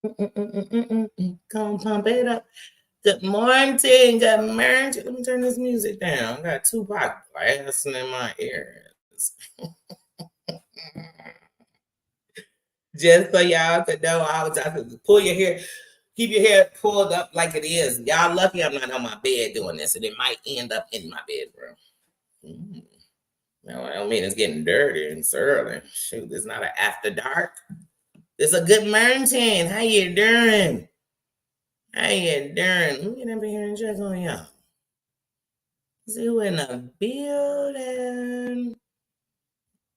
Come pump it up. Good morning. Good morning. Let me turn this music down. I got Tupac blasting in my ears. Just so y'all could know, I was out to pull your hair, keep your hair pulled up like it is. Y'all lucky I'm not on my bed doing this, and it might end up in my bedroom. No, I don't mean it's getting dirty and it's early. Shoot, it's not an after dark. It's a good morning. How you doing? How you doing? Let me get up here and check on y'all. See who in the building.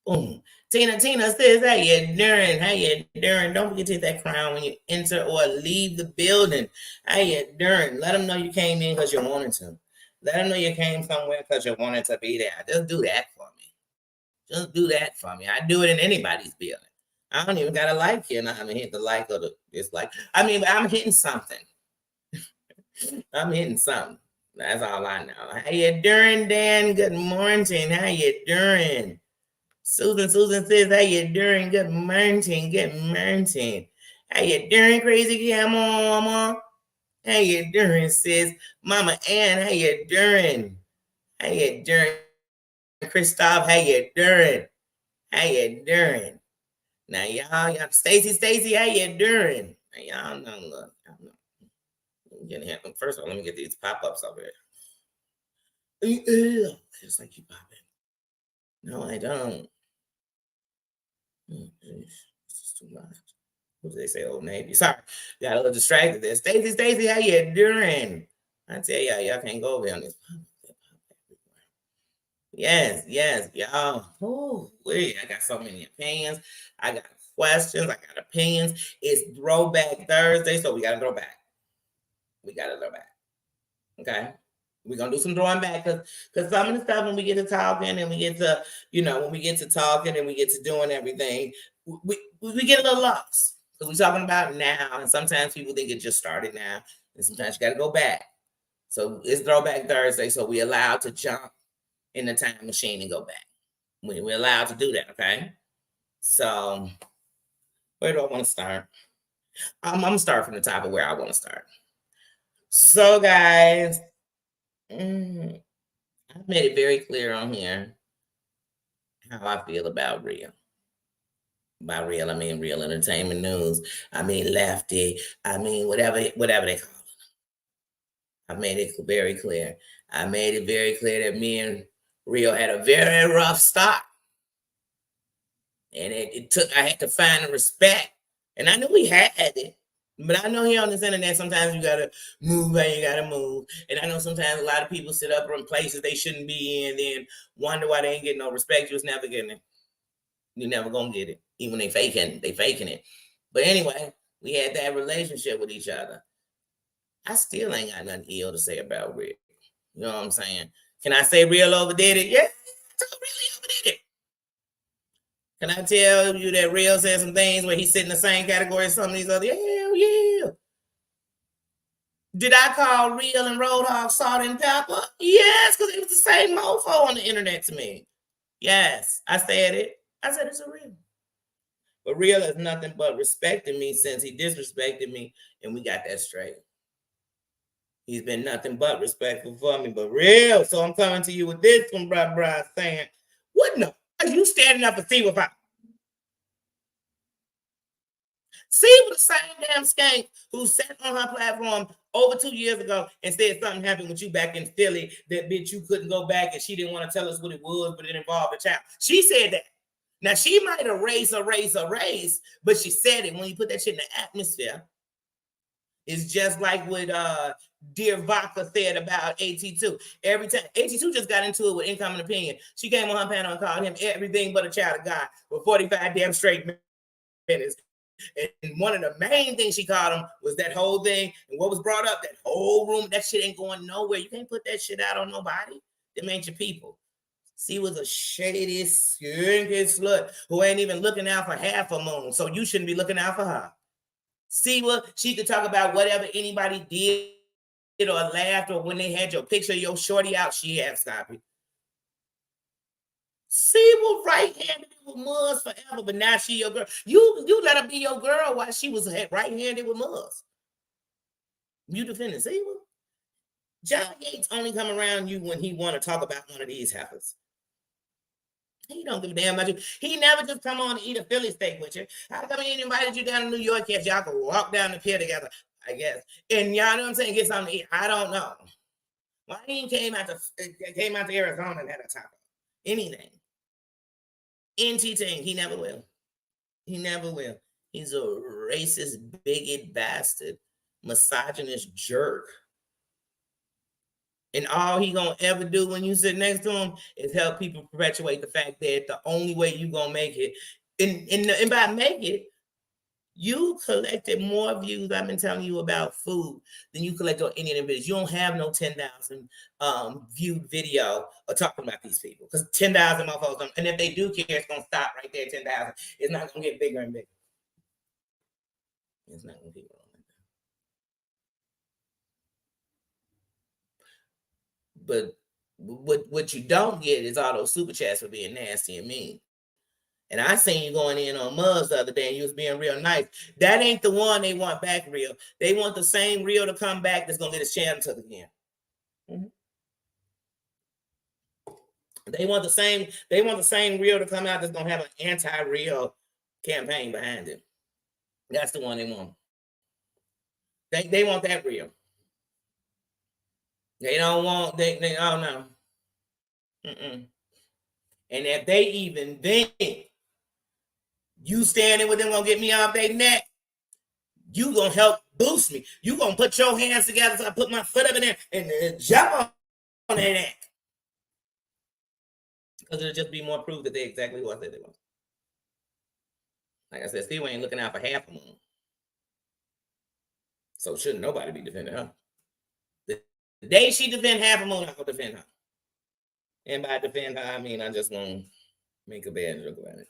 Boom. Tina says, how you doing? How you doing? Don't forget to hit that crown when you enter or leave the building. How you doing? Let them know you came in because you wanted to. Let them know you came somewhere because you wanted to be there. Just do that for me. Just do that for me. I do it in anybody's building. I don't even got a like here now. I'm hit the like or the dislike. I mean, I'm hitting something. I'm hitting something. That's all I know. How you doing, Dan? Good morning. How you doing? Susan says, how you doing? Good morning. Good morning. How you doing, crazy mama? How you doing, sis? Mama Ann, how you doing? How you doing? Christoph, how you doing? How you doing? Now y'all, Stacy, how you doing? Now, y'all know, look, first of all, let me get these pop-ups over here. Just like you popping. No, I don't. This is too much. What did they say? Old Navy. Sorry, got a little distracted there. Stacy, how you doing? I tell y'all can't go over on this. Yes, y'all. Oh, wait, I got so many opinions. I got questions. I got opinions. It's Throwback Thursday, so we got to throw back. Okay. We're gonna do some throwing back because some of the stuff when we get to talking and we get to, when we get to talking and we get to doing everything, we get a little lost. Because we're talking about now, and sometimes people think it just started now, and sometimes you gotta go back. So it's Throwback Thursday, so we're allowed to jump in the time machine and go back. We're allowed to do that, okay? So where do I want to start? I'm gonna start from the top of where I want to start. So guys, I made it very clear on here how I feel about real. By real, I mean real entertainment news. I mean lefty. I mean whatever they call it. I made it very clear. I made it very clear that me and Real had a very rough start. And it took, I had to find the respect. And I knew we had it. But I know here on this internet, sometimes you gotta move and you gotta move. And I know sometimes a lot of people sit up in places they shouldn't be in, then wonder why they ain't getting no respect. You was never getting it. You're never gonna get it. Even they faking it. But anyway, we had that relationship with each other. I still ain't got nothing ill to say about Real. You know what I'm saying? Can I say Real overdid it? Yeah, really overdid it. Can I tell you that Real said some things where he sit in the same category as some of these other? Hell yeah. Did I call Real and Roadhog salt and pepper? Yes, because it was the same mofo on the internet to me. Yes, I said it. I said it's a Real. But Real has nothing but respecting me since he disrespected me, and we got that straight. He's been nothing but respectful for me, but Real. So I'm coming to you with this one, bruh, saying, what in the are you standing up and see what I see with the same damn skank who sat on her platform over 2 years ago and said something happened with you back in Philly that bitch you couldn't go back and she didn't want to tell us what it was, but it involved a child. She said that. Now she might erase, but she said it. When you put that shit in the atmosphere, it's just like what Dear Vodka said about AT2. Every time AT2 just got into it with Income and Opinion, she came on her panel and called him everything but a child of God for 45 damn straight minutes. And one of the main things she called him was that whole thing. And what was brought up, that whole room, that shit ain't going nowhere. You can't put that shit out on nobody. Them ain't your people. She was a shady, skinky slut who ain't even looking out for half a moon. So you shouldn't be looking out for her. See what she could talk about whatever anybody did or laughed or when they had your picture of your shorty out, she had stop it. She was right-handed with Muzz forever, but now she your girl. You let her be your girl while she was right-handed with Muzz. You defending Siwa? John Yates only come around you when he want to talk about one of these heifers. He don't give a damn about you. He never just come on and eat a Philly steak with you. How come he invited you down to New York yet? Y'all can walk down the pier together, I guess. And y'all know what I'm saying? Get something to eat. I don't know. Why he came out to Arizona and had a taco? Anything. NT thing. He never will. He never will. He's a racist, bigot bastard, misogynist jerk. And all he gonna ever do when you sit next to him is help people perpetuate the fact that the only way you gonna make it, and by make it, you collected more views. I've been telling you about food than you collect on any of the videos. You don't have no 10,000 viewed video of talking about these people because 10,000 motherfuckers don't. And if they do care, it's gonna stop right there at 10,000. It's not gonna get bigger and bigger. It's not gonna keep going. But what you don't get is all those super chats for being nasty and mean. And I seen you going in on Muzz the other day and you was being real nice. That ain't the one they want back real. They want the same real to come back that's going to get his channel took again. Mm-hmm. They want the same real to come out that's going to have an anti-real campaign behind it. That's the one they want. They want that real. They don't want, they oh no. Mm-mm. And if they even think you standing with them gonna get me off their neck, you gonna help boost me. You gonna put your hands together so I put my foot up in there and jump on their neck. Because it'll just be more proof that they exactly what they want. Like I said, Steve ain't looking out for half a moon. So shouldn't nobody be defending her. The day she defend half a moon, I'm gonna defend her. And by defend her, I mean I just won't make a bad joke about it.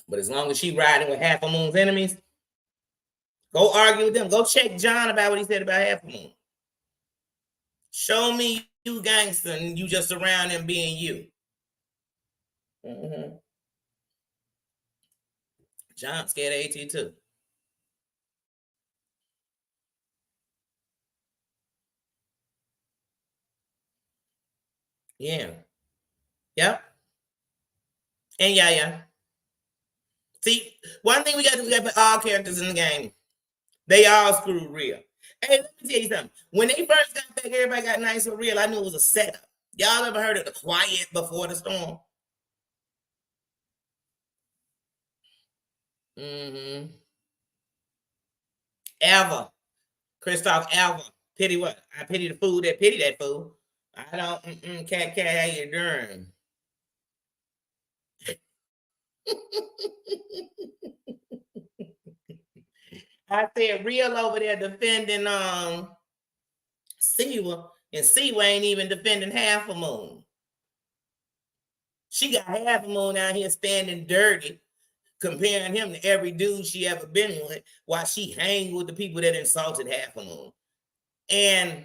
But as long as she riding with half a moon's enemies, go argue with them. Go check John about what he said about half a moon. Show me you gangster and you just around him being you. Mm-hmm. John scared of AT too. Yeah. Yep. And yeah. See, one thing we got to put all characters in the game. They all screwed real. Hey, let me tell you something. When they first got back, everybody got nice and real. I knew it was a setup. Y'all ever heard of the quiet before the storm? Mm-hmm. Ever. Christoph ever. Pity what? I pity the fool that pity that fool. I don't, cat, how you doing? I said real over there defending Siwa, and Siwa ain't even defending half a moon. She got half a moon out here standing dirty, comparing him to every dude she ever been with, while she hang with the people that insulted half a moon. And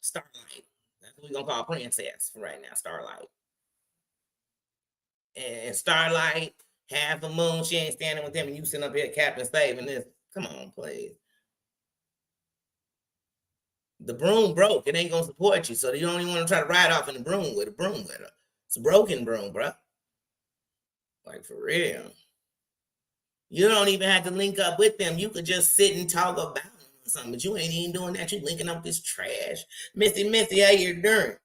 Starlight. That's what we're gonna call Princess for right now, Starlight. And Starlight, half a moon, she ain't standing with them, and you sitting up here Captain saving this. Come on, please. The broom broke. It ain't gonna support you, so you don't even want to try to ride off in the broom with her. It's a broken broom, bro. Like for real. You don't even have to link up with them. You could just sit and talk about them or something, but you ain't even doing that. You linking up with this trash. Missy, how you doing?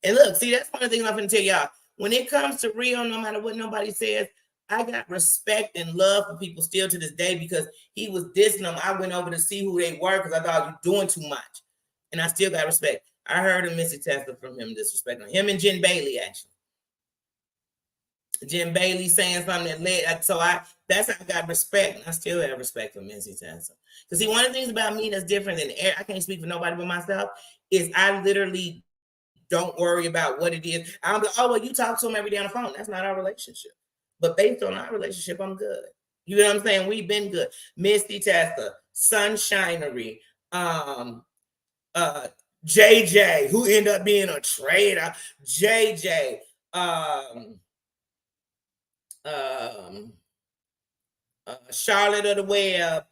And look, see, that's one of the things I'm gonna tell y'all. When it comes to real, no matter what nobody says, I got respect and love for people still to this day because he was dissing them. I went over to see who they were because I thought you doing too much. And I still got respect. I heard a Missy Tesla from him disrespecting him and Jen Bailey, actually. Jen Bailey saying something that led, so that's how I got respect. And I still have respect for Missy Tesla. Because see, one of the things about me that's different than I can't speak for nobody but myself, is I literally don't worry about what it is. I'm like, oh, well, you talk to him every day on the phone. That's not our relationship. But based on our relationship, I'm good. You know what I'm saying? We've been good. Misty Tesla, Sunshinery, JJ, who ended up being a traitor, JJ, Charlotte of the Web,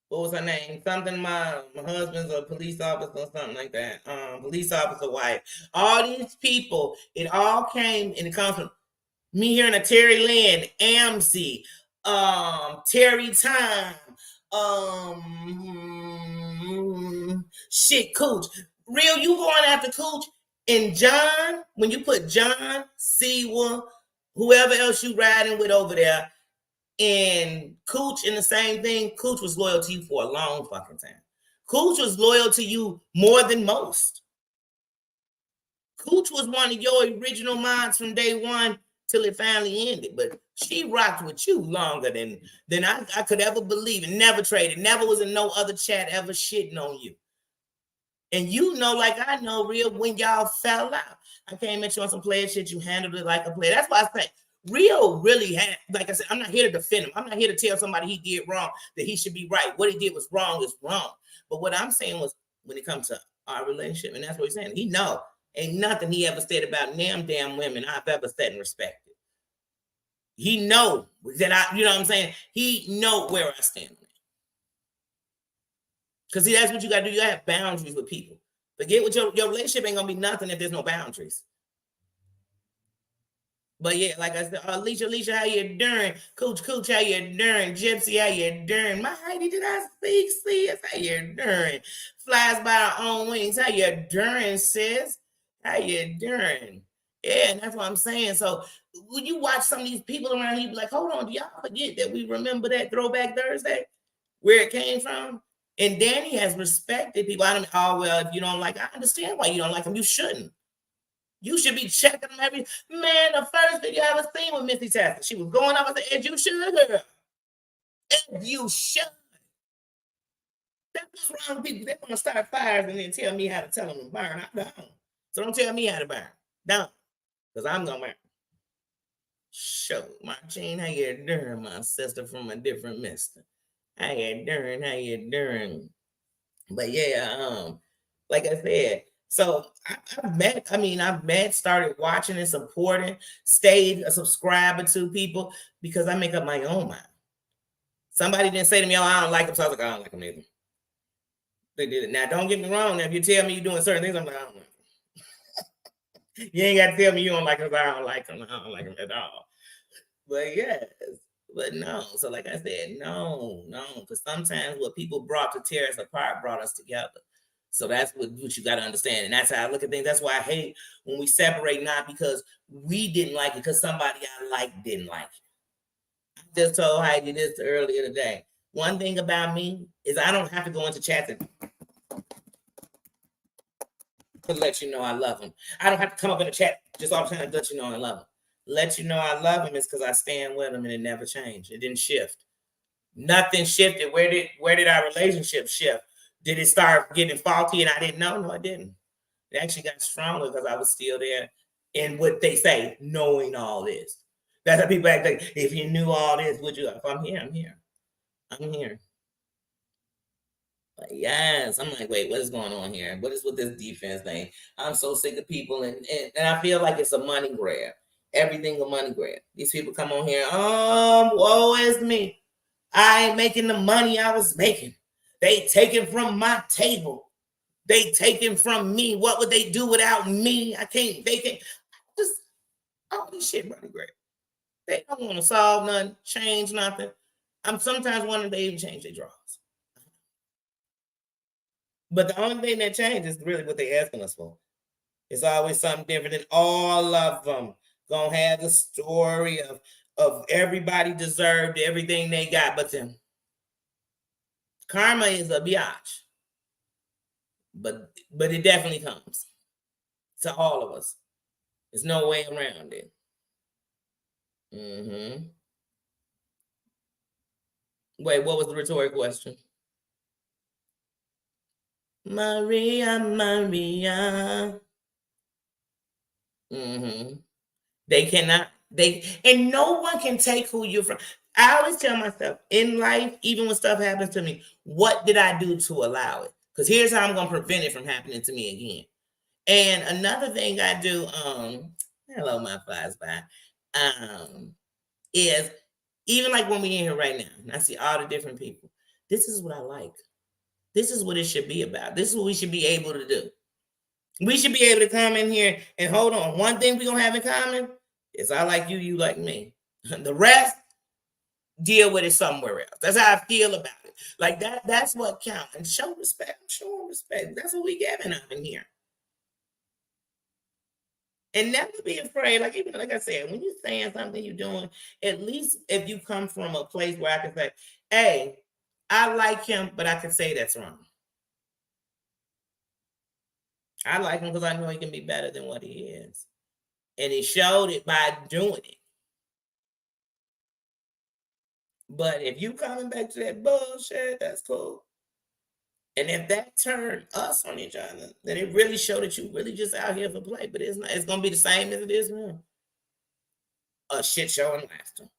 what was her name? Something. My husband's a police officer or something like that. Police officer wife. All these people, it all came and it comes from me hearing a Terry Lynn, AMC, Terry Time, shit, Cooch. Real, you going after Cooch and John, when you put John, Sewell, whoever else you riding with over there, and Cooch in the same thing, Cooch was loyal to you for a long fucking time. Cooch was loyal to you more than most. Cooch was one of your original minds from day one till it finally ended. But she rocked with you longer than I could ever believe, and never traded, never was in no other chat ever shitting on you. And you know, like I know, real, when y'all fell out. I came at you on some player shit, you handled it like a player. That's why I say Rio really had, like I said, I'm not here to defend him. I'm not here to tell somebody he did wrong, that he should be right. What he did was wrong is wrong. But what I'm saying was, when it comes to our relationship, and that's what he's saying, he know ain't nothing he ever said about damn women I've ever said and respected. He know that I, you know what I'm saying? He know where I stand. Because see, that's what you got to do. You have boundaries with people. Forget what your relationship ain't going to be nothing if there's no boundaries. But yeah, like I said, Alicia, how you doing? Cooch, how you doing? Gypsy, how you doing? My Heidi, did I speak? Sis, how you doing? Flies by our own wings. How you doing, sis? How you doing? Yeah, and that's what I'm saying. So when you watch some of these people around here, you be like, hold on, do y'all forget that we remember that Throwback Thursday, where it came from? And Danny has respected people. I don't, oh, well, if you don't like, I understand why you don't like them. You shouldn't. You should be checking them every, man, the first video I ever seen with Missy Tasker, she was going up and said, as you should, girl. As you should. That's what's wrong with people. They want to start fires and then tell me how to tell them to burn. I don't. So don't tell me how to burn. Don't. Because I'm going to burn. Show Martine, how you doing, my sister from a different mister? How you doing? How you doing? But yeah, like I said, so I've met, started watching and supporting, stayed a subscriber to people because I make up my own mind. Somebody didn't say to me, oh, I don't like them, so I was like, I don't like them either. They did it. Now, don't get me wrong. Now, if you tell me you're doing certain things, I'm like, I don't like them. You ain't got to tell me you don't like them, I don't like them. I don't like them at all. But yes, but no. So like I said, no. Because sometimes what people brought to tear us apart brought us together. So that's what you got to understand. And that's how I look at things. That's why I hate when we separate, not because we didn't like it, because somebody I like didn't like it. I just told Heidi this earlier today. One thing about me is I don't have to go into chats to let you know I love them. I don't have to come up in a chat just all the time to let you know I love them. Let you know I love him is because I stand with him and it never changed. It didn't shift. Nothing shifted. Where did our relationship shift? Did it start getting faulty and I didn't know? No, it didn't. It actually got stronger because I was still there. And what they say, knowing all this. That's how people act like, if you knew all this, would you? If I'm here, I'm here. I'm here. Like, yes. I'm like, wait, what is going on here? What is with this defense thing? I'm so sick of people. And I feel like it's a money grab. Everything a money grab. These people come on here, woe is me. I ain't making the money I was making. They taking from my table. They taking from me. What would they do without me? They can't. Just all this shit money grab. They don't want to solve nothing, change nothing. I'm sometimes wondering if they even change their draws. But the only thing that changes is really what they're asking us for. It's always something different, and all of them gonna have the story of everybody deserved everything they got but them. Karma is a biatch, but it definitely comes to all of us. There's no way around it. Wait, what was the rhetorical question? Maria. They cannot, and no one can take who you're from. I always tell myself in life, even when stuff happens to me, what did I do to allow it? Because here's how I'm going to prevent it from happening to me again. And another thing I do, hello, my flies by, is even like when we in here right now, and I see all the different people. This is what I like. This is what it should be about. This is what we should be able to do. We should be able to come in here and hold on. One thing we're gonna have in common is I like you, you like me. The rest, deal with it somewhere else. That's how I feel about it. Like that's what counts. And show respect. I'm showing respect. That's what we giving up in here. And never be afraid. Like even like I said, when you're saying something you're doing, at least if you come from a place where I can say, hey, I like him, but I can say that's wrong. I like him because I know he can be better than what he is. And he showed it by doing it. But if you coming back to that bullshit, that's cool. And if that turned us on each other, then it really showed that you really just out here for play. But it's not. It's gonna be the same as it is now. A shit show and laughter.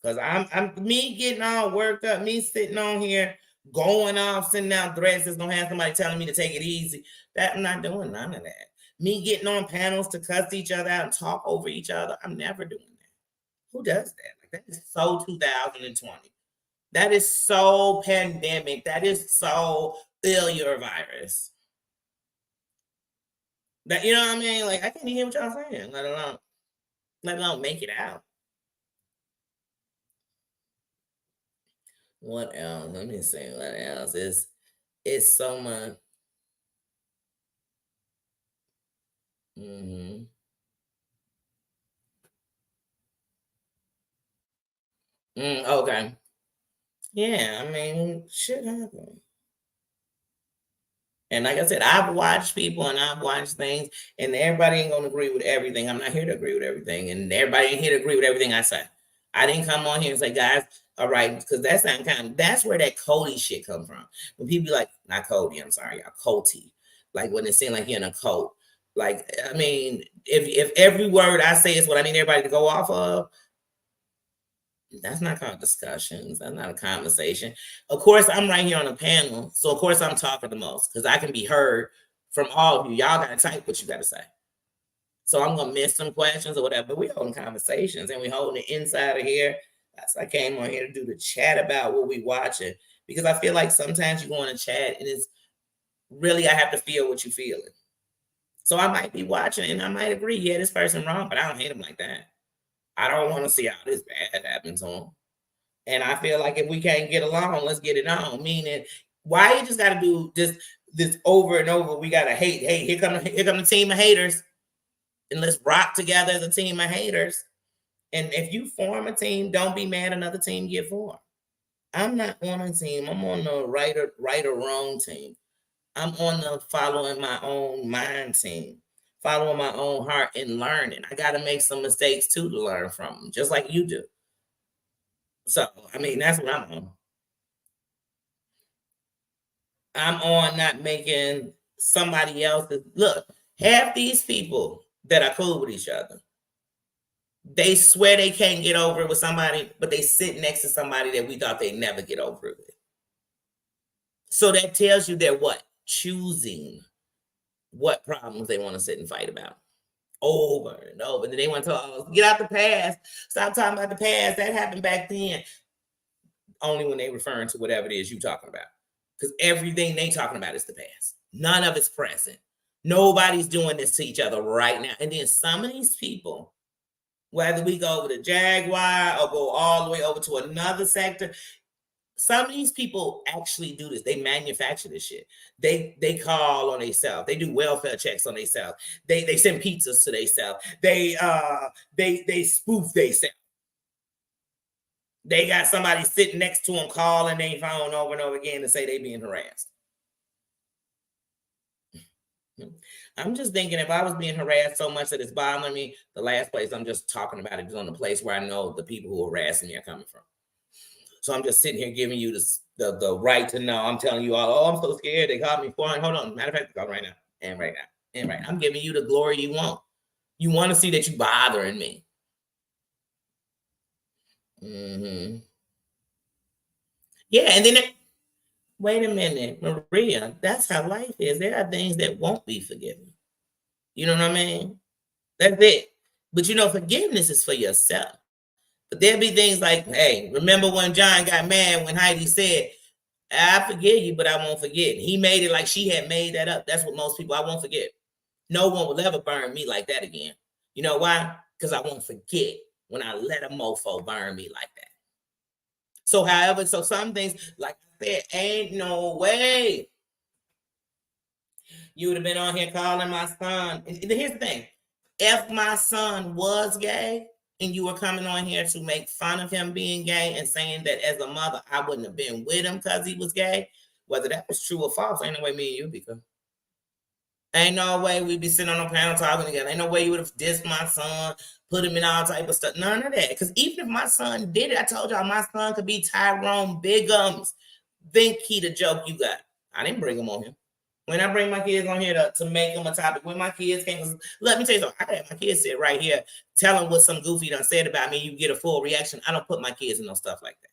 Cause I'm me getting all worked up, me sitting on here going off, sending out threats. Is gonna have somebody telling me to take it easy. That I'm not doing none of that. Me getting on panels to cuss each other out and talk over each other. I'm never doing that. Who does that? Like that is so 2020. That is so pandemic. That is so failure virus. That you know what I mean? Like I can't even hear what y'all saying, let alone make it out. What else? Let me see what else. It's so much. Hmm. Okay. Yeah, I mean, shit happens. And like I said, I've watched people and I've watched things, and everybody ain't gonna agree with everything. I'm not here to agree with everything, and everybody ain't here to agree with everything I say. I didn't come on here and say, guys, all right, because that's not kind of that's where that Cody shit come from. When people be like, not Cody, I'm sorry, y'all, Cody. Like when it seems like you're in a cult. Like, I mean, if every word I say is what I need everybody to go off of, that's not called discussions. That's not a conversation. Of course, I'm right here on a panel, so of course I'm talking the most because I can be heard from all of you. Y'all gotta type what you gotta say. So I'm gonna miss some questions or whatever. But we holding conversations and we holding it inside of here. That's I came on here to do the chat about what we watching because I feel like sometimes you go on a chat and it's really I have to feel what you're feeling. So I might be watching and I might agree, yeah, this person wrong, but I don't hate him like that. I don't want to see all this bad happen to him. And I feel like if we can't get along, let's get it on. Meaning, why you just got to do this over and over? We got to hate. Hey, here come the team of haters, and let's rock together as a team of haters. And if you form a team, don't be mad another team get formed. I'm not on a team. I'm on the right or wrong team. I'm on the following my own mind team, following my own heart and learning. I got to make some mistakes too to learn from them, just like you do. So, I mean, that's what I'm on. I'm on not making somebody else's look. Half these people that are cool with each other, they swear they can't get over it with somebody, but they sit next to somebody that we thought they'd never get over it with. So that tells you they're what? Choosing what problems they want to sit and fight about over and over. And then they want to talk, get out the past. Stop talking about the past. That happened back then. Only when they referring to whatever it is you talking about. Because everything they talking about is the past. None of it's present. Nobody's doing this to each other right now. And then some of these people, whether we go over to Jaguar or go all the way over to another sector, some of these people actually do this. They manufacture this shit. They call on themselves. They do welfare checks on themselves. They send pizzas to themselves. They spoof themselves. They got somebody sitting next to them calling their phone over and over again to say they being harassed. I'm just thinking if I was being harassed so much that it's bothering me, the last place I'm just talking about it is on the place where I know the people who are harassing me are coming from. So I'm just sitting here giving you the right to know. I'm telling you all, oh, I'm so scared. They called me foreign. Hold on. Matter of fact, call right now. And right now. And right now. I'm giving you the glory you want. You want to see that you bothering me. Mm-hmm. Yeah, and then wait a minute, Maria. That's how life is. There are things that won't be forgiven. You know what I mean? That's it. But forgiveness is for yourself. But there'll be things like, hey, remember when John got mad when Heidi said, I forgive you, but I won't forget. He made it like she had made that up. That's what most people, I won't forget. No one will ever burn me like that again. You know why? Because I won't forget when I let a mofo burn me like that. So, however, some things, like I said, ain't no way you would have been on here calling my son. And here's the thing. If my son was gay and you were coming on here to make fun of him being gay and saying that as a mother, I wouldn't have been with him because he was gay, whether that was true or false, ain't no way me and you be good. Ain't no way we'd be sitting on a panel talking together. Ain't no way you would have dissed my son, put him in all type of stuff. None of that. Because even if my son did it, I told y'all my son could be Tyrone Biggums. Think he the joke you got. I didn't bring him on here. When I bring my kids on here to make them a topic, when my kids came, let me tell you something. I had my kids sit right here, tell them what some goofy done said about me. You get a full reaction. I don't put my kids in no stuff like that.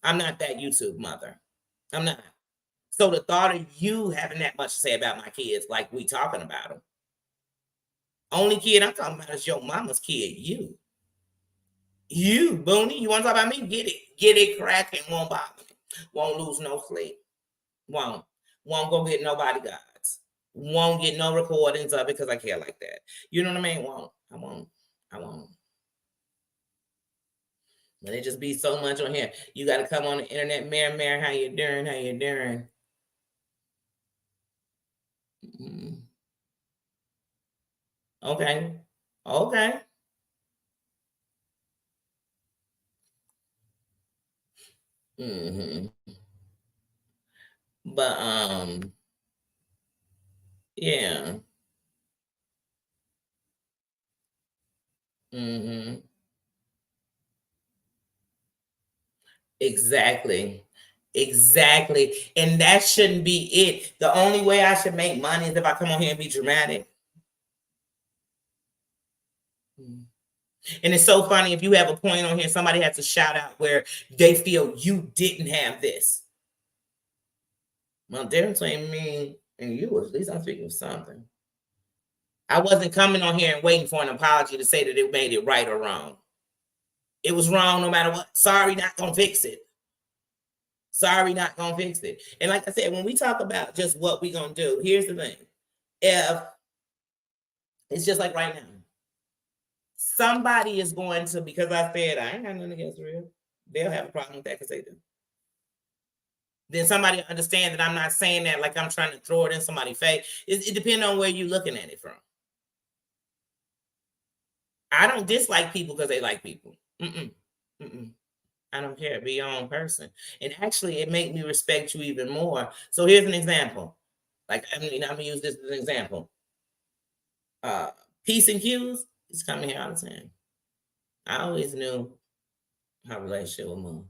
I'm not that YouTube mother. I'm not. So the thought of you having that much to say about my kids, like we talking about them. Only kid I'm talking about is your mama's kid. You, Booney. You want to talk about me? Get it cracking. Won't bother me. Won't lose no sleep. Won't go get no bodyguards. Won't get no recordings of it because I care like that. You know what I mean? I won't. But it just be so much on here. You got to come on the internet, Mary, how you doing? How you doing? Okay. Mm-hmm. But yeah. Mm-hmm. Exactly. And that shouldn't be it. The only way I should make money is if I come on here and be dramatic. And it's so funny if you have a point on here, somebody has to shout out where they feel you didn't have this. Well, difference between me and you, at least I'm speaking of something. I wasn't coming on here and waiting for an apology to say that it made it right or wrong. It was wrong no matter what. Sorry, not gonna fix it. Sorry, not gonna fix it. And like I said, when we talk about just what we gonna do, here's the thing. If it's just like right now, somebody is going to, because I said I ain't got nothing against real, they'll have a problem with that because they do. Then somebody understand that I'm not saying that like I'm trying to throw it in somebody's face. It depends on where you're looking at it from. I don't dislike people because they like people. I don't care. Be your own person. And actually, it made me respect you even more. So here's an example. Like, I'm going to use this as an example. Peace and Cues is coming here all the time. I always knew how relationship would move.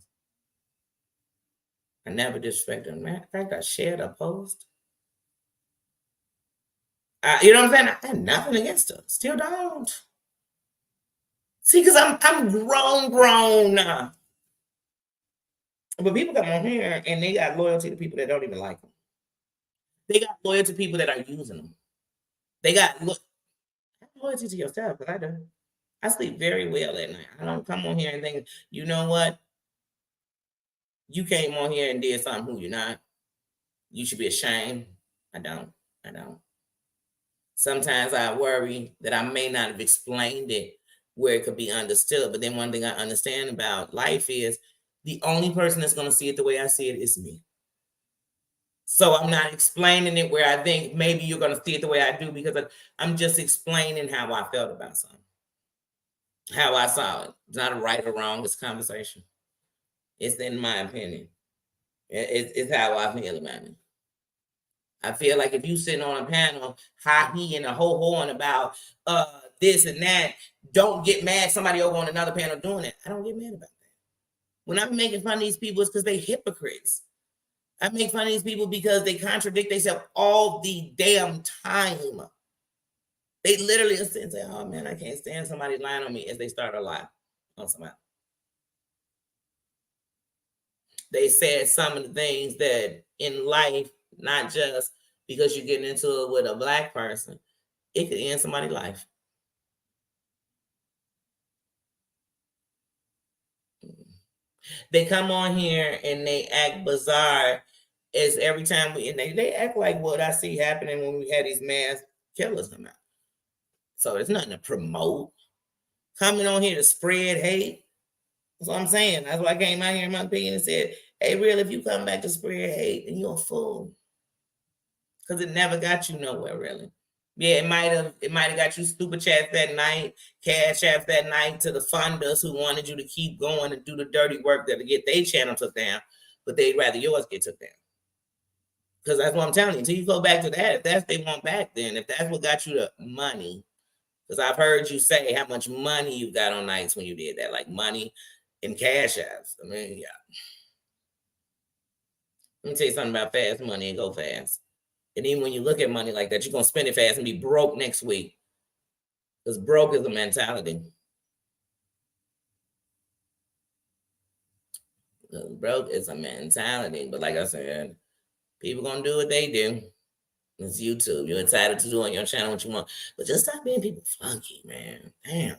I never disrespected them. Matter of fact, I shared a post. You know what I'm saying? I had nothing against her. Still don't. See, because I'm grown now. But people come on here and they got loyalty to people that don't even like them. They got loyalty to people that are using them. They got loyalty to yourself, because I do. I sleep very well at night. I don't come on here and think, you know what? You came on here and did something who you're not. You should be ashamed. I don't. Sometimes I worry that I may not have explained it where it could be understood. But then one thing I understand about life is the only person that's going to see it the way I see it is me. So I'm not explaining it where I think maybe you're going to see it the way I do, because I'm just explaining how I felt about something, how I saw it. It's not a right or wrong. It's conversation. It's in my opinion. It's how I feel about it. I feel like if you sitting on a panel, he and a whole horn about this and that, don't get mad somebody over on another panel doing it. I don't get mad about that. When I'm making fun of these people, it's because they hypocrites. I make fun of these people because they contradict themselves all the damn time. They literally sit and say, oh man, I can't stand somebody lying on me, as they start a lie on somebody. They said some of the things that in life, not just because you're getting into it with a black person, it could end somebody's life. They come on here and they act bizarre as every time they act like what I see happening when we had these mass killers come out. So there's nothing to promote. Coming on here to spread hate. That's what I'm saying. That's why I came out here in my opinion and said, hey, real, if you come back to spread hate, then you're a fool. Because it never got you nowhere, really. Yeah, it might have got you stupid chats that night, cash apps that night to the funders who wanted you to keep going and do the dirty work to get their channel took down, but they'd rather yours get took down. Because that's what I'm telling you. Until you go back to that, if that's what they want back, then if that's what got you the money, because I've heard you say how much money you got on nights when you did that, like money in cash apps. I mean, yeah. Let me tell you something about fast money and go fast. And even when you look at money like that, you're going to spend it fast and be broke next week. Because broke is a mentality. Broke is a mentality. But like I said, people going to do what they do. It's YouTube. You're entitled to do on your channel what you want. But just stop being people flunky, man. Damn.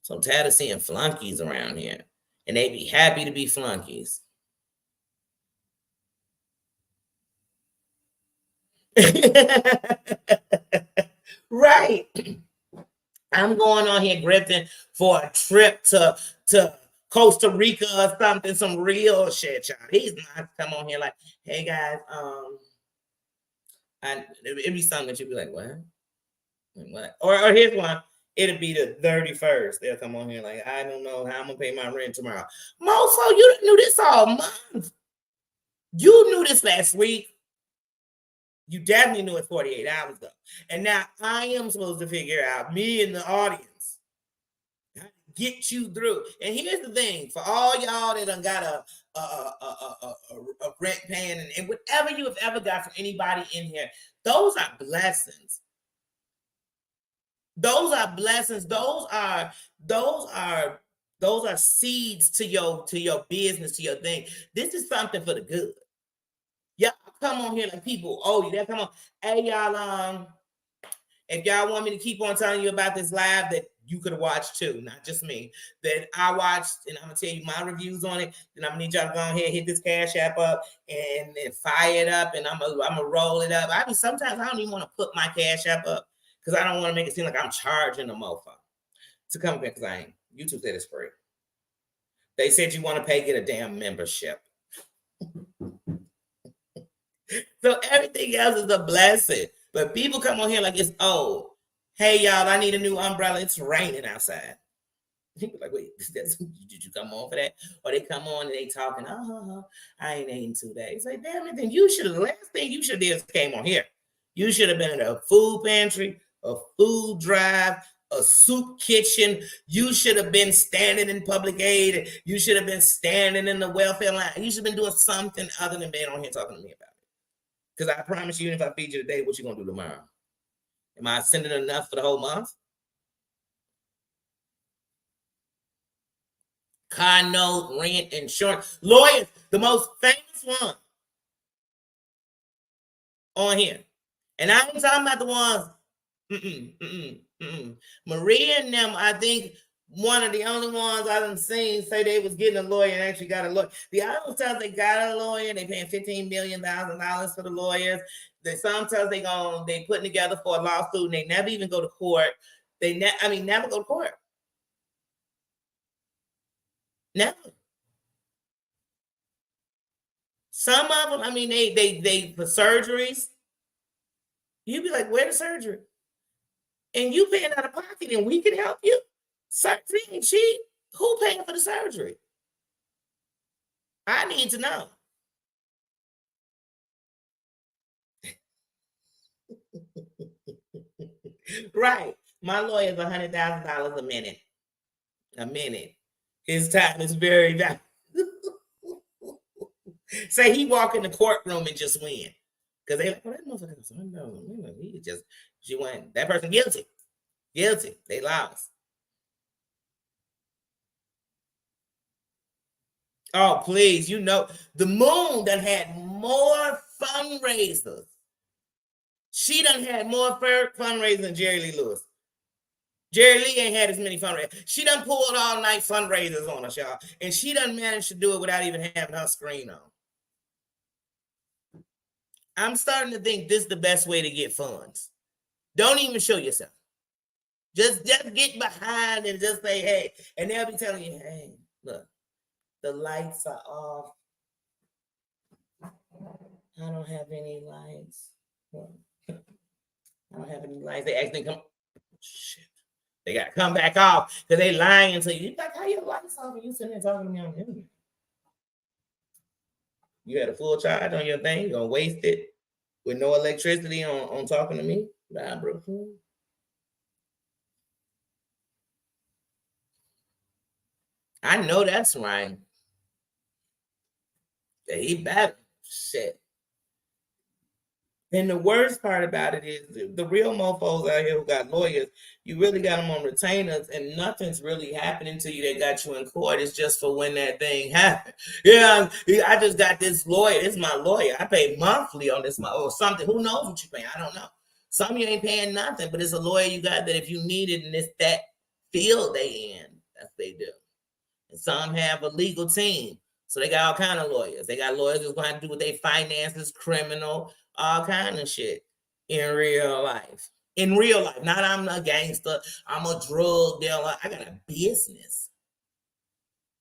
So I'm tired of seeing flunkies around here. And they be happy to be flunkies. Right. I'm going on here grifting for a trip to Costa Rica or something, some real shit, y'all. He's not come on here like, hey guys, it'd be something that you'd be like, what? What? Or here's one. It'll be the 31st. They'll come on here like, I don't know how I'm gonna pay my rent tomorrow. Mofo, you knew this all month. You knew this last week. You definitely knew it 48 hours ago. And now I am supposed to figure out, me and the audience, how to get you through. And here's the thing, for all y'all that done got a rent paying and whatever you have ever got from anybody in here, those are blessings. Those are blessings. Those are seeds to your business, to your thing. This is something for the good. Y'all come on here like people owe you. That come on. Hey, y'all, if y'all want me to keep on telling you about this live that you could watch too, not just me, that I watched, and I'm gonna tell you my reviews on it, then I'm gonna need y'all to go ahead, hit this Cash App up and fire it up, and I'm gonna roll it up. Sometimes I don't even want to put my Cash App up because I don't want to make it seem like I'm charging a mofo to come back, because I ain't. YouTube said it's free. They said you want to pay, get a damn membership. So everything else is a blessing. But people come on here like it's old. Hey, y'all, I need a new umbrella. It's raining outside. People like, wait, did you come on for that? Or they come on and they talking, I ain't eating 2 days. Like, damn it, then the last thing you should have did is came on here. You should have been in a food pantry, a food drive, a soup kitchen. You should have been standing in public aid. You should have been standing in the welfare line. You should have been doing something other than being on here talking to me about it. Because I promise you, if I feed you today, what you gonna do tomorrow? Am I sending enough for the whole month? Car note, rent, insurance, lawyers, the most famous one on here. And I ain't talking about the ones. Maria and them, I think one of the only ones I done seen say they was getting a lawyer and actually got a lawyer. The other times they got a lawyer, they paying $15 million for the lawyers. Sometimes they putting together for a lawsuit and they never even go to court. Never go to court. Never. Some of them, they for surgeries. You'd be like, where the surgery? And you paying out of pocket and we can help you. Surgery ain't cheap. Who paying for the surgery? I need to know. Right. My lawyer is $100,000 a minute. A minute. His time is very valuable. Say he walk in the courtroom and just win. Because they like, that motherfucker, she went, that person guilty. Guilty. They lost. Oh, please, the moon done had more fundraisers. She done had more fundraisers than Jerry Lee Lewis. Jerry Lee ain't had as many fundraisers. She done pulled all night fundraisers on us, y'all. And she done managed to do it without even having her screen on. I'm starting to think this is the best way to get funds. Don't even show yourself. Just get behind and just say, hey. And they'll be telling you, hey, look, the lights are off. I don't have any lights. I don't have any lights. They actually come. Shit. They got to come back off because they lying to you. Like, how your lights off and you sitting there talking to me on the internet? You had a full charge on your thing. You're going to waste it with no electricity on talking to me? Nah, bro. I know that's right. He bad. Shit. And the worst part about it is the real mofos out here who got lawyers, you really got them on retainers and nothing's really happening to you that got you in court. It's just for when that thing happened. Yeah, I just got this lawyer. This is my lawyer. I pay monthly on this or something. Who knows what you pay? I don't know. Some of you ain't paying nothing, but it's a lawyer you got that if you need it in that field they in, that's what they do. And some have a legal team. So they got all kind of lawyers. They got lawyers who's going to do with their finances, criminal, all kind of shit in real life. In real life. Not I'm a gangster. I'm a drug dealer. I got a business.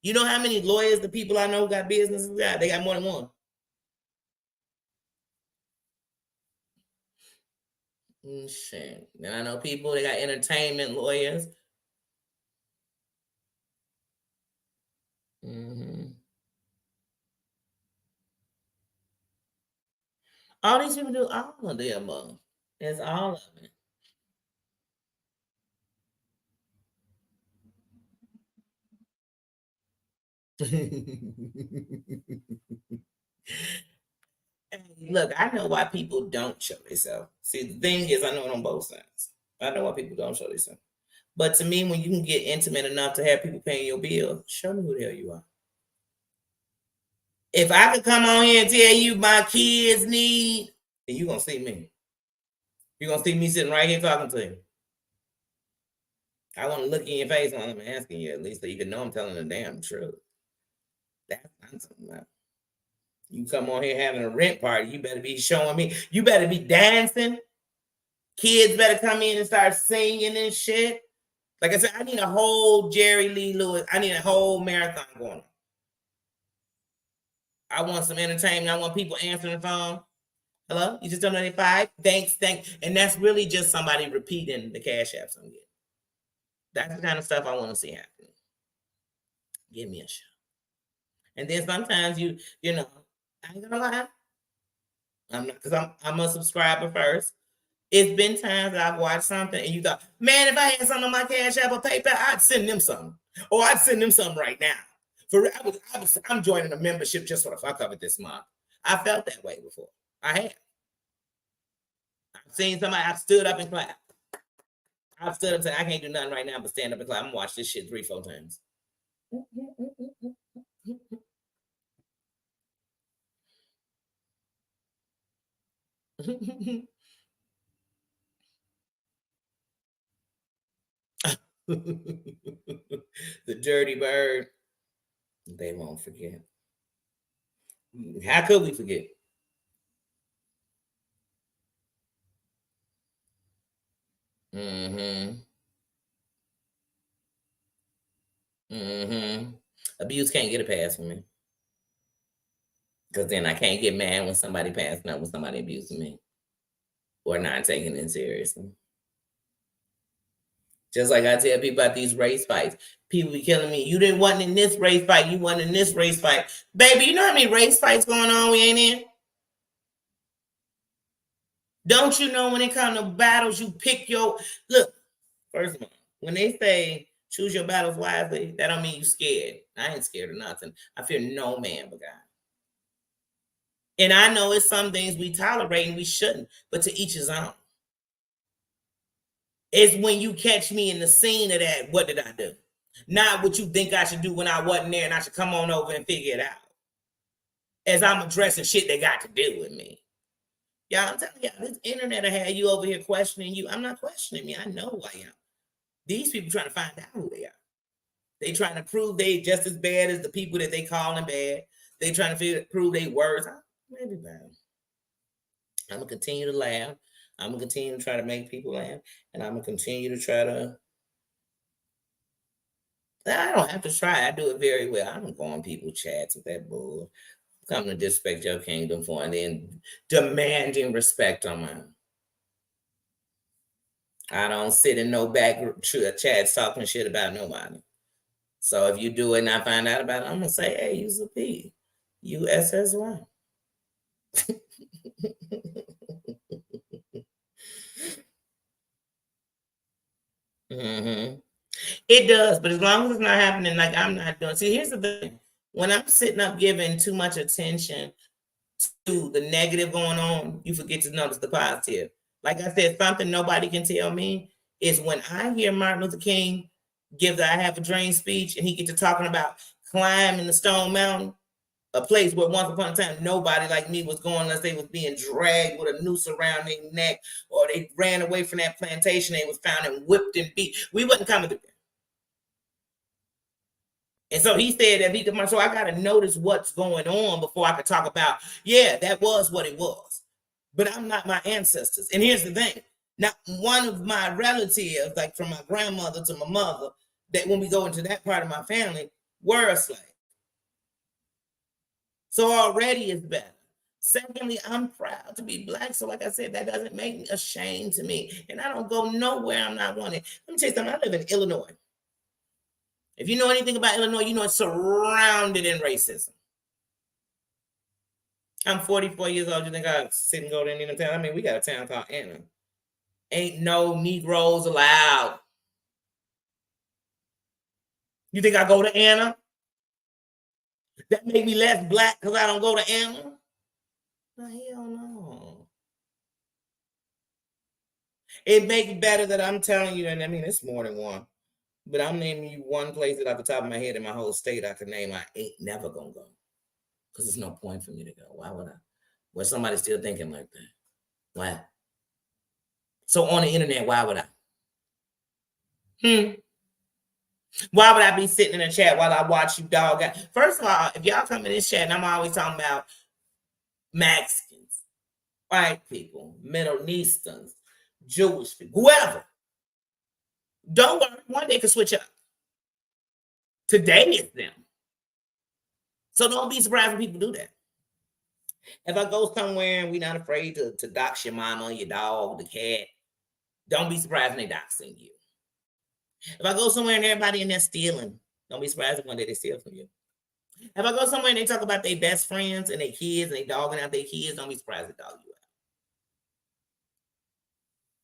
You know how many lawyers the people I know got businesses got? They got more than one. Shit. And I know people, they got entertainment lawyers. Mm-hmm. All these people do all of the above. It's all of it. Look, I know why people don't show themselves. See, the thing is, I know it on both sides. I know why people don't show themselves. But to me, when you can get intimate enough to have people paying your bill, show me who the hell you are. If I could come on here and tell you my kids need, then you're going to see me. You're going to see me sitting right here talking to you. I want to look in your face while I'm asking you, at least so you can know I'm telling the damn truth. That's not something about. You come on here having a rent party, you better be showing me. You better be dancing. Kids better come in and start singing and shit. Like I said, I need a whole Jerry Lee Lewis. I need a whole marathon going on. I want some entertainment. I want people answering the phone. Hello? You just donated $5? Thanks. And that's really just somebody repeating the cash apps I'm getting. That's the kind of stuff I want to see happen. Give me a show. And then sometimes you know, I ain't gonna lie. I'm not, because I'm a subscriber first. It's been times that I've watched something and you thought, man, if I had something on my Cash App or PayPal, I'd send them something. Or I'd send them something right now. I'm joining a membership just for the fuck of it this month. I felt that way before. I have. I've seen somebody, I've stood up and clapped. I've stood up and said, I can't do nothing right now but stand up and clap. I'm gonna watch this shit 3-4 times. The dirty bird. They won't forget. How could we forget? Mm-hmm. Mm-hmm. Abuse can't get a pass from me. Because then I can't get mad when somebody passing up, when somebody abusing me. Or not taking it seriously. Just like I tell people about these race fights. People be killing me. You didn't want in this race fight. You won in this race fight. Baby, you know how many race fights going on we ain't in? Don't you know when it comes to battles, you pick your... Look, first of all, when they say choose your battles wisely, that don't mean you scared. I ain't scared of nothing. I fear no man but God. And I know it's some things we tolerate and we shouldn't, but to each his own. It's when you catch me in the scene of that, what did I do? Not what you think I should do when I wasn't there and I should come on over and figure it out. As I'm addressing shit they got to do with me. Y'all, I'm telling y'all, this internet will have you over here questioning you. I'm not questioning me. I know who I am. These people trying to find out who they are. They trying to prove they just as bad as the people that they calling bad. They trying to prove they worse. Maybe bad. I'm gonna continue to laugh. I'm gonna continue to try to make people laugh, and I'm gonna continue to try to. I don't have to try. I do it very well. I don't go on people chats with that bull. Come to disrespect your kingdom for, and then demanding respect on mine. I don't sit in no back chats talking shit about nobody. So if you do it and I find out about it, I'm gonna say, hey, use a P. USSY. Mm-hmm. It does, but as long as it's not happening, like I'm not doing. See, here's the thing: when I'm sitting up giving too much attention to the negative going on, you forget to notice the positive. Like I said, something nobody can tell me is when I hear Martin Luther King give the "I Have a Dream" speech, and he gets to talking about climbing the Stone Mountain, a place where once upon a time nobody like me was going unless they was being dragged with a noose around their neck, or they ran away from that plantation and was found and whipped and beat. We wasn't coming through. And so he said that so I got to notice what's going on before I could talk about, yeah, that was what it was. But I'm not my ancestors. And here's the thing. Now, one of my relatives, like from my grandmother to my mother, that when we go into that part of my family, were a slave. So already it's better. Secondly, I'm proud to be Black. So like I said, that doesn't make me ashamed to me. And I don't go nowhere I'm not wanted. Let me tell you something. I live in Illinois. If you know anything about Illinois, you know it's surrounded in racism. I'm 44 years old. You think I sit and go to any town? I mean, we got a town called Anna. Ain't no Negroes allowed. You think I go to Anna? That make me less Black because I don't go to Anna? No, hell no. It makes better that I'm telling you, and I mean, it's more than one. But I'm naming you one place that off the top of my head in my whole state I can name I ain't never gonna go. Because there's no point for me to go. Why would I? Well, somebody's still thinking like that. Why? So on the internet, why would I? Why would I be sitting in a chat while I watch you dog out? First of all, if y'all come in this chat, and I'm always talking about Mexicans, white people, Middle Easterns, Jewish people, whoever. Don't worry, one day could switch up. Today it's them. So don't be surprised when people do that. If I go somewhere and we're not afraid to dox your mama, your dog, the cat, don't be surprised when they doxing you. If I go somewhere and everybody in there stealing, don't be surprised if one day they steal from you. If I go somewhere and they talk about their best friends and their kids and they dogging out their kids, don't be surprised they dog you out.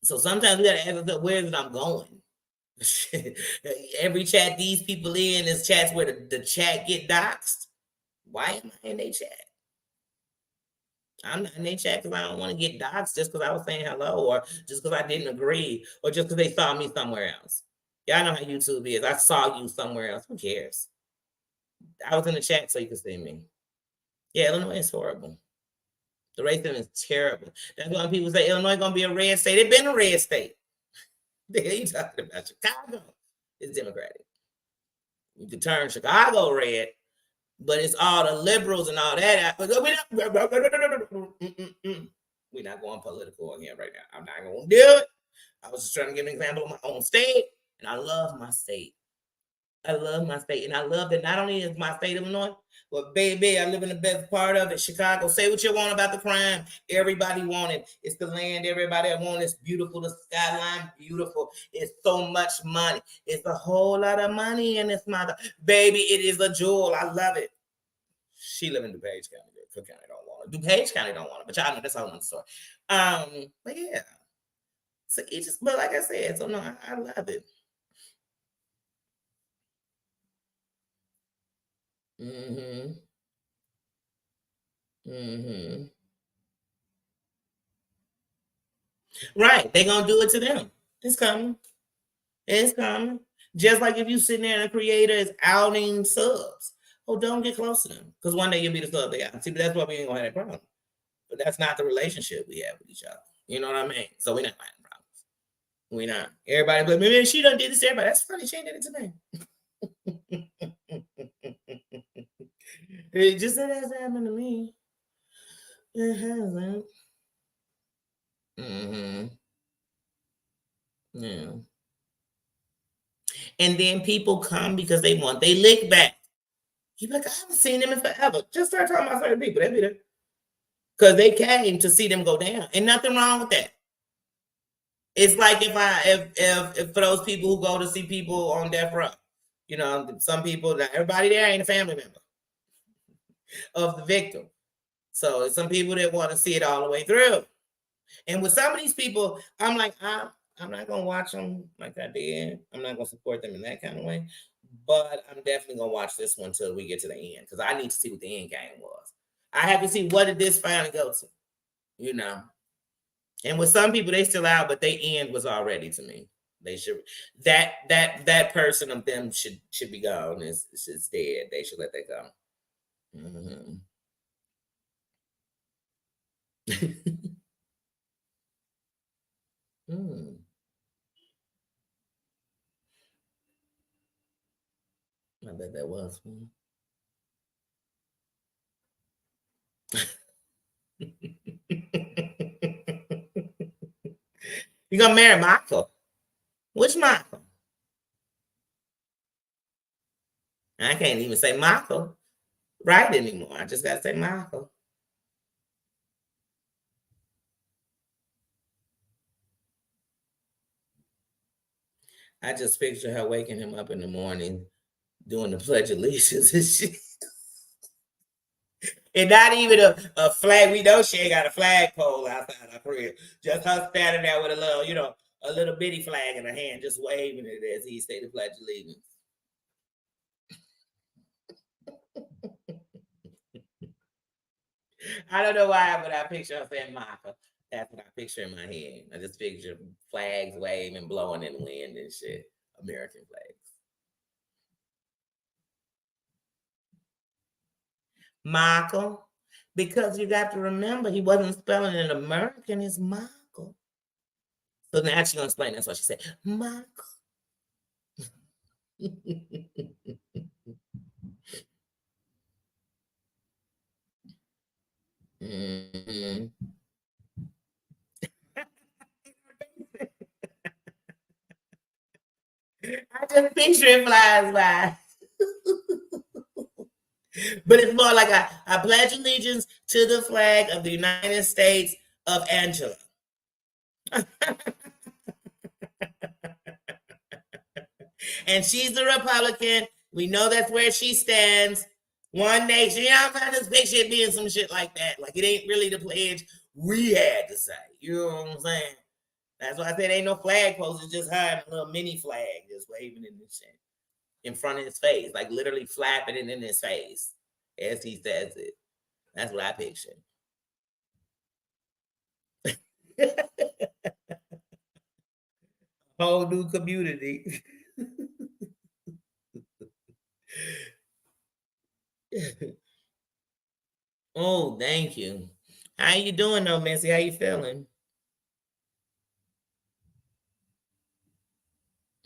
So sometimes we gotta ask ourselves, where is it I'm going? Every chat these people in is chats where the chat get doxed. Why am I in their chat? I'm not in their chat because I don't want to get doxed just because I was saying hello, or just because I didn't agree, or just because they saw me somewhere else. Y'all know how YouTube is. I saw you somewhere else. Who cares? I was in the chat so you could see me. Yeah, Illinois is horrible. The racism is terrible. That's why people say Illinois gonna be a red state. It's been a red state. What are you talking about? Chicago is Democratic. You can turn Chicago red, but it's all the liberals and all that. We're not going political again right now. I'm not gonna do it. I was just trying to give an example of my own state, and I love my state. I love my state, and I love that not only is my state Illinois, but baby, I live in the best part of it, Chicago. Say what you want about the crime. Everybody want it. It's the land everybody want. It's beautiful. The skyline, beautiful. It's so much money. It's a whole lot of money in this mother. Baby, it is a jewel. I love it. She live in DuPage County. Cook County don't want it. DuPage County don't want it, but y'all know that's all another story. But yeah. So it just, but like I said, so no, I love it. Mm-hmm. Mm-hmm. Right. They're gonna do it to them. It's coming. It's coming. Just like if you sitting there and a creator is outing subs. Oh, don't get close to them. Because one day you'll be the sub they got. See, but that's why we ain't gonna have that problem. But that's not the relationship we have with each other. You know what I mean? So we're not having problems. We're not. Everybody, but maybe she done did this to everybody. That's funny. She ain't did it to me. It just it hasn't happened to me. It hasn't. Mm-hmm. Yeah. And then people come because they want they lick back. You be like, I haven't seen them in forever. Just start talking about certain people. They be there. Because they came to see them go down. And nothing wrong with that. It's like if for those people who go to see people on death row, you know, some people, everybody there ain't a family member of the victim. So some people that want to see it all the way through. And with some of these people, I'm like, I'm not gonna watch them like I did. I'm not gonna support them in that kind of way. But I'm definitely gonna watch this one till we get to the end because I need to see what the end game was. I have to see what did this finally go to, you know. And with some people, they still out, but their end was already to me. They should that person of them should be gone. It's dead. They should let that go. Mm-hmm. mm. I bet that was one. You gonna marry Michael? Which Michael? I can't even say Michael right anymore. I just gotta say Michael. I just picture her waking him up in the morning doing the Pledge of Allegiance and shit. And not even a flag. We know she ain't got a flagpole outside her crib. Just her standing there with a little, you know, a little bitty flag in her hand, just waving it as he say the Pledge of Allegiance. I don't know why, but I picture her saying Michael. That's what I picture in my head. I just picture flags waving, blowing in the wind and shit. American flags. Michael. Because you got to remember, he wasn't spelling it American, it's Michael. So now she's gonna explain that's what she said. Michael. mm-hmm. I just picture it flies by. But it's more like I pledge allegiance to the flag of the United States of Angela. And she's the Republican. We know that's where she stands. One nation. You know, I'm just picture it being some shit like that. Like it ain't really the pledge we had to say. You know what I'm saying? That's why I said ain't no flag post. It's just her and a little mini flag just waving in the shit in front of his face, like literally flapping it in his face as he says it. That's what I picture. Whole new community. Oh, thank you. How you doing though, Missy? How you feeling?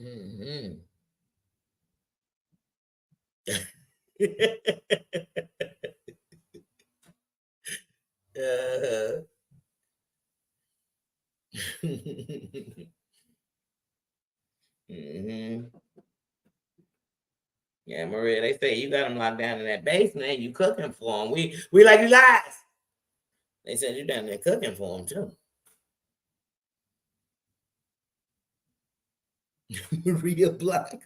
Mm-hmm. uh-huh. mm-hmm. Yeah, Maria, they say you got them locked down in that basement. You cooking for them. We like you guys. They said you down there cooking for them too. Maria Black.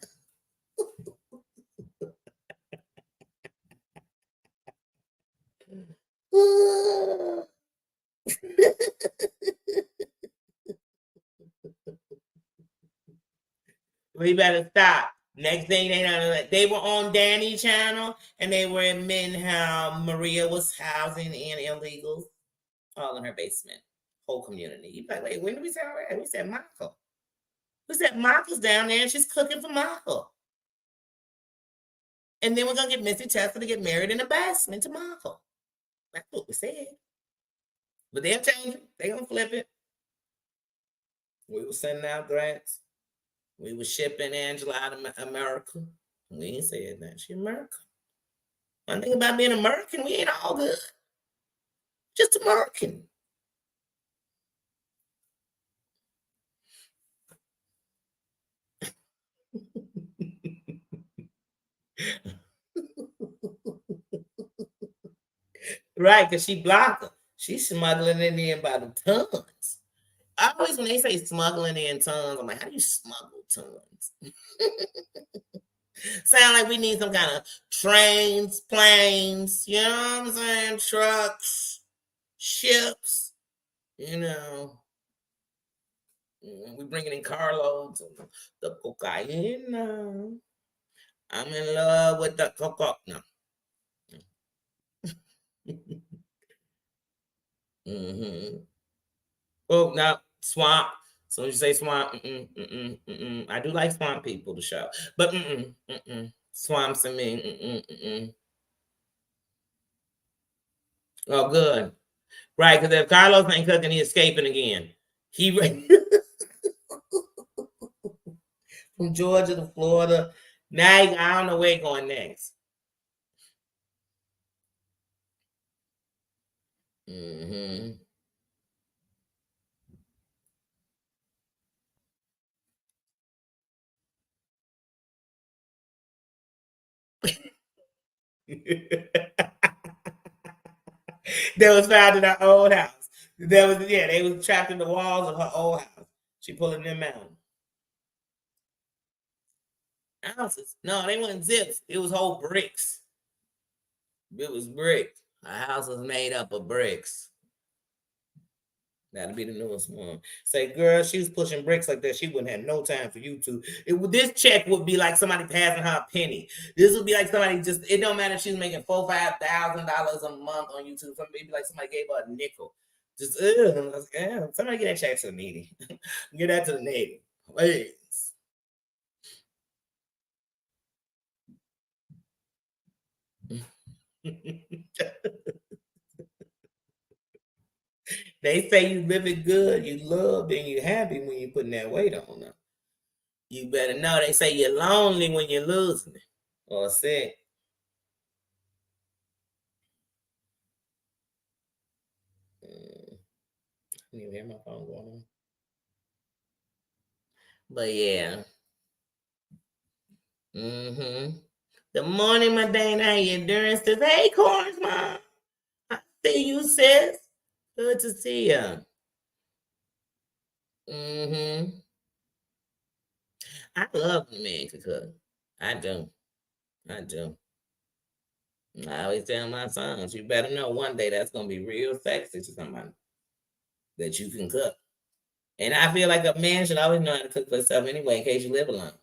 We better stop. Next thing they know, they were on Danny channel and they were admitting how Maria was housing in illegals all in her basement. Whole community. You like, wait, when did we say all that? We said Michael. We said Michael's down there and she's cooking for Michael. And then we're gonna get Missy Tesla to get married in the basement to Michael. That's what we said. But they'll change it. They gonna flip it. We were sending out grants. We were shipping Angela out of America. We ain't saying that. She American. One thing about being American, we ain't all good. Just American. Right, because she blocked her. She's smuggling it in by the tons. I always, when they say smuggling in tons, I'm like, how do you smuggle tons? Sound like we need some kind of trains, planes, you know what I'm saying? Trucks, ships, you know. We bringing in carloads of the cocaine. I'm in love with the cocoa. No. Mm-hmm. Oh, now swamp. So you say swamp. I do like swamp people to show, but swamps and me. Oh, good. Right, because if Carlos ain't cooking, he escaping again. He from Georgia to Florida. Now I don't know where he going next. Mm-hmm. That was found in her old house. They was trapped in the walls of her old house. She pulling them out. Houses. No, they weren't zips. It was whole bricks. It was bricks. A house was made up of bricks. That'll be the newest one. Say, girl, she was pushing bricks like that. She wouldn't have no time for you to. This check would be like somebody passing her a penny. This would be like somebody just. It don't matter if she's making $4,000-$5,000 a month on YouTube. It'd be like somebody gave her a nickel. Just somebody get that check to the needy. Get that to the needy, please. They say you living good, you loved, and you happy when you putting that weight on them. You better know they say you're lonely when you're losing it or sick. You hear my phone going on? But yeah. Mm-hmm. Good morning, my Dana. How you doing? Says, hey, Corns, Mom. I see you, sis. Good to see you. Mm-hmm. I love when a man can cook. I do. I do. I always tell my sons, you better know one day that's gonna be real sexy to somebody that you can cook. And I feel like a man should always know how to cook for himself anyway, in case you live alone.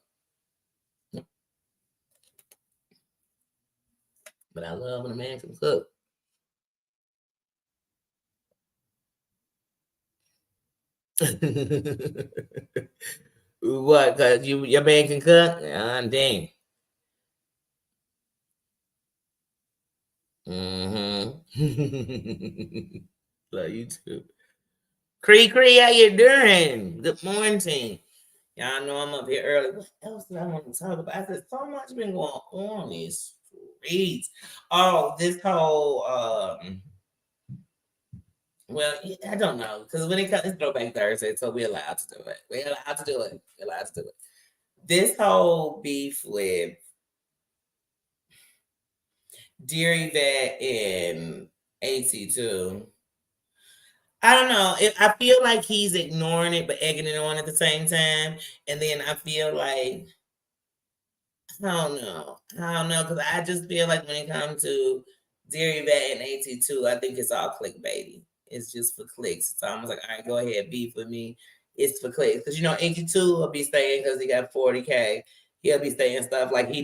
But I love when a man can cook. What? Cause your man can cook? Ah, dang. Mm-hmm. Love you too. Cree Cree, how you doing? Good morning. Y'all know I'm up here early. What else did I want to talk about? I said so much been going on these streets. Oh, this whole well, I don't know because when it comes, it's Throwback Thursday, so we're allowed to do it. We're allowed to do it. We're allowed to do it. This whole beef with Deary Vet and AT2. I don't know. I feel like he's ignoring it but egging it on at the same time. And then I feel like I don't know. I don't know because I just feel like when it comes to Deary Vet and AT2, I think it's all clickbaity. It's just for clicks. So I'm like, all right, go ahead, beef with me. It's for clicks because AT2 will be staying because he got 40K. He'll be saying stuff like he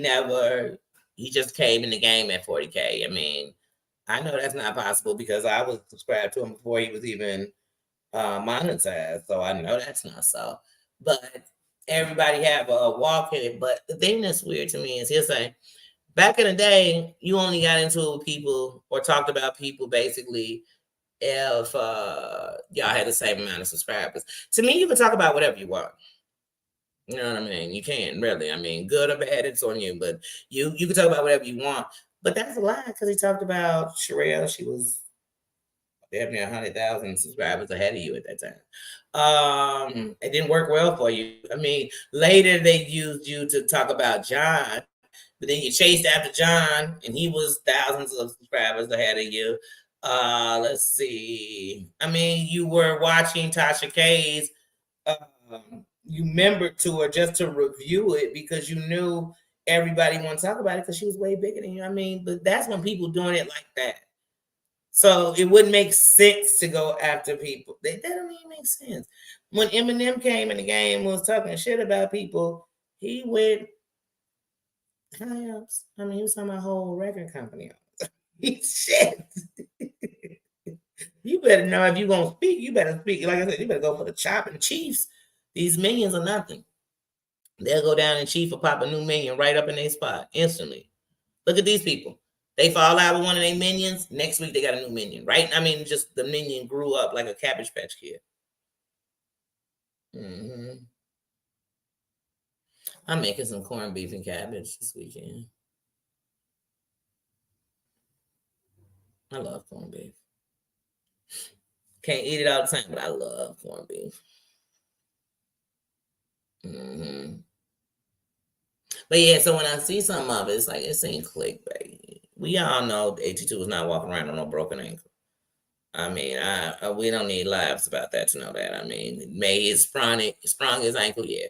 just came in the game at 40K. I mean, I know that's not possible because I was subscribed to him before he was even monetized. So I know that's not so. But everybody have a walk in it. But the thing that's weird to me is he'll say, back in the day, you only got into it with people or talked about people basically if y'all had the same amount of subscribers. To me, you can talk about whatever you want. You know what I mean? You can really. I mean, good or bad, it's on you. But you can talk about whatever you want. But that's a lie because he talked about Sherelle. She was damn near 100,000 subscribers ahead of you at that time. It didn't work well for you. I mean, later they used you to talk about John, but then you chased after John, and he was thousands of subscribers ahead of you. Let's see. I mean, you were watching Tasha K's. You membered to her just to review it because you knew everybody wanted to talk about it because she was way bigger than you. I mean, but that's when people doing it like that. So it wouldn't make sense to go after people. That don't even make sense. When Eminem came in the game and was talking shit about people, he went high ups. I mean, he was talking about whole record company. Shit. You better know if you're gonna speak, you better speak. Like I said, you better go for the chopping chiefs. These minions are nothing. They'll go down and chief will pop a new minion right up in their spot instantly. Look at these people. They fall out with one of their minions. Next week they got a new minion, right? I mean, just the minion grew up like a Cabbage Patch Kid. I'm making some corned beef and cabbage this weekend. I love corned beef. Can't eat it all the time, but I love corned beef. But yeah, so when I see some of it, it's like it ain't clickbait. We all know 82 is not walking around on no broken ankle. I mean, we don't need lives about that to know that. I mean, may he sprung his ankle, yeah.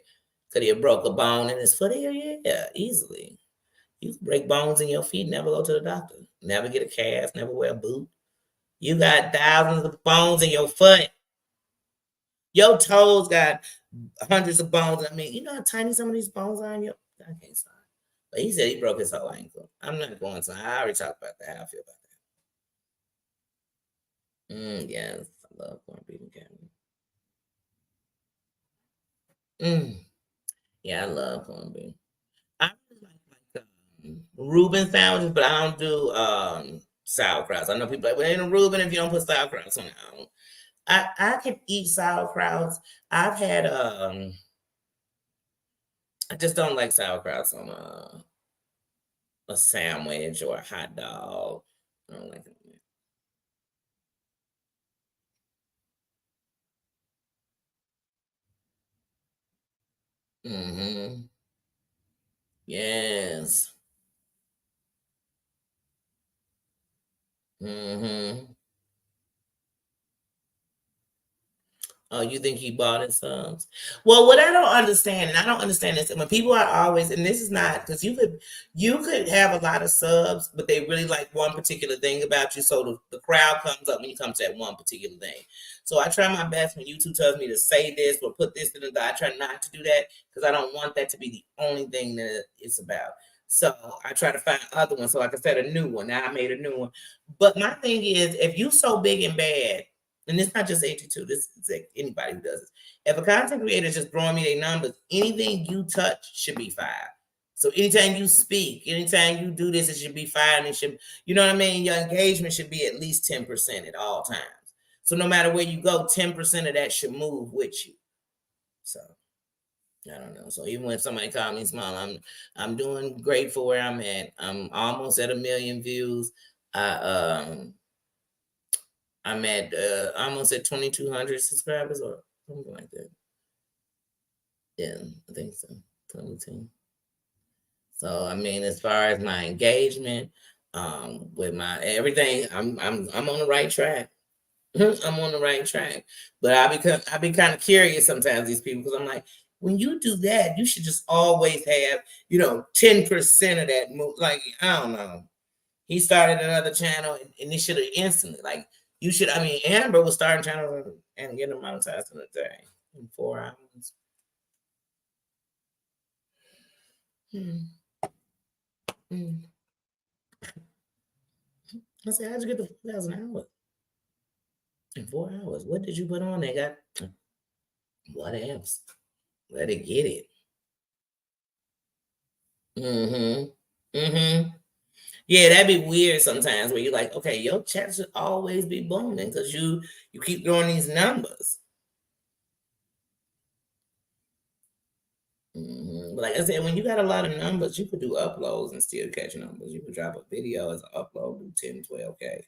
Could he have broke a bone in his foot? Yeah, easily. You can break bones in your feet, never go to the doctor, never get a cast, never wear a boot. You got thousands of bones in your foot. Your toes got hundreds of bones. I mean, you know how tiny some of these bones are in your. I can't stop. But he said he broke his whole ankle. I'm not going to. I already talked about that. How I feel about that. Yes, I love corned beef and cabbage. Yeah, I love corned beef. I really like Reuben sandwiches, but I don't do sauerkrauts. I know people like, well, ain't a Reuben if you don't put sauerkrauts on it. I can eat sauerkrauts. I've had I just don't like sauerkrauts on a sandwich or a hot dog. I don't like it. Yes. Oh, you think he bought his subs? Well, what I don't understand, and I don't understand this, when people are always, and this is not because you could have a lot of subs, but they really like one particular thing about you, so the crowd comes up when you come to that one particular thing. So I try my best when YouTube tells me to say this or put this in the, I try not to do that because I don't want that to be the only thing that it's about. So I try to find other ones. So like I said, a new one. Now I made a new one. But my thing is, if you so big and bad, and it's not just 82, this is like anybody who does this. If a content creator is just throwing me their numbers, anything you touch should be fired. So anytime you speak, anytime you do this, it should be fired. And it should, you know what I mean? Your engagement should be at least 10% at all times. So no matter where you go, 10% of that should move with you. So I don't know. So even when somebody called me small, I'm doing great for where I'm at. I'm almost at 1 million views. I'm at almost at 2,200 subscribers or something like that. Yeah, I think so. 22. So I mean, as far as my engagement, with my everything, I'm on the right track. I'm on the right track. But I be kind of curious sometimes these people because I'm like, when you do that, you should just always have 10% of that move. Like I don't know. He started another channel and he should have instantly like you should. I mean, Amber was starting channels and getting monetized in a day in 4 hours. Hmm. Hmm. I said, how'd you get the 4,000 hours in 4 hours? What did you put on? They got what else? Let it get it. Mm-hmm. Mm-hmm. Yeah, that'd be weird sometimes where you're like, okay, your chat should always be booming because you keep throwing these numbers. But like I said, when you got a lot of numbers, you could do uploads and still catch numbers. You could drop a video as an upload, do 10, 12K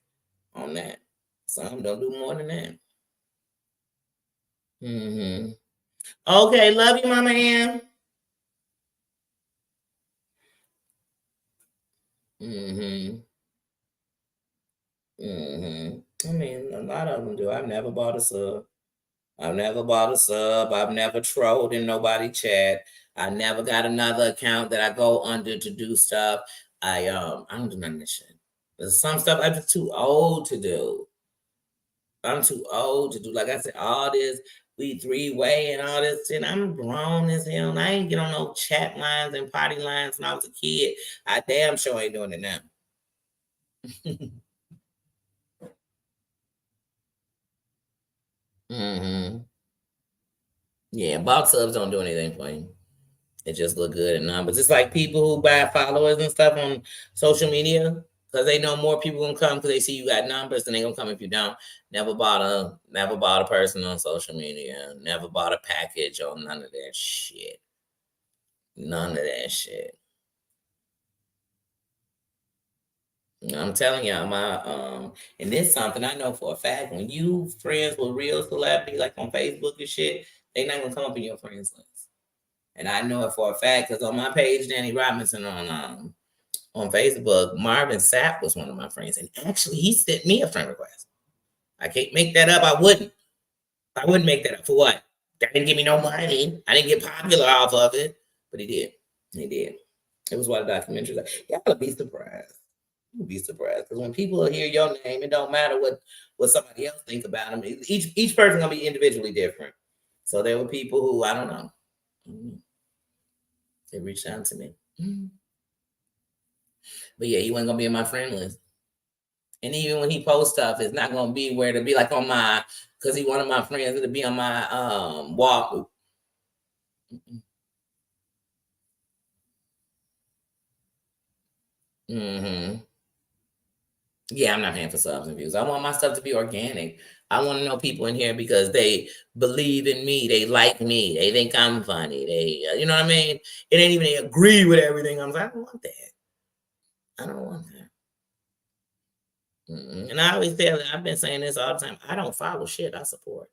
on that. Some don't do more than that. Okay, love you, Mama Ann. Mm-hmm. I mean, a lot of them do. I've never bought a sub. I've never bought a sub. I've never trolled in nobody chat. I never got another account that I go under to do stuff. I don't do none of this shit. There's some stuff I'm just too old to do. I'm too old to do. Like I said, all this we three-way and all this shit. I'm grown as hell. And I ain't get on no chat lines and party lines when I was a kid. I damn sure ain't doing it now. Yeah, box subs don't do anything for you. It just look good in numbers. It's like people who buy followers and stuff on social media because they know more people gonna come because they see you got numbers and they gonna come if you don't. Never bought a person on social media. Never bought a package or none of that shit. None of that shit. I'm telling y'all, and this something I know for a fact. When you friends with real celebrity, like on Facebook and shit, they not gonna come up in your friends list. And I know it for a fact because on my page, Danny Robinson on Facebook, Marvin Sapp was one of my friends, and actually he sent me a friend request. I can't make that up. I wouldn't. I wouldn't make that up for what? That didn't give me no money. I didn't get popular off of it, but he did. He did. It was one of the documentaries. Y'all would be surprised. You'd be surprised because when people hear your name, it don't matter what somebody else think about them. Each person gonna be individually different. So there were people who I don't know. They reached out to me. But yeah, he wasn't gonna be in my friend list. And even when he posts stuff, it's not gonna be where to be like on my because he one of my friends, it'll be on my walk. Yeah, I'm not paying for subs and views. I want my stuff to be organic. I want to know people in here because they believe in me, they like me, they think I'm funny. They, you know what I mean? It ain't even they agree with everything. I'm like, I don't want that. I don't want that. And I always tell, I've been saying this all the time. I don't follow shit. I support.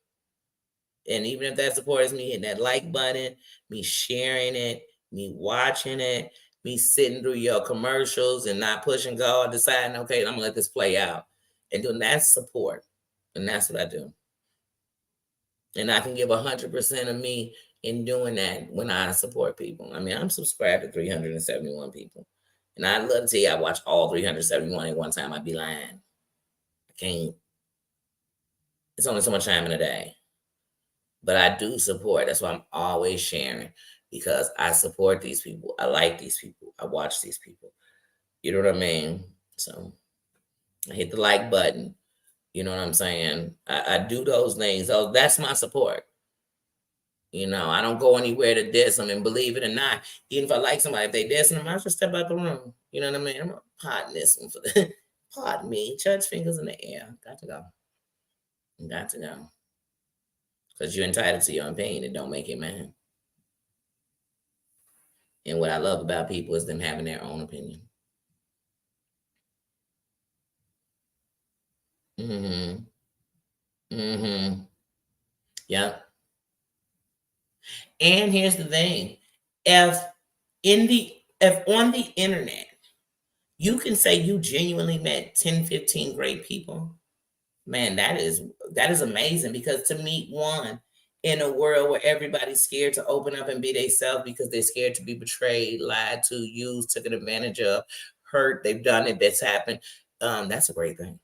And even if that support is me hitting that like button, me sharing it, me watching it, me sitting through your commercials and not pushing go, deciding, okay, I'm gonna let this play out. And doing that support. And that's what I do. And I can give 100% of me in doing that when I support people. I mean, I'm subscribed to 371 people. And I'd love to tell you I watch all 371 at one time. I'd be lying. I can't. It's only so much time in a day. But I do support. That's why I'm always sharing because I support these people. I like these people. I watch these people. You know what I mean? So I hit the like button. You know what I'm saying? I do those things. So that's my support. You know, I don't go anywhere to diss them. And believe it or not, even if I like somebody, if they diss them, I just step out the room. You know what I mean? I'm not pardon this one for the pardon me. Church fingers in the air. Got to go. Got to go. Because you're entitled to your opinion. It don't make it mine. And what I love about people is them having their own opinion. Mm-hmm. Mm-hmm. Yep. And here's the thing. If if on the internet you can say you genuinely met 10, 15 great people, man, that is amazing because to meet one in a world where everybody's scared to open up and be themselves because they're scared to be betrayed, lied to, used, taken advantage of, hurt, they've done it, that's happened. That's a great thing.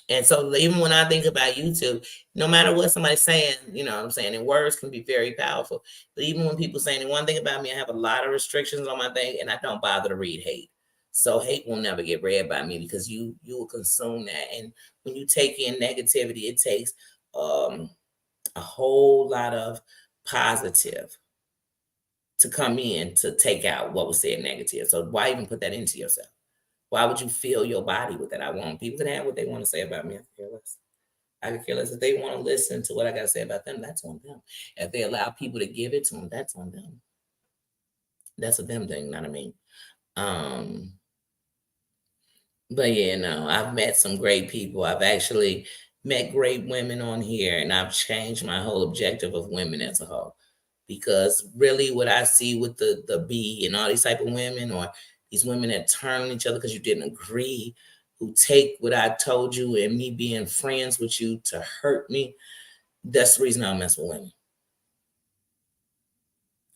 And so even when I think about YouTube, no matter what somebody's saying, you know what I'm saying, and words can be very powerful. But even when people saying, and one thing about me, I have a lot of restrictions on my thing, and I don't bother to read hate. So hate will never get read by me because you will consume that. And when you take in negativity, it takes a whole lot of positive to come in to take out what was said negative. So why even put that into yourself? Why would you fill your body with that? I want people can have what they want to say about me. I could care less. I could care less. If they want to listen to what I got to say about them, that's on them. If they allow people to give it to them, that's on them. That's a them thing, not a me. But yeah, no, I've met some great people. I've actually met great women on here, and I've changed my whole objective of women as a whole. Because really, what I see with the B and all these type of women, or these women that turn on each other because you didn't agree, who take what I told you and me being friends with you to hurt me, that's the reason I don't mess with women.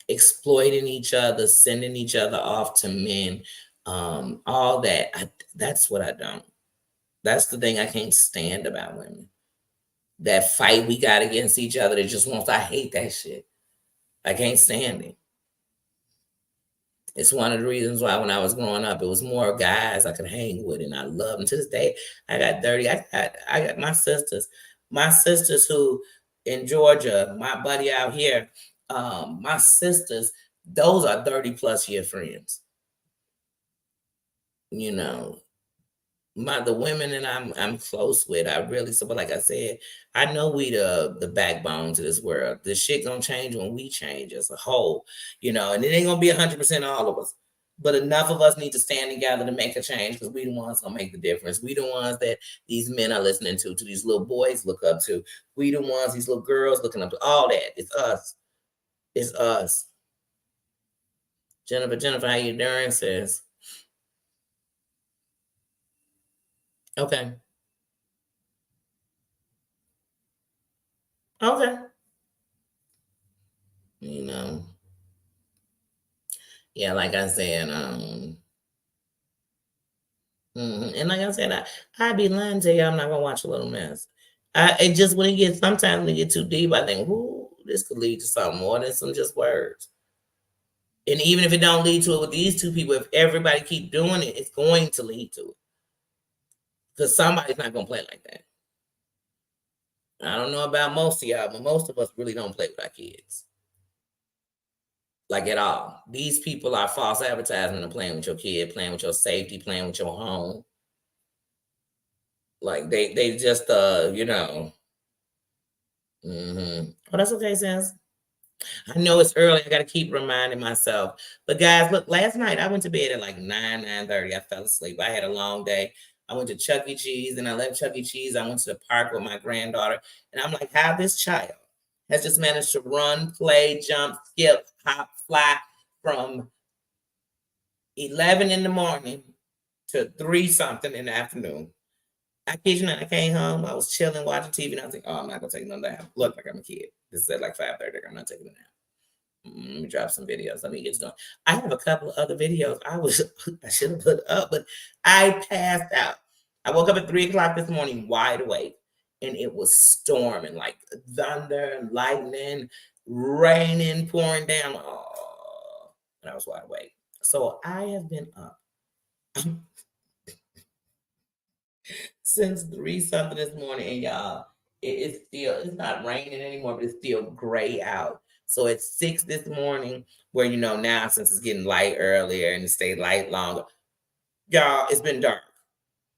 Exploiting each other, sending each other off to men, all that. That's what I don't. That's the thing I can't stand about women. That fight we got against each other that just wants, I hate that shit. I can't stand it. It's one of the reasons why when I was growing up, it was more guys I could hang with, and I love them. To this day, I got dirty. I got my sisters who in Georgia, my buddy out here, my sisters, those are 30+ year friends. You know, the women that I'm close with, I really, so, but like I said, I know we the backbone to this world. This shit gonna change when we change as a whole, and it ain't gonna be 100% all of us, but enough of us need to stand together to make a change, because we the ones gonna make the difference. We the ones that these men are listening to these little boys look up to. We the ones these little girls looking up to. All that, it's us. It's us. Jennifer, how you doing, sis? Okay. Okay. You know. Yeah, like I said, and like I said, I'd be lying to you. I'm not gonna watch a Little Mess. It just when it gets sometimes when it get too deep, I think, ooh, this could lead to something more than some just words. And even if it don't lead to it with these two people, if everybody keep doing it, it's going to lead to it. Because somebody's not gonna play like that. I don't know about most of y'all, but most of us really don't play with our kids. Like at all. These people are false advertisement of playing with your kid, playing with your safety, playing with your home. Like they just Oh, that's okay, sis. I know it's early. I gotta keep reminding myself. But guys, look, last night I went to bed at like 9:30. I fell asleep. I had a long day. I went to Chuck E. Cheese and I left Chuck E. Cheese. I went to the park with my granddaughter. And I'm like, how this child has just managed to run, play, jump, skip, hop, fly from 11 in the morning to 3 something in the afternoon. I kid you not, I came home, I was chilling, watching TV, and I was like, oh, I'm not gonna take no nap. Look like I'm a kid. This is at like 5:30. I'm not taking a nap. Let me drop some videos. Let me get going. I have a couple of other videos I should have put up, but I passed out. I woke up at 3 o'clock this morning, wide awake, and it was storming, like thunder, lightning, raining, pouring down. Oh, and I was wide awake. So I have been up since 3 something this morning, and y'all, it's not raining anymore, but it's still gray out. So it's 6 this morning, where now since it's getting light earlier and it stayed light longer, y'all, it's been dark.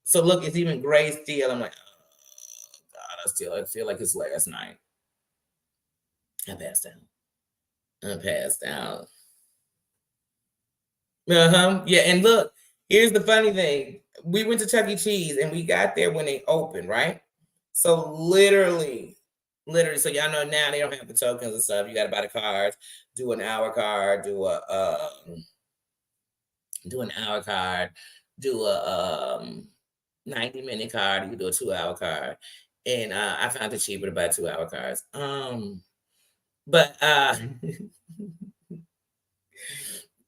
So look, it's even gray still. I'm like, oh God, I feel like it's last night. I passed out. I passed out. Yeah, and look, here's the funny thing. We went to Chuck E. Cheese and we got there when they opened, right? So literally, so y'all know now they don't have the tokens and stuff. You got to buy the cards, do an hour card, do an hour card, do a 90-minute card. You can do a 2-hour card, and I found it cheaper to buy 2-hour cards. But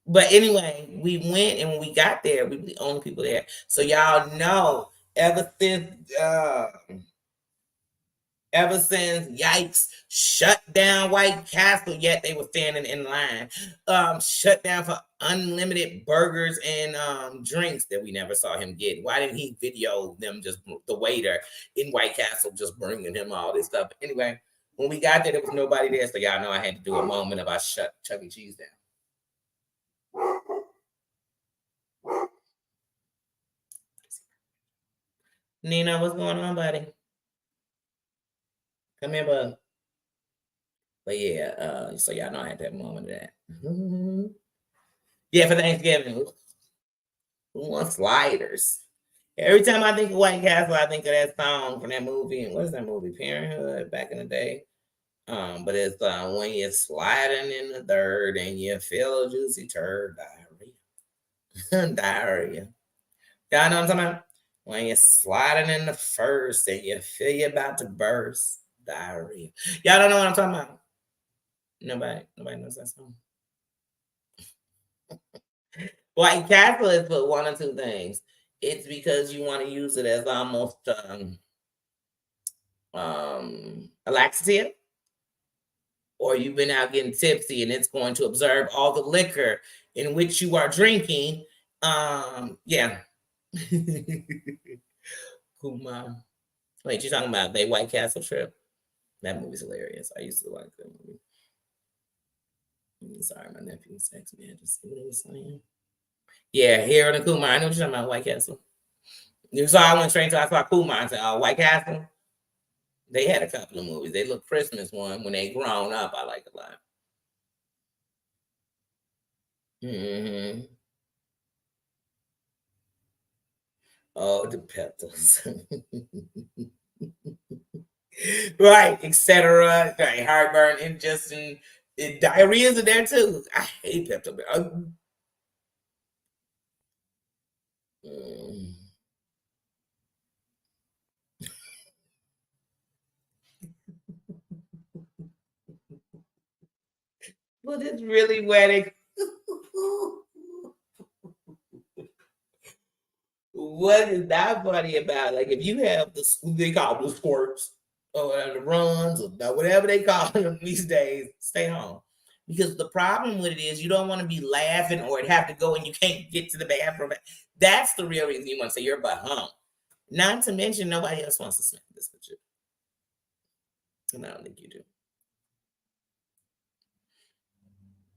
But anyway, we went, and when we got there, we were the only people there. So y'all know, ever since Yikes shut down White Castle, yet they were standing in line, shut down for unlimited burgers and drinks that we never saw him get. Why didn't he video them, just the waiter in White Castle just bringing him all this stuff? Anyway, when we got there was nobody there, so y'all know I had to do a moment of I shut Chuck E. Cheese down. Nina, what's going on, buddy? Come here, bud. But yeah, so y'all know I had that moment of that. Yeah, for Thanksgiving, who wants sliders? Every time I think of White Castle, I think of that song from that movie. What is that movie? Parenthood, back in the day. But it's when you're sliding in the dirt and you feel a juicy turd, diarrhea. Diarrhea. Y'all know what I'm talking about? When you're sliding in the first and you feel you're about to burst, diarrhea. Y'all don't know what I'm talking about? Nobody knows that song. White Castle is for one or two things. It's because you want to use it as almost a laxative, or you've been out getting tipsy and it's going to absorb all the liquor in which you are drinking. Yeah. Kumar. Wait, you talking about the White Castle trip? That movie's hilarious. I used to like that movie. Sorry, my nephew texted me. I just see what he was saying. Yeah, Harold and Kumar. I know what you're talking about, White Castle. So I went straight to I saw Kumar and said, "Oh, White Castle." They had a couple of movies. They look Christmas one when they grown up. I like a lot. Mm-hmm. Oh, the petals. Right, etc. Right, heartburn, indigestion, diarrhea's in there too. I hate Pepto. Mm. But it's really where they. What is that funny about? Like, if you have the they call them the squirts or the runs or whatever they call them these days, stay home. Because the problem with it is you don't want to be laughing or have to go and you can't get to the bathroom. That's the real reason you want to say your butt home. Not to mention nobody else wants to smack this with you. And I don't think you do.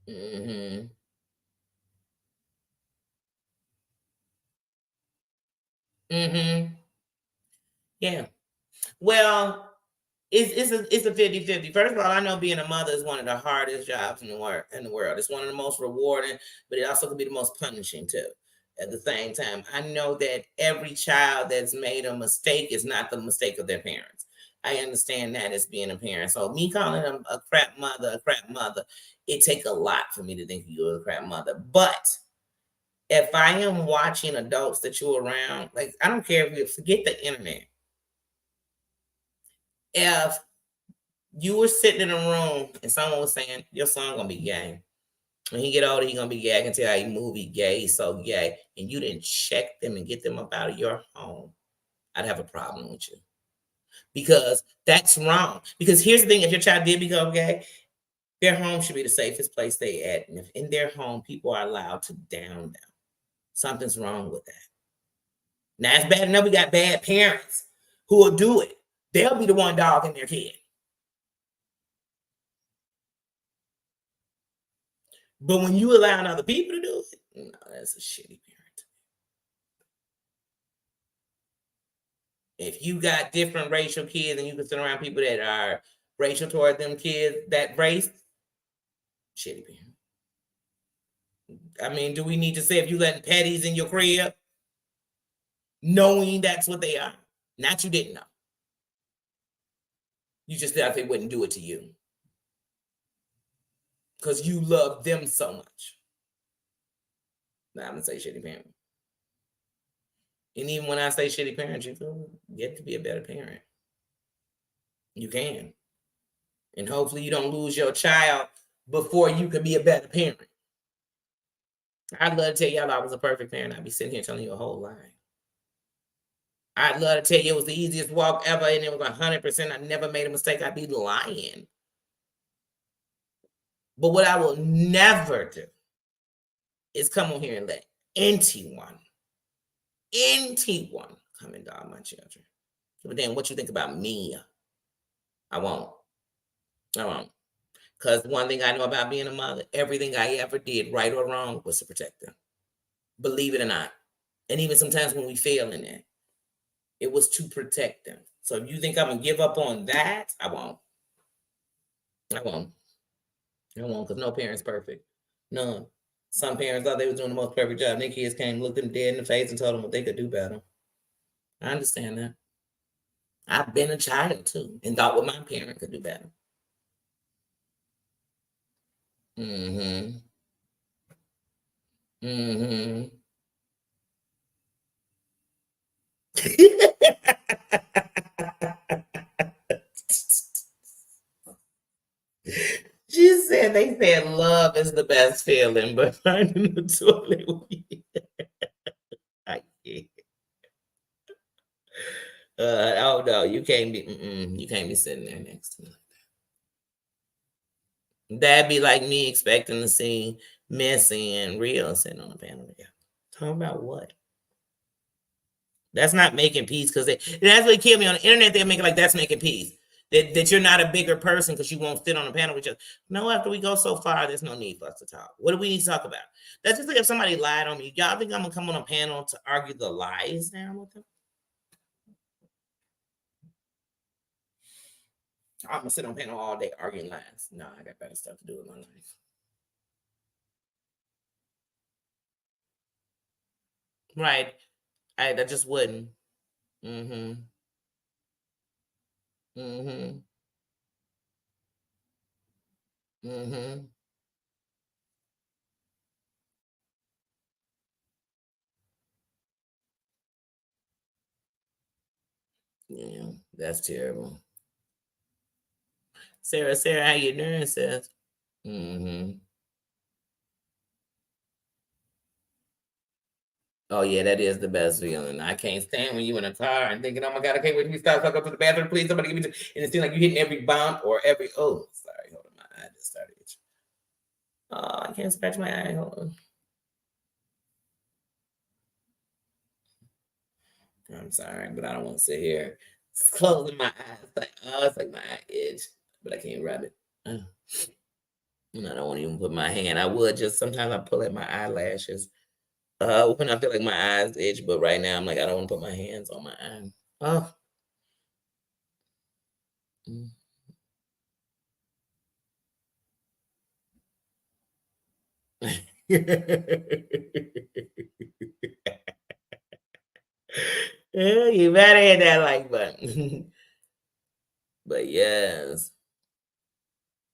Mm-hmm. Mm-hmm. Yeah. Well, it's a 50-50. First of all, I know being a mother is one of the hardest jobs in the world. It's one of the most rewarding, but it also can be the most punishing too. At the same time, I know that every child that's made a mistake is not the mistake of their parents. I understand that as being a parent. So me calling them a crap mother, it takes a lot for me to think you are a crap mother. But if I am watching adults that you're around, like I don't care if you forget the internet. If you were sitting in a room and someone was saying your son gonna be gay. When he get older, he gonna be gay. I can tell how he move, he gay, he's so gay, and you didn't check them and get them up out of your home, I'd have a problem with you. Because that's wrong. Because here's the thing: if your child did become gay, their home should be the safest place they at. And if in their home people are allowed to down them, something's wrong with that. Now it's bad enough we got bad parents who will do it. They'll be the one dogging their kid. But when you allowing other people to do it, no, that's a shitty parent. If you got different racial kids and you can sit around people that are racial toward them kids, that race, shitty parent. I mean, do we need to say if you letting petties in your crib, knowing that's what they are? Not you didn't know. You just thought they wouldn't do it to you because you love them so much. Now I'm gonna say shitty parent. And even when I say shitty parent, you can get to be a better parent. You can. And hopefully you don't lose your child before you can be a better parent. I'd love to tell y'all I was a perfect parent. I'd be sitting here telling you a whole lie. I'd love to tell you it was the easiest walk ever and it was 100%. I never made a mistake. I'd be lying. But what I will never do is come on here and let anyone come and dog my children. But then what you think about me? I won't. Because one thing I know about being a mother, everything I ever did, right or wrong, was to protect them. Believe it or not. And even sometimes when we fail in that. It was to protect them. So if you think I'm gonna give up on that, I won't. I won't. I won't, because no parent's perfect. None. Some parents thought they was doing the most perfect job. Their kids came, looked them dead in the face, and told them what they could do better. I understand that. I've been a child too, and thought what my parent could do better. Mm-hmm. Mm-hmm. She said they said love is the best feeling, but finding the toilet I can't. Oh no, you can't be sitting there next to me. That'd be like me expecting to see Missy and Rio sitting on a panel together. Talking about what? That's not making peace, because that's what killed me on the internet. They're making like that's making peace. That you're not a bigger person because you won't sit on a panel with each other. No, after we go so far, there's no need for us to talk. What do we need to talk about? That's just like if somebody lied on me. Y'all think I'm gonna come on a panel to argue the lies down with them? I'm gonna sit on a panel all day arguing lies. No, I got better stuff to do with my life. Right. I just wouldn't. Mm-hmm. Mm-hmm. Mm-hmm. Yeah, that's terrible. Sarah, how you doing, sis? Mm-hmm. Oh yeah, that is the best feeling. I can't stand when you in a car and thinking, "Oh my God, I can't wait to be stopped. So I go to the bathroom, please. Somebody give me." And it seems like you hitting every bump or every. Oh, sorry, hold on, my eye just started itching. Oh, I can't scratch my eye. Hold on. I'm sorry, but I don't want to sit here closing my eyes. Like, oh, it's like my eye itch, but I can't rub it. Uh, and I don't want to even put my hand. I would just sometimes I pull at my eyelashes when I feel like my eyes itch, but right now I'm like I don't want to put my hands on my eye. Oh. Mm. Yeah, you better hit that like button. But yes,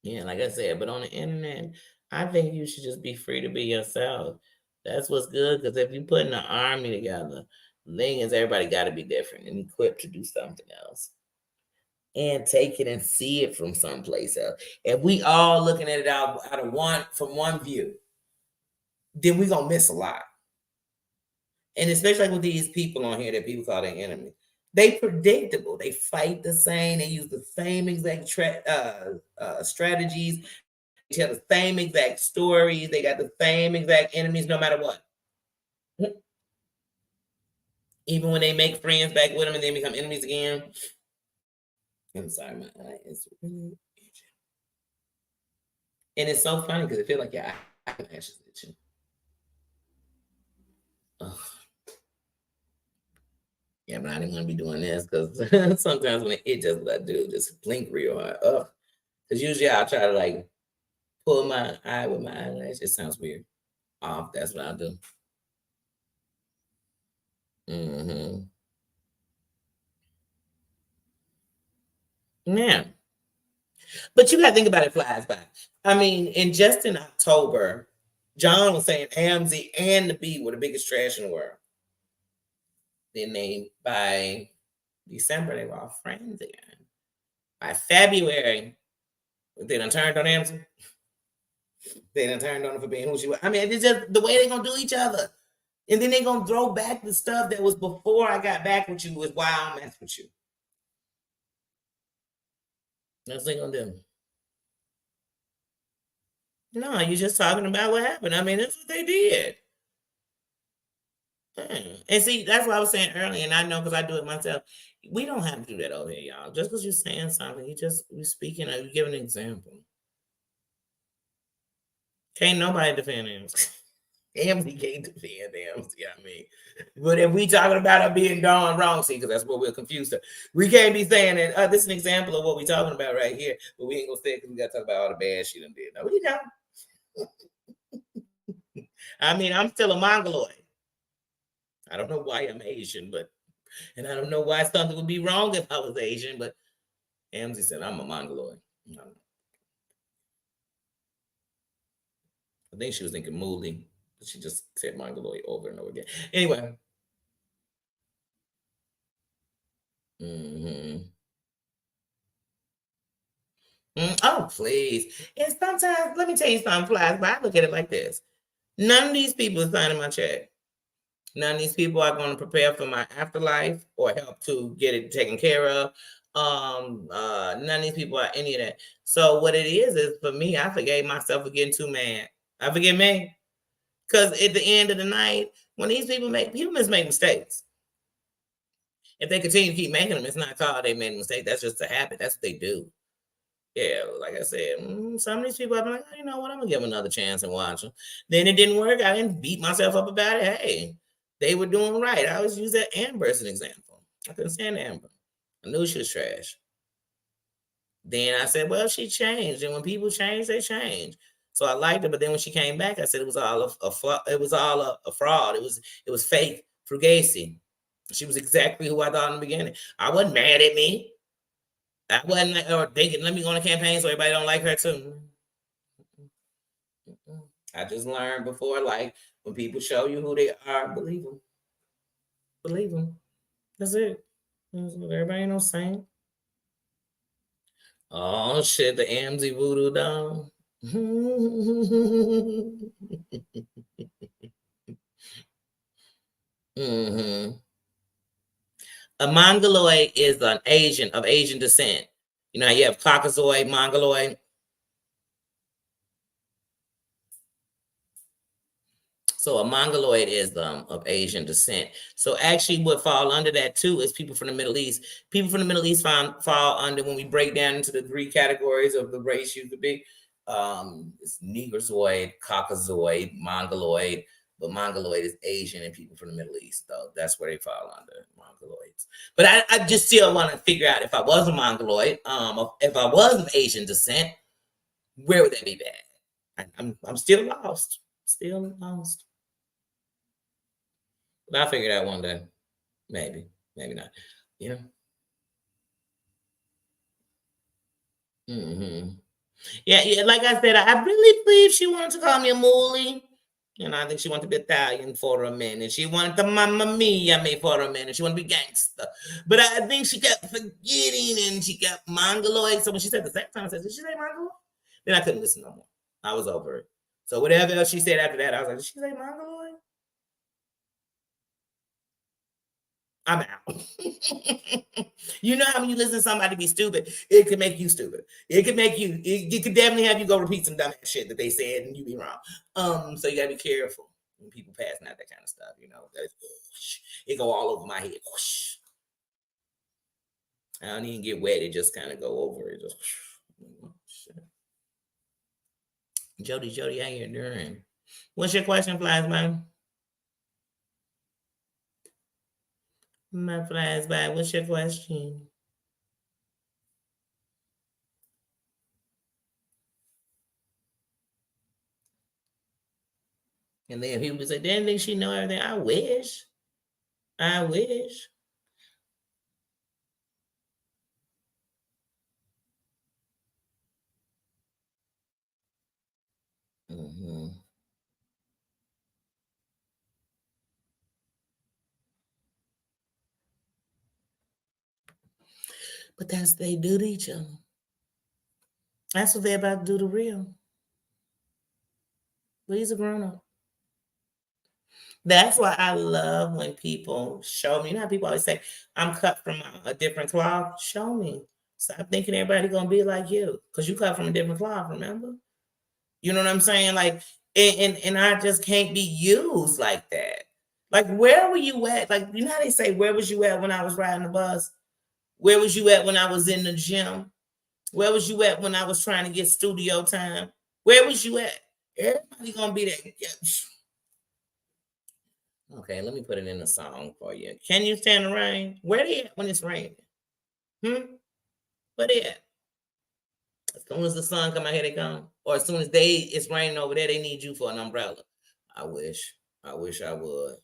yeah, like I said, but on the internet, I think you should just be free to be yourself. That's what's good, because if you put in an army together, the thing is everybody got to be different and equipped to do something else and take it and see it from someplace else. If we all looking at it out of one from one view, then we gonna miss a lot. And especially like with these people on here that people call their enemy, they predictable. They fight the same. They use the same exact strategies. They tell the same exact stories. They got the same exact enemies, no matter what. Even when they make friends back with them and they become enemies again. I'm sorry, my eye is really itching. And it's so funny because it feels like your eyelashes itching. Ugh. Yeah, but I didn't want to be doing this because sometimes when it just let do just blink real hard. Ugh. Because usually I'll try to like pull my eye with my eyelash. It sounds weird. Off. That's what I'll do. Hmm. Yeah. But you got to think about it flies by. I mean, in October, John was saying AMZ and the B were the biggest trash in the world. Then by December, they were all friends again. By February, they done turned on AMZ. They done turned on her for being who she was. I mean, it's just the way they gonna do each other. And then they gonna throw back the stuff that was before I got back with you, was why I mess with you. That's what they gonna do. No, you're just talking about what happened. I mean, that's what they did. And see, that's what I was saying earlier, and I know because I do it myself. We don't have to do that over here, y'all. Just because you're saying something, you speaking, or you give an example. Can't nobody defend him. Amity can't defend Amity. I mean, but if we talking about her being done wrong, see, because that's what we're confused. We can't be saying that this is an example of what we're talking about right here, but we ain't gonna say it because we got to talk about all the bad she done did. No, we don't. I mean, I'm still a Mongoloid. I don't know why I'm Asian, and I don't know why something would be wrong if I was Asian, but Amity said I'm a Mongoloid. I think she was thinking Mooley. She just said Mongoloid over and over again. Anyway. Oh, please. And sometimes, let me tell you something, Flies, but I look at it like this. None of these people are signing my check. None of these people are going to prepare for my afterlife or help to get it taken care of. None of these people are any of that. So what it is for me, I forgave myself for getting too mad. I forgive me. Because at the end of the night, when these humans make mistakes. If they continue to keep making them, it's not called they made a mistake. That's just a habit. That's what they do. Yeah, like I said, some of these people I've been like, oh, you know what, I'm gonna give them another chance and watch them. Then it didn't work. I didn't beat myself up about it. Hey, they were doing right. I always use that Amber as an example. I couldn't stand Amber. I knew she was trash. Then I said, well, she changed, and when people change, they change. So I liked her, but then when she came back, I said it was all a fraud. It was fake fugazi. She was exactly who I thought in the beginning. I wasn't mad at me. I wasn't thinking, let me go on a campaign so everybody don't like her too. I just learned before, like, when people show you who they are, believe them. Believe them. That's it. Everybody no saint. Oh, shit, the Amity voodoo doll. A Mongoloid is an Asian of Asian descent. You know how you have Caucasoid, Mongoloid. So a Mongoloid is of Asian descent. So actually what fall under that too is people from the Middle East. People from the Middle East fall under, when we break down into the 3 categories of the race you could be, it's Negrozoid, Caucasoid, Mongoloid, but Mongoloid is Asian and people from the Middle East, though. That's where they fall under, Mongoloids. But I just still want to figure out, if I was a Mongoloid, if I was of Asian descent, where would that be bad? I'm still lost. Still lost. But I'll figure it out one day. Maybe. Maybe not. You know? Yeah, like I said, I really believe she wanted to call me a moolie. And I think she wanted to be Italian for a minute. She wanted to Mamma Mia me for a minute. She wanted to be gangster. But I think she kept forgetting, and she kept Mongoloid. So when she said the second time, I said, did she say Mongoloid? Then I couldn't listen no more. I was over it. So whatever else she said after that, I was like, did she say Mongoloid? I'm out. You know how when you listen to somebody be stupid, it could make you stupid. It could definitely have you go repeat some dumb shit that they said and you be wrong. So you gotta be careful when people passing out that kind of stuff, you know. It go all over my head. I don't even get wet, it just kind of go over it. Just Jody, how you doing? What's your question, Flies, man? My Flies by, what's your question? And then people say, didn't think she know everything. I wish. I wish. But that's they do to each other. That's what they're about to do to real. But he's a grown up. That's why I love when people show me. You know how people always say, I'm cut from a different cloth? Show me. Stop thinking everybody gonna be like you. Because you cut from a different cloth, remember? You know what I'm saying? Like, and I just can't be used like that. Like, where were you at? Like, you know how they say, where was you at when I was riding the bus? Where was you at when I was in the gym? Where was you at when I was trying to get studio time? Where was you at? Everybody gonna be there. Okay, let me put it in a song for you. Can you stand the rain? Where they at when it's raining? Where they at? As soon as the sun come out here, they come. Or as soon as it's raining over there, they need you for an umbrella. I wish. I wish I would.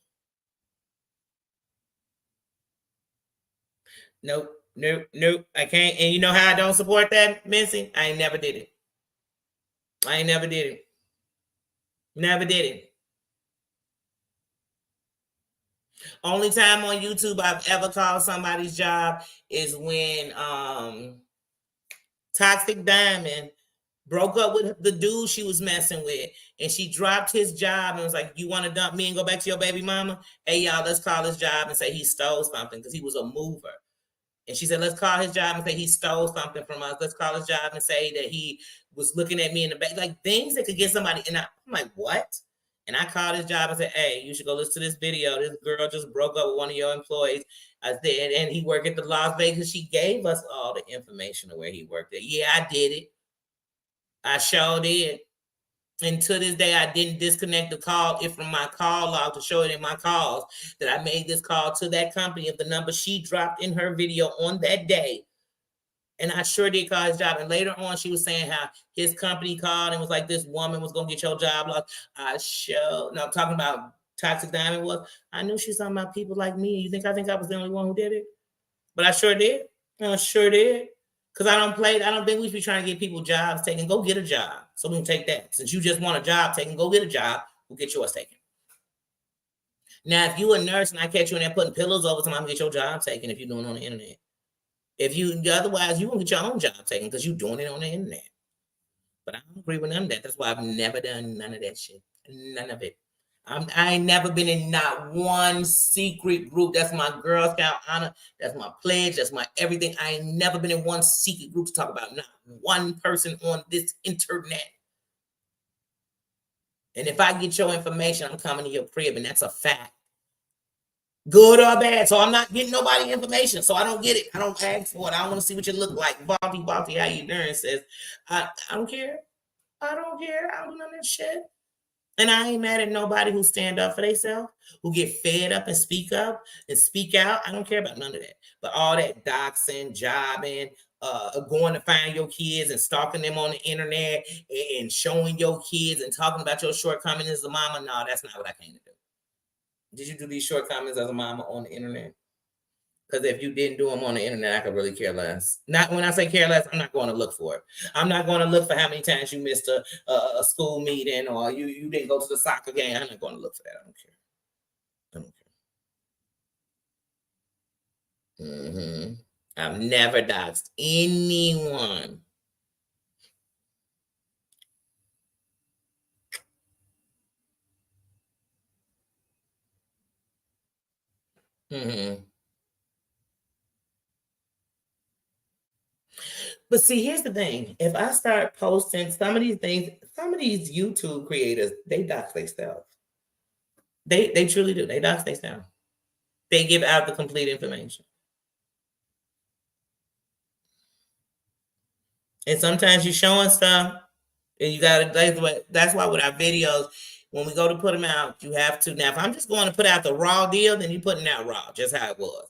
Nope. Nope. Nope. I can't. And you know how I don't support that, Missy? I ain't never did it. I ain't never did it. Never did it. Only time on YouTube I've ever called somebody's job is when Toxic Diamond broke up with the dude she was messing with, and she dropped his job and was like, "You want to dump me and go back to your baby mama? Hey, y'all, let's call his job and say he stole something because he was a mover." And she said, "Let's call his job and say he stole something from us. Let's call his job and say that he was looking at me in the back." Like things that could get somebody. And I'm like, "What?" And I called his job and said, "Hey, you should go listen to this video. This girl just broke up with one of your employees." I said, and he worked at the Las Vegas. She gave us all the information of where he worked at. Yeah, I did it. I sure did. And to this day, I didn't disconnect the call from my call log to show it in my calls that I made this call to that company of the number she dropped in her video on that day. And I sure did call his job. And later on, she was saying how his company called and was like, "This woman was going to get your job lost." I'm talking about Toxic Diamond was. I knew she was talking about people like me. You think I was the only one who did it? But I sure did. I sure did. Because I don't think we should be trying to get people jobs taken. Go get a job. So we can take that. Since you just want a job taken, go get a job. We'll get yours taken. Now, if you a nurse and I catch you in there putting pillows over somebody, I'm going to get your job taken if you're doing it on the internet. Otherwise, you won't get your own job taken because you're doing it on the internet. But I don't agree with none of that. That's why I've never done none of that shit. None of it. I ain't never been in not one secret group. That's my Girl Scout honor. That's my pledge. That's my everything. I ain't never been in one secret group to talk about not one person on this internet. And if I get your information, I'm coming to your crib, and that's a fact. Good or bad. So I'm not getting nobody information. So I don't get it. I don't ask for it. I don't want to see what you look like. Balti, how you doing? Says, I don't care. I don't care. I don't know that shit. And I ain't mad at nobody who stand up for themselves, who get fed up and speak out. I don't care about none of that. But all that doxing, jobbing, going to find your kids and stalking them on the internet and showing your kids and talking about your shortcomings as a mama. No, that's not what I came to do. Did you do these shortcomings as a mama on the internet? Because if you didn't do them on the internet, I could really care less. Not when I say care less, I'm not going to look for it. I'm not going to look for how many times you missed a school meeting or you didn't go to the soccer game. I'm not going to look for that. I don't care. I've never doxed anyone. But see, here's the thing. If I start posting some of these things, some of these YouTube creators, they dox themselves. They truly do. They dox themselves. They give out the complete information. And sometimes you're showing stuff and you gotta, that's why with our videos, when we go to put them out, you have to. Now, if I'm just going to put out the raw deal, then you're putting out raw, just how it was.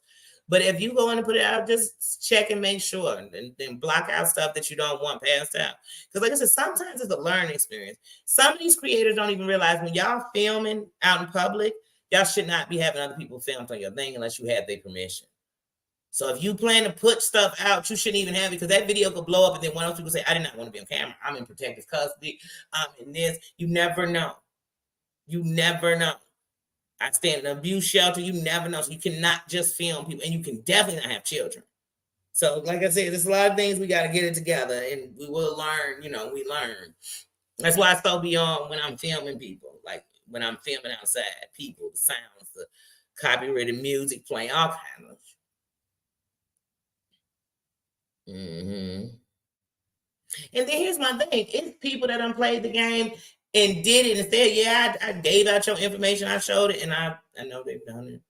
But if you go in and put it out, just check and make sure, and then block out stuff that you don't want passed out. Because like I said, sometimes it's a learning experience. Some of these creators don't even realize when y'all filming out in public, y'all should not be having other people filmed on your thing unless you have their permission. So if you plan to put stuff out, you shouldn't even have it because that video could blow up and then one of those people say, "I did not want to be on camera. I'm in protective custody. I'm in this." You never know. You never know. I stay in an abuse shelter. You never know. So you cannot just film people, and you can definitely not have children. So, like I said, there's a lot of things we got to get it together, and we will learn. We learn. That's why I still be on when I'm filming people, like when I'm filming outside, people, the sounds, the copyrighted music playing, all kinds of. And then here's my thing: it's people that done played the game and did it and said, "Yeah, I gave out your information, I showed it," and I know they've done it.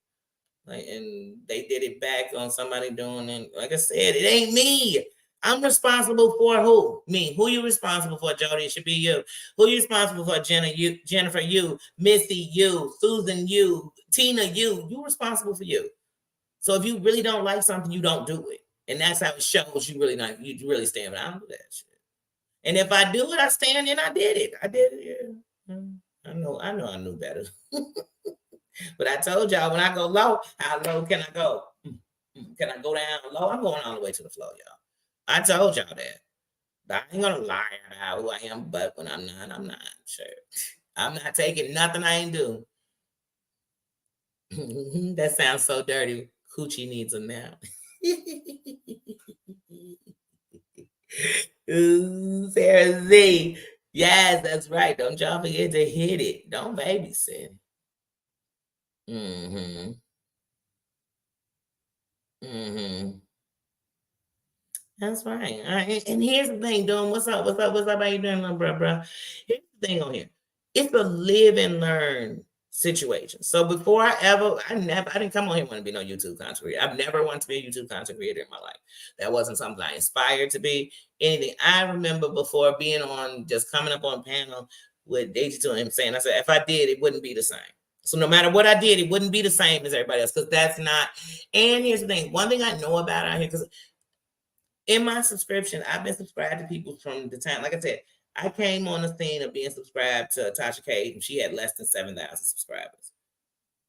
Like, and they did it back on somebody doing it. Like I said, it ain't me. I'm responsible for who? Me. Who you responsible for, Jody? It should be you. Who you responsible for, Jenna? You, Jennifer? You, Missy? You, Susan? You, Tina, you responsible for you. So if you really don't like something, you don't do it. And that's how it shows you really not, you really stand. But I don't do that shit. And if I do it, I stand and I did it. I did it. Yeah. I know I knew better. But I told y'all when I go low, how low can I go? Can I go down low? I'm going all the way to the floor, y'all. I told y'all that. But I ain't gonna lie about who I am, but when I'm not, I'm not. Sure. I'm not taking nothing I ain't do. That sounds so dirty. Coochie needs a nap. Ooh, Sarah Z. Yes, that's right. Don't y'all forget to hit it. Don't babysit. Mm-hmm. Mm-hmm. That's right. And here's the thing, Doom. What's up? What's up? What's up? How you doing, little bro? Here's the thing on here. It's a live and learn situation. So before I didn't come on here want to be no YouTube content creator. I've never wanted to be a YouTube content creator in my life. That wasn't something I inspired to be. Anything. I remember before being on, just coming up on panel with Daisy to him saying, I said, if I did, it wouldn't be the same. So no matter what I did, it wouldn't be the same as everybody else because that's not. And here's the thing. One thing I know about out here, because in my subscription, I've been subscribed to people from the time, like I said, I came on the scene of being subscribed to Tasha K, and she had less than 7,000 subscribers.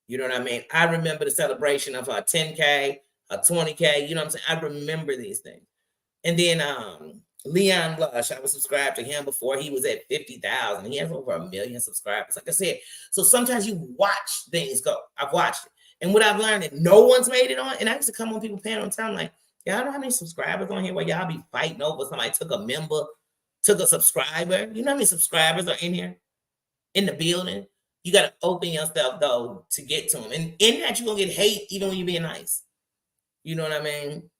You know what I mean? I remember the celebration of her 10K, her 20K. You know what I'm saying? I remember these things. And then Leon Lush, I was subscribed to him before he was at 50,000. He has over 1 million subscribers. Like I said, so sometimes you watch things go. I've watched it. And what I've learned that no one's made it on, and I used to come on people's panel and tell them, like, y'all know how many subscribers on here where y'all be fighting over somebody took a subscriber. You know how many subscribers are in here in the building? You got to open yourself, though, to get to them. And in that, you're going to get hate even when you're being nice. You know what I mean?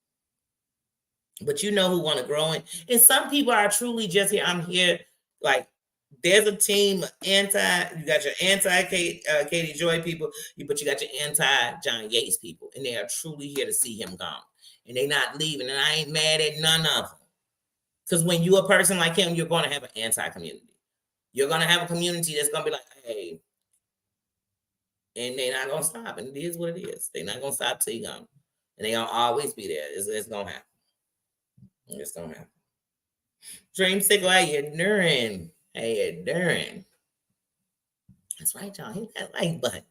But you know who want to grow in. And some people are truly just here. I'm here. Like, there's a team you got your Katie Joy people, but you got your anti-John Yates people. And they are truly here to see him gone. And they're not leaving. And I ain't mad at none of them. Because when you're a person like him, you're going to have an anti-community. You're going to have a community that's going to be like, hey. And they're not going to stop. And it is what it is. They're not going to stop till you're gone. And they're going to always be there. It's going to happen. It's going to happen. Dreamsicle, how you doing? How you doing? That's right, y'all. Hit that like button.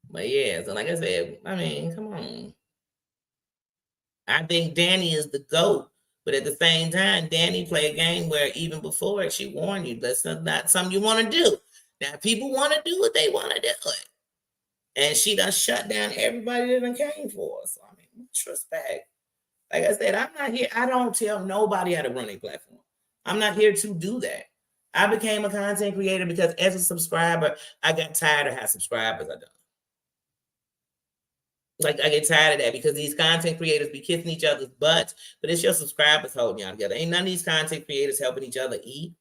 But yeah, so like I said, I mean, come on. I think Danny is the GOAT. But at the same time, Danny played a game where even before it, she warned you that's not something you want to do. Now, people want to do what they want to do it. And she done shut down everybody that done came for us. So, I mean, much respect. Like I said, I'm not here. I don't tell nobody how to run a platform. I'm not here to do that. I became a content creator because as a subscriber, I got tired of how subscribers are done. Like, I get tired of that because these content creators be kissing each other's butts, but it's your subscribers holding y'all together. Ain't none of these content creators helping each other eat.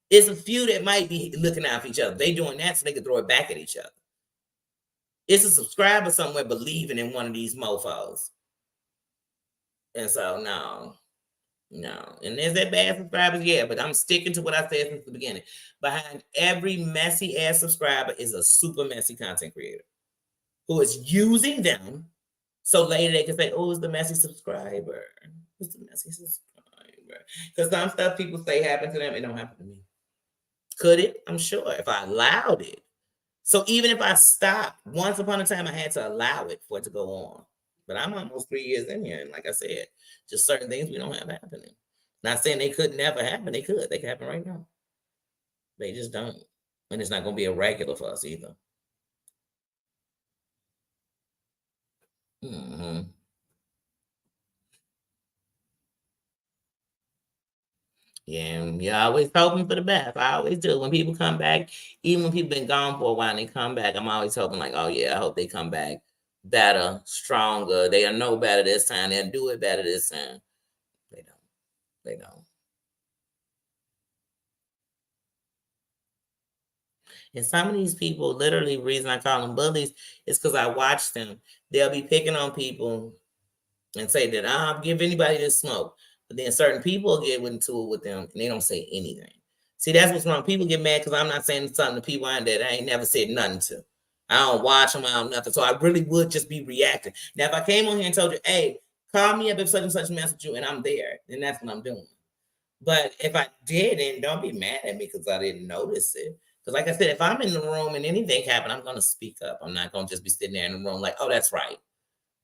It's a few that might be looking out for each other. They doing that so they can throw it back at each other. It's a subscriber somewhere believing in one of these mofos. And so, no. And there's that bad subscribers, yeah, but I'm sticking to what I said since the beginning. Behind every messy ass subscriber is a super messy content creator who is using them so later they can say, oh, it's the messy subscriber. It's the messy subscriber. Because some stuff people say happened to them, it don't happen to me. Could it? I'm sure if I allowed it. So even if I stopped, once upon a time I had to allow it for it to go on. But I'm almost 3 years in here. And like I said, just certain things we don't have happening. Not saying they could never happen. They could. They could happen right now. They just don't. And it's not going to be a regular for us either. Mm-hmm. Yeah, you're always hoping for the best. I always do. When people come back, even when people been gone for a while and they come back, I'm always hoping like, oh yeah, I hope they come back better, stronger. They'll know better this time. They'll do it better this time. They don't. They don't. And some of these people, literally, the reason I call them bullies is because I watch them. They'll be picking on people and say that I'll give anybody this smoke. But then certain people get into it with them and they don't say anything. See, that's what's wrong. People get mad because I'm not saying something to people that I ain't never said nothing to. I don't watch them. I don't nothing. So I really would just be reacting. Now, if I came on here and told you, hey, call me up if such and such message you, and I'm there, then that's what I'm doing. But if I didn't, don't be mad at me because I didn't notice it. Because, like I said, if I'm in the room and anything happened, I'm going to speak up. I'm not going to just be sitting there in the room like, oh, that's right.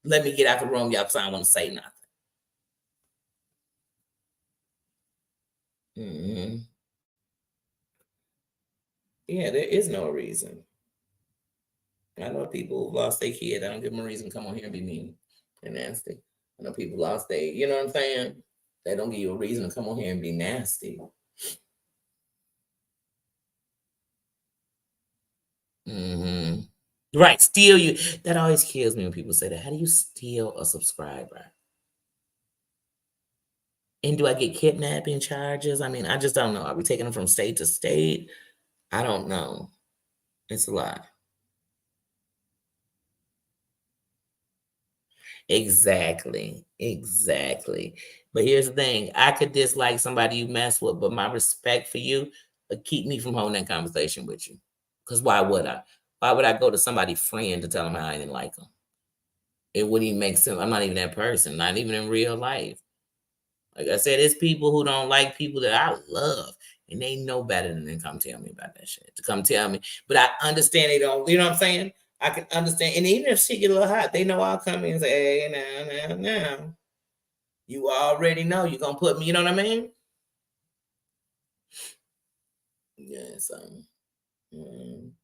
Let me get out the room, y'all, because I don't want to say nothing. Mm-hmm. Yeah, there is no reason. I know people who lost their kid. I don't give them a reason to come on here and be mean and nasty. I know people lost their, you know what I'm saying? They don't give you a reason to come on here and be nasty. Mm-hmm. Right, steal you. That always kills me when people say that. How do you steal a subscriber? And do I get kidnapping charges? I mean, I just don't know. Are we taking them from state to state? I don't know. It's a lot. Exactly. Exactly. But here's the thing. I could dislike somebody you mess with, but my respect for you would keep me from holding that conversation with you. Because why would I? Why would I go to somebody's friend to tell them how I didn't like them? It wouldn't even make sense. I'm not even that person, not even in real life. Like I said, it's people who don't like people that I love, and they know better than to come tell me about that shit. To come tell me, but I understand they don't. You know what I'm saying? I can understand, and even if shit get a little hot, they know I'll come in and say, "Hey, now, you already know you're gonna put me." You know what I mean? Yeah. So,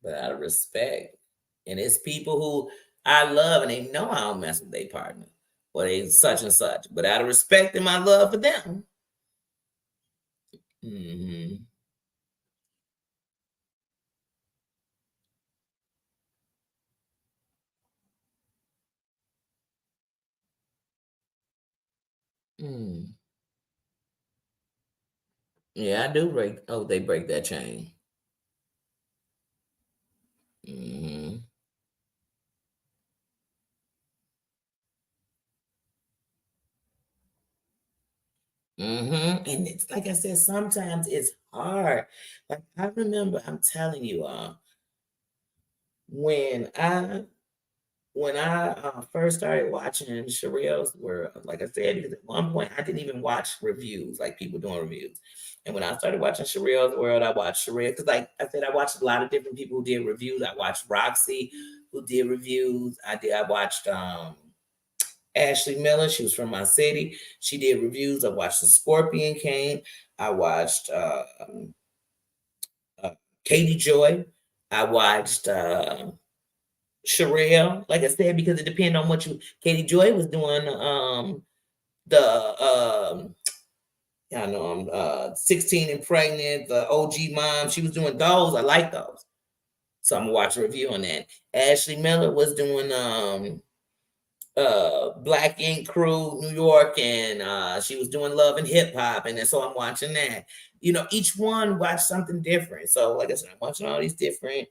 but out of respect, and it's people who I love, and they know I don't mess with their partner or they such and such. But out of respect and my love for them. Hmm. Mm. Yeah, I do break. Oh, they break that chain. Hmm. Hmm. And it's like I said, sometimes it's hard. Like I remember, I'm telling you, when I first started watching Sherelle's World, like I said, because at one point I didn't even watch reviews, like people doing reviews. And when I started watching Sherelle's World, I watched Sherelle because, like I said, I watched a lot of different people who did reviews. I watched Roxy, who did reviews. I watched Ashley Miller. She was from my city. She did reviews. I watched The Scorpion King. I watched uh, Katie Joy. I watched Sherelle. Like I said, because it depends on what you. Katie Joy was doing the I know I'm 16 and pregnant. The OG mom. She was doing those. I like those. So I'm gonna watch a review on that. Ashley Miller was doing Black Ink Crew, New York, and she was doing Love and Hip Hop, and then so I'm watching that. You know, each one watched something different. So, like I said, I'm watching all these different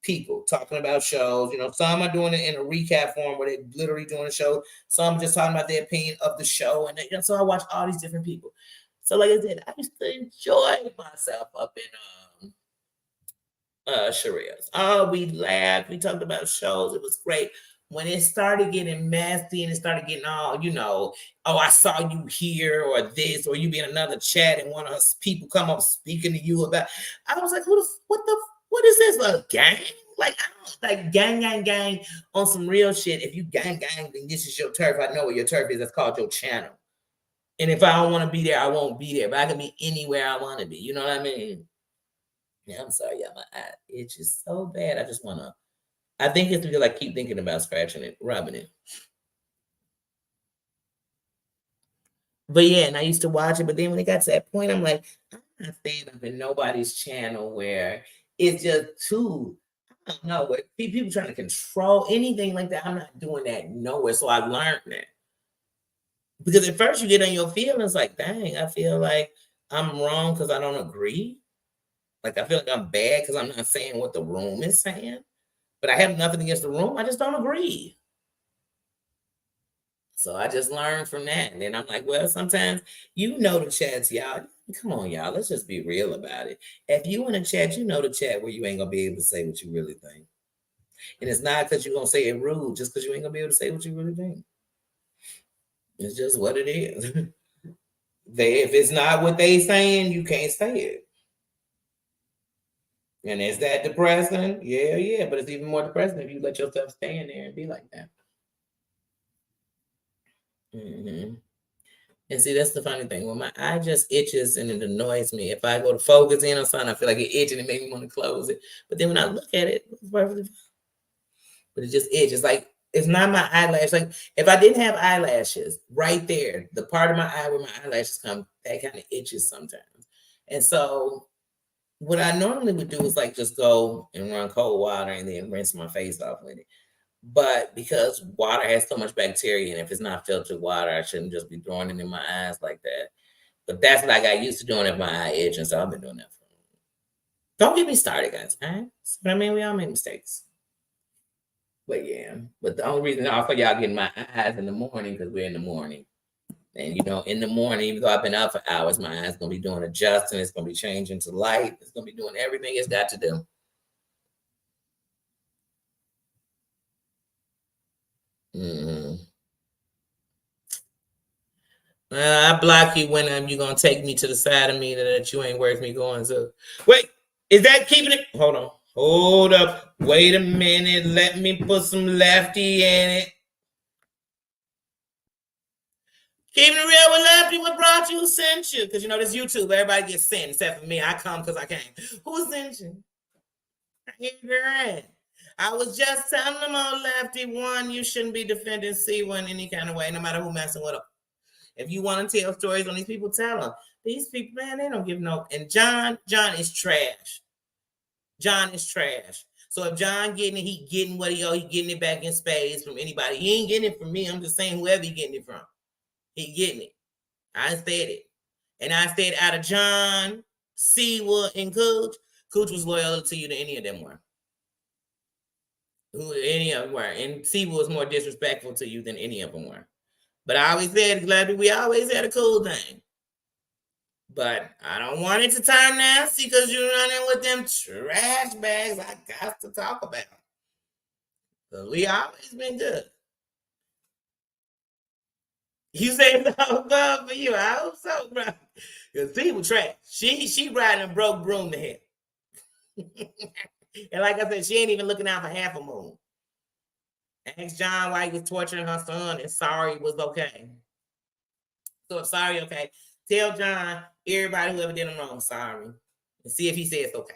people talking about shows. You know, some are doing it in a recap form where they're literally doing a show. Some just talking about their opinion of the show, and you know, so I watch all these different people. So, like I said, I used to enjoy myself up in Sharia. Oh, we laughed. We talked about shows. It was great. When it started getting messy and it started getting all, you know, oh, I saw you here or this, or you be in another chat and one of us people come up speaking to you about. I was like, what is this? A gang? Like, I don't like gang on some real shit. If you gang, then this is your turf. I know what your turf is. That's called your channel. And if I don't want to be there, I won't be there. But I can be anywhere I want to be. You know what I mean? Yeah, I'm sorry, yeah, my eye itches so bad. I just wanna. I think it's because I keep thinking about scratching it, rubbing it. But yeah, and I used to watch it, but then when it got to that point, I'm like, I'm not staying up in nobody's channel where it's just too. I don't know what people trying to control anything like that. I'm not doing that nowhere. So I learned that because at first you get on your feelings, like, dang, I feel like I'm wrong because I don't agree. Like I feel like I'm bad because I'm not saying what the room is saying. But I have nothing against the room. I just don't agree. So I just learned from that. And then I'm like, well, sometimes you know the chats, y'all. Come on, y'all. Let's just be real about it. If you in a chat, you know the chat where you ain't gonna be able to say what you really think. And it's not because you're gonna say it rude, just because you ain't gonna be able to say what you really think. It's just what it is. If it's not what they saying, you can't say it. And is that depressing? Yeah. But it's even more depressing if you let yourself stand there and be like that. Mm-hmm. And see, that's the funny thing. When my eye just itches and it annoys me, if I go to focus in on something, I feel like it itching and make me want to close it. But then when I look at it, it's perfectly fine. But it just itches. Like, it's not my eyelash. Like, if I didn't have eyelashes right there, the part of my eye where my eyelashes come, that kind of itches sometimes. And so what I normally would do is like just go and run cold water and then rinse my face off with it. But because water has so much bacteria, and if it's not filtered water, I shouldn't just be throwing it in my eyes like that. But that's what I got used to doing if my eye itch, and so I've been doing that for. Don't get me started, guys. All right? But I mean, we all make mistakes. But yeah, but the only reason also y'all getting my eyes in the morning because we're in the morning. And in the morning, even though I've been up for hours, my eyes gonna be doing adjusting. It's gonna be changing to light. It's gonna be doing everything it's got to do. Mm-hmm. I block you when you're gonna take me to the side of me that you ain't worth me going to. Wait, is that keeping it? Hold on. Hold up. Wait a minute. Let me put some lefty in it. Keeping it real with Lefty, what brought you? Who sent you? Because this YouTube, everybody gets sent except for me. I come because I came. Who sent you? I was just telling them on Lefty, one, you shouldn't be defending C1 any kind of way, no matter who messing with them. If you want to tell stories on these people, tell them. These people, man, they don't give no. And John is trash. John is trash. So if John getting it, he getting what he getting it back in spades from anybody. He ain't getting it from me. I'm just saying whoever he getting it from. He getting it. I said it. And I said out of John, Seawood, and Cooch was loyal to you than any of them were. Any of them were. And Seawood was more disrespectful to you than any of them were. But I always said, glad we always had a cool thing. But I don't want it to turn nasty because you're running with them trash bags I got to talk about. Because we always been good. You say it's all good for you. I hope so, bro. Because people trash. She riding a broke broom to hell. And like I said, she ain't even looking out for half a moon. Ask John why he was torturing her son and sorry was okay. So if sorry, okay. Tell John, everybody who ever did him wrong, sorry. And see if he says okay.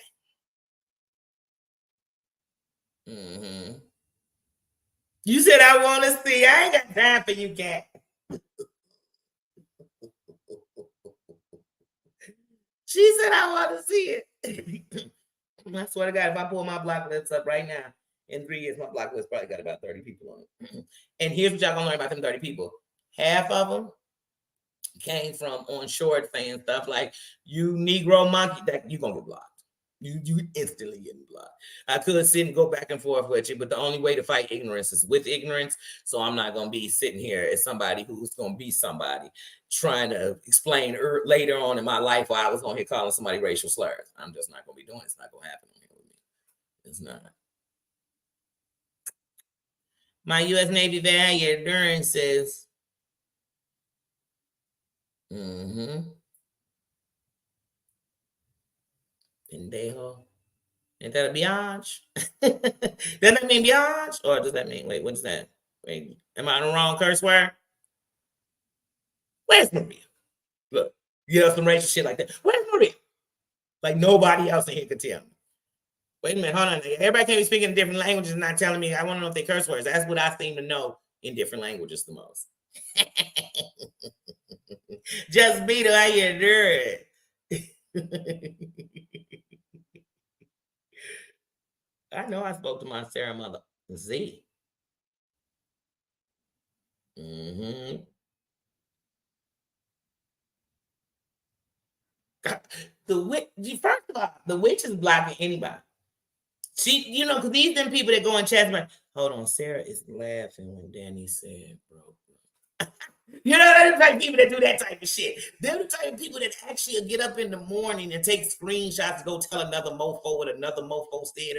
Mm-hmm. You said I want to see. I ain't got time for you, cat. She said I want to see it. I swear to God, if I pull my block list up right now, in 3 years, my block list probably got about 30 people on it. And here's what y'all gonna learn about them 30 people. Half of them came from on short saying stuff like, you Negro monkey, that you gonna get blocked. You instantly getting blocked. I could sit and go back and forth with you, but the only way to fight ignorance is with ignorance. So I'm not gonna be sitting here as somebody who's gonna be somebody trying to explain later on in my life why I was gonna hit calling somebody racial slurs. I'm just not gonna be doing it. It's not gonna happen with me. It's not. My U.S. Navy value during says, mm-hmm. Pendejo. Ain't that a biatch? Does that mean biatch? Or does that mean, wait, what is that? Wait, am I on the wrong curse word? Where's Maria? Look, you know, some racial shit like that. Where's Maria? Like nobody else in here could tell me. Wait a minute, hold on. Everybody can't be speaking in different languages and not telling me. I want to know if they curse words. That's what I seem to know in different languages the most. Just be the way you do it. I know I spoke to my Sarah mother, Z. Mm-hmm. The witch, first of all, the witch is blocking anybody. She, because these them people that go in chat, like, hold on, Sarah is laughing when Danny said, bro. They're the type of people that do that type of shit. They're the type of people that actually get up in the morning and take screenshots to go tell another mofo what another mofo said.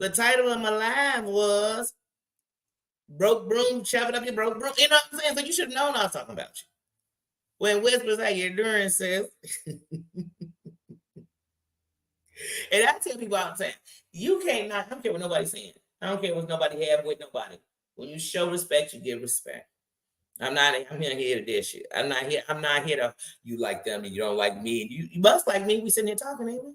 The title of my live was Broke Broom, Shoving Up Your Broke Broom. You know what I'm saying? So you should have known I was talking about you. When Whispers How You're Doing says, and I tell people all the time, you can't not, I don't care what nobody's saying. I don't care what nobody have with nobody. When you show respect, you give respect. I'm here to dish you. I'm not here to you like them and you don't like me. And you must like me. We sitting here talking, ain't we?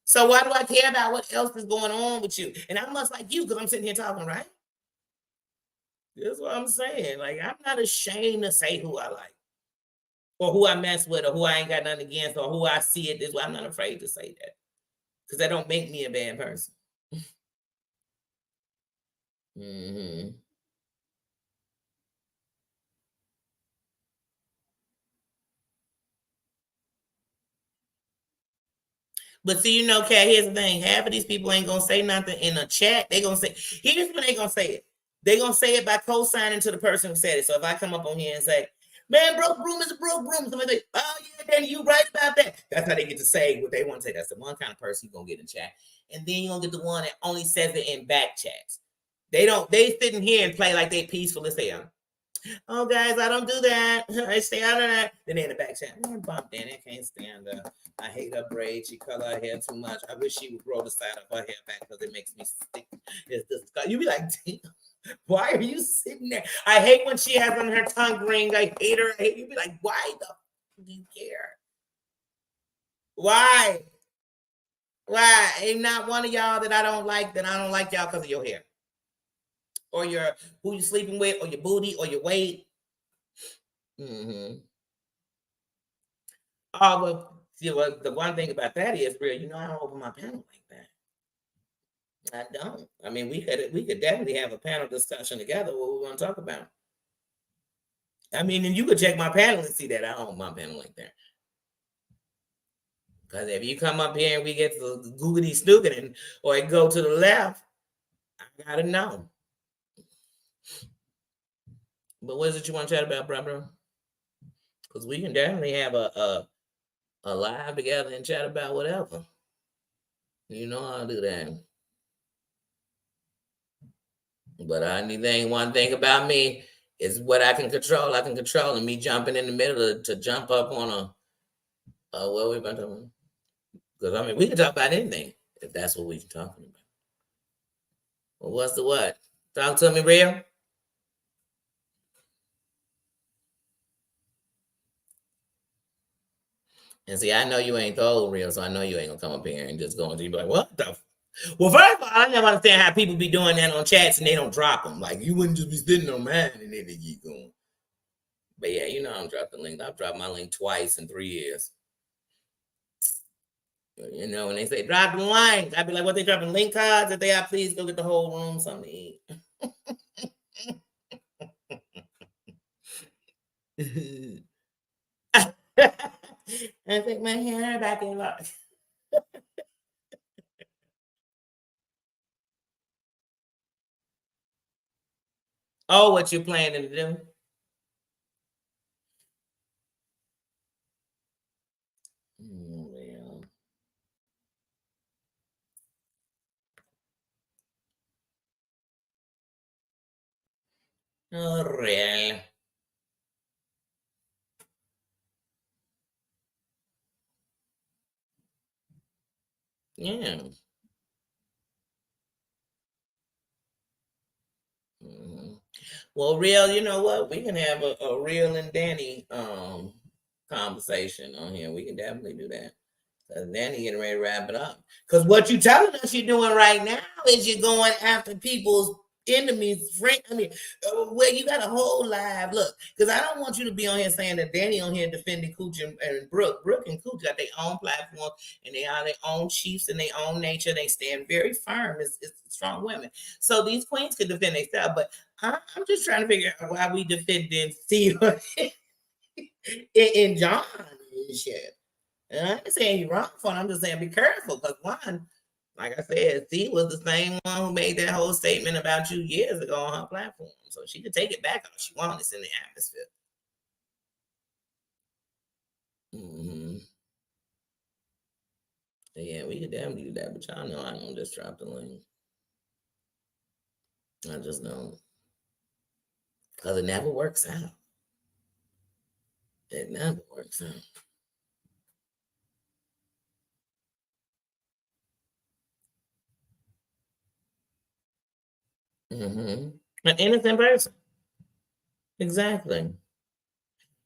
So why do I care about what else is going on with you? And I must like you because I'm sitting here talking, right? That's what I'm saying. Like, I'm not ashamed to say who I like or who I mess with or who I ain't got nothing against or who I see it this way. I'm not afraid to say that because that don't make me a bad person. Mm-hmm. But see, Kat, here's the thing. Half of these people ain't gonna say nothing in a chat. They gonna say, here's when they gonna say it. They gonna say it by co-signing to the person who said it. So if I come up on here and say, man, broke broom is a broke broom, somebody say, oh yeah, Danny, you right about that. That's how they get to say what they want to say. That's the one kind of person you're gonna get in chat. And then you're gonna get the one that only says it in back chats. They sitting here and play like they peaceful as hell. Oh, guys, I don't do that. I stay out of that. Then they in the back saying, man, bump Danny. I can't stand her. I hate her braid. She color her hair too much. I wish she would grow the side of her hair back because it makes me sick. You be like, damn, why are you sitting there? I hate when she has on her tongue ring. I hate her. You be like, why the do you care? Why? Why? Ain't not one of y'all that I don't like y'all because of your hair. Or your who you sleeping with, or your booty, or your weight. Mm-hmm. Oh, well, see, well, the one thing about that is, real, I don't open my panel like that. I don't. I mean, we could definitely have a panel discussion together. What we want to talk about. I mean, and you could check my panel and see that I don't open my panel like that. Because if you come up here and we get to googity snooking or it go to the left, I gotta know. But what is it you want to chat about, bro? Because we can definitely have a live together and chat about whatever. You know I'll do that. But one thing about me is what I can control. I can control, and me jumping in the middle to jump up on what we're going to talk about. Because I mean, we can talk about anything if that's what we're talking about. Well, what's the what? Talk to me, real. And see, I know you ain't old real, so I know you ain't gonna come up here and just go and be like, what the? Well, first of all, I never understand how people be doing that on chats and they don't drop them. Like, you wouldn't just be sitting on mine and then they keep going. But yeah, I don't drop the link. I've dropped my link twice in 3 years. When they say drop the link, I'd be like, what, they dropping link cards? If they are, please go get the whole room something to eat. I think my hair back in luck. Oh, what you planning to do? Well. Oh, really? Yeah. Mm-hmm. Well, real, you know what? We can have a real and Danny conversation on here. We can definitely do that. Cause Danny getting ready to wrap it up. Cause what you telling us you're doing right now is you're going after people's enemies, friend. I mean, where you got a whole live look. Cause I don't want you to be on here saying that Danny on here defending Cooch and Brooke. Brooke and Cooch got their own platform and they are their own chiefs and their own nature. They stand very firm. It's strong women. So these queens can defend themselves, but I'm just trying to figure out why we defending Steve in John and shit. And I ain't saying you're wrong for it. I'm just saying be careful because one, like I said, Steve was the same one who made that whole statement about you years ago on her platform. So she could take it back if she wants. It's in the atmosphere. Mm-hmm. Yeah, we could definitely do that, but y'all know I don't just drop the link. I just don't. Because it never works out. It never works out. An innocent person. Exactly.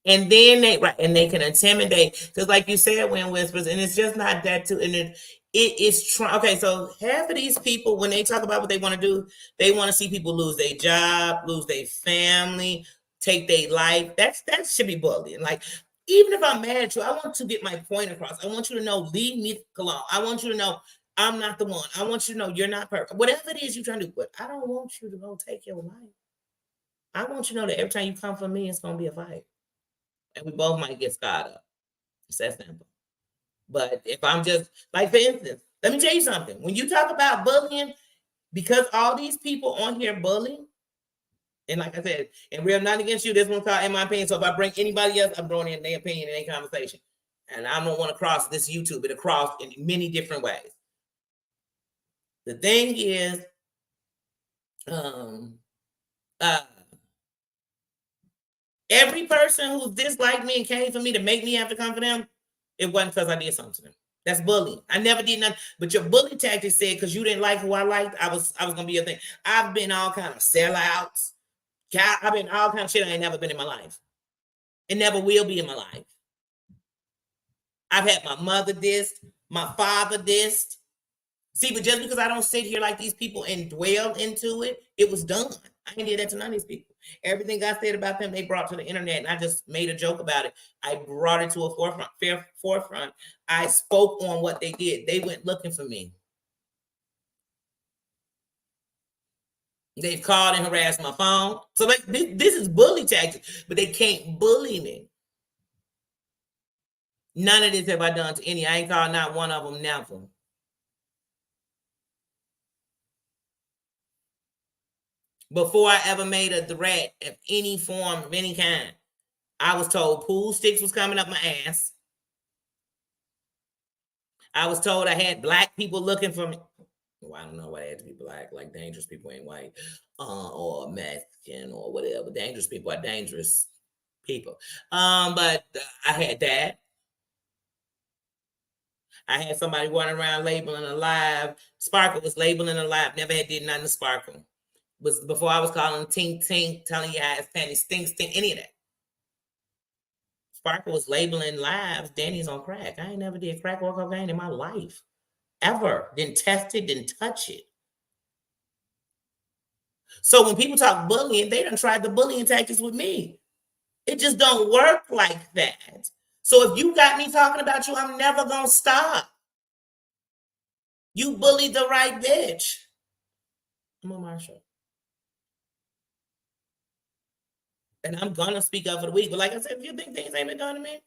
And then they can intimidate, because like you said, when whispers, and it's just not that too, and it is okay. So half of these people, when they talk about what they want to do, they want to see people lose their job, lose their family, take their life. That should be bullying. Like, even if I'm mad at you, I want to get my point across. I want you to know, leave me alone. I want you to know I'm not the one. I want you to know you're not perfect. Whatever it is you're trying to do, but I don't want you to go take your life. I want you to know that every time you come for me, it's gonna be a fight, and we both might get scarred up. It's that simple. But if I'm just, like, for instance, let me tell you something. When you talk about bullying, because all these people on here bullying, and like I said, and we're not against you, this one called in my opinion. So if I bring anybody else, I'm throwing in their opinion in their conversation. And I don't want to cross this YouTube, it across in many different ways. The thing is, um, uh, every person who disliked me and came for me to make me have to come for them, it wasn't because I did something to them. That's bullying. I never did nothing. But your bully tactic said, because you didn't like who I liked, I was gonna be your thing. I've been all kind of sellouts. I've been all kind of shit I ain't never been in my life. It never will be in my life. I've had my mother dissed, my father dissed. See, but just because I don't sit here like these people and dwell into it, it was done. I ain't did that to none of these people. Everything I said about them, they brought to the internet, and I just made a joke about it. I brought it to a forefront. I spoke on what they did. They went looking for me. They've called and harassed my phone. So like this is bully tactics, but they can't bully me. None of this have I done to any. I ain't called not one of them never. Before I ever made a threat of any form of any kind, I was told pool sticks was coming up my ass. I was told I had black people looking for me. Well, I don't know why they had to be black. Like, dangerous people ain't white, or Mexican or whatever. Dangerous people are dangerous people. But I had that. I had somebody running around labeling alive. Sparkle was labeling alive. Never had did nothing to Sparkle. Was before I was calling tink tink, telling you how it's penny stink stink, any of that. Sparkle was labeling lives. Danny's on crack. I ain't never did crack or cocaine in my life. Ever. Didn't test it, didn't touch it. So when people talk bullying, they done tried the bullying tactics with me. It just don't work like that. So if you got me talking about you, I'm never gonna stop. You bullied the right bitch. I'm a Marshall. And I'm gonna speak up for the week. But like I said, if you think things ain't been done to me,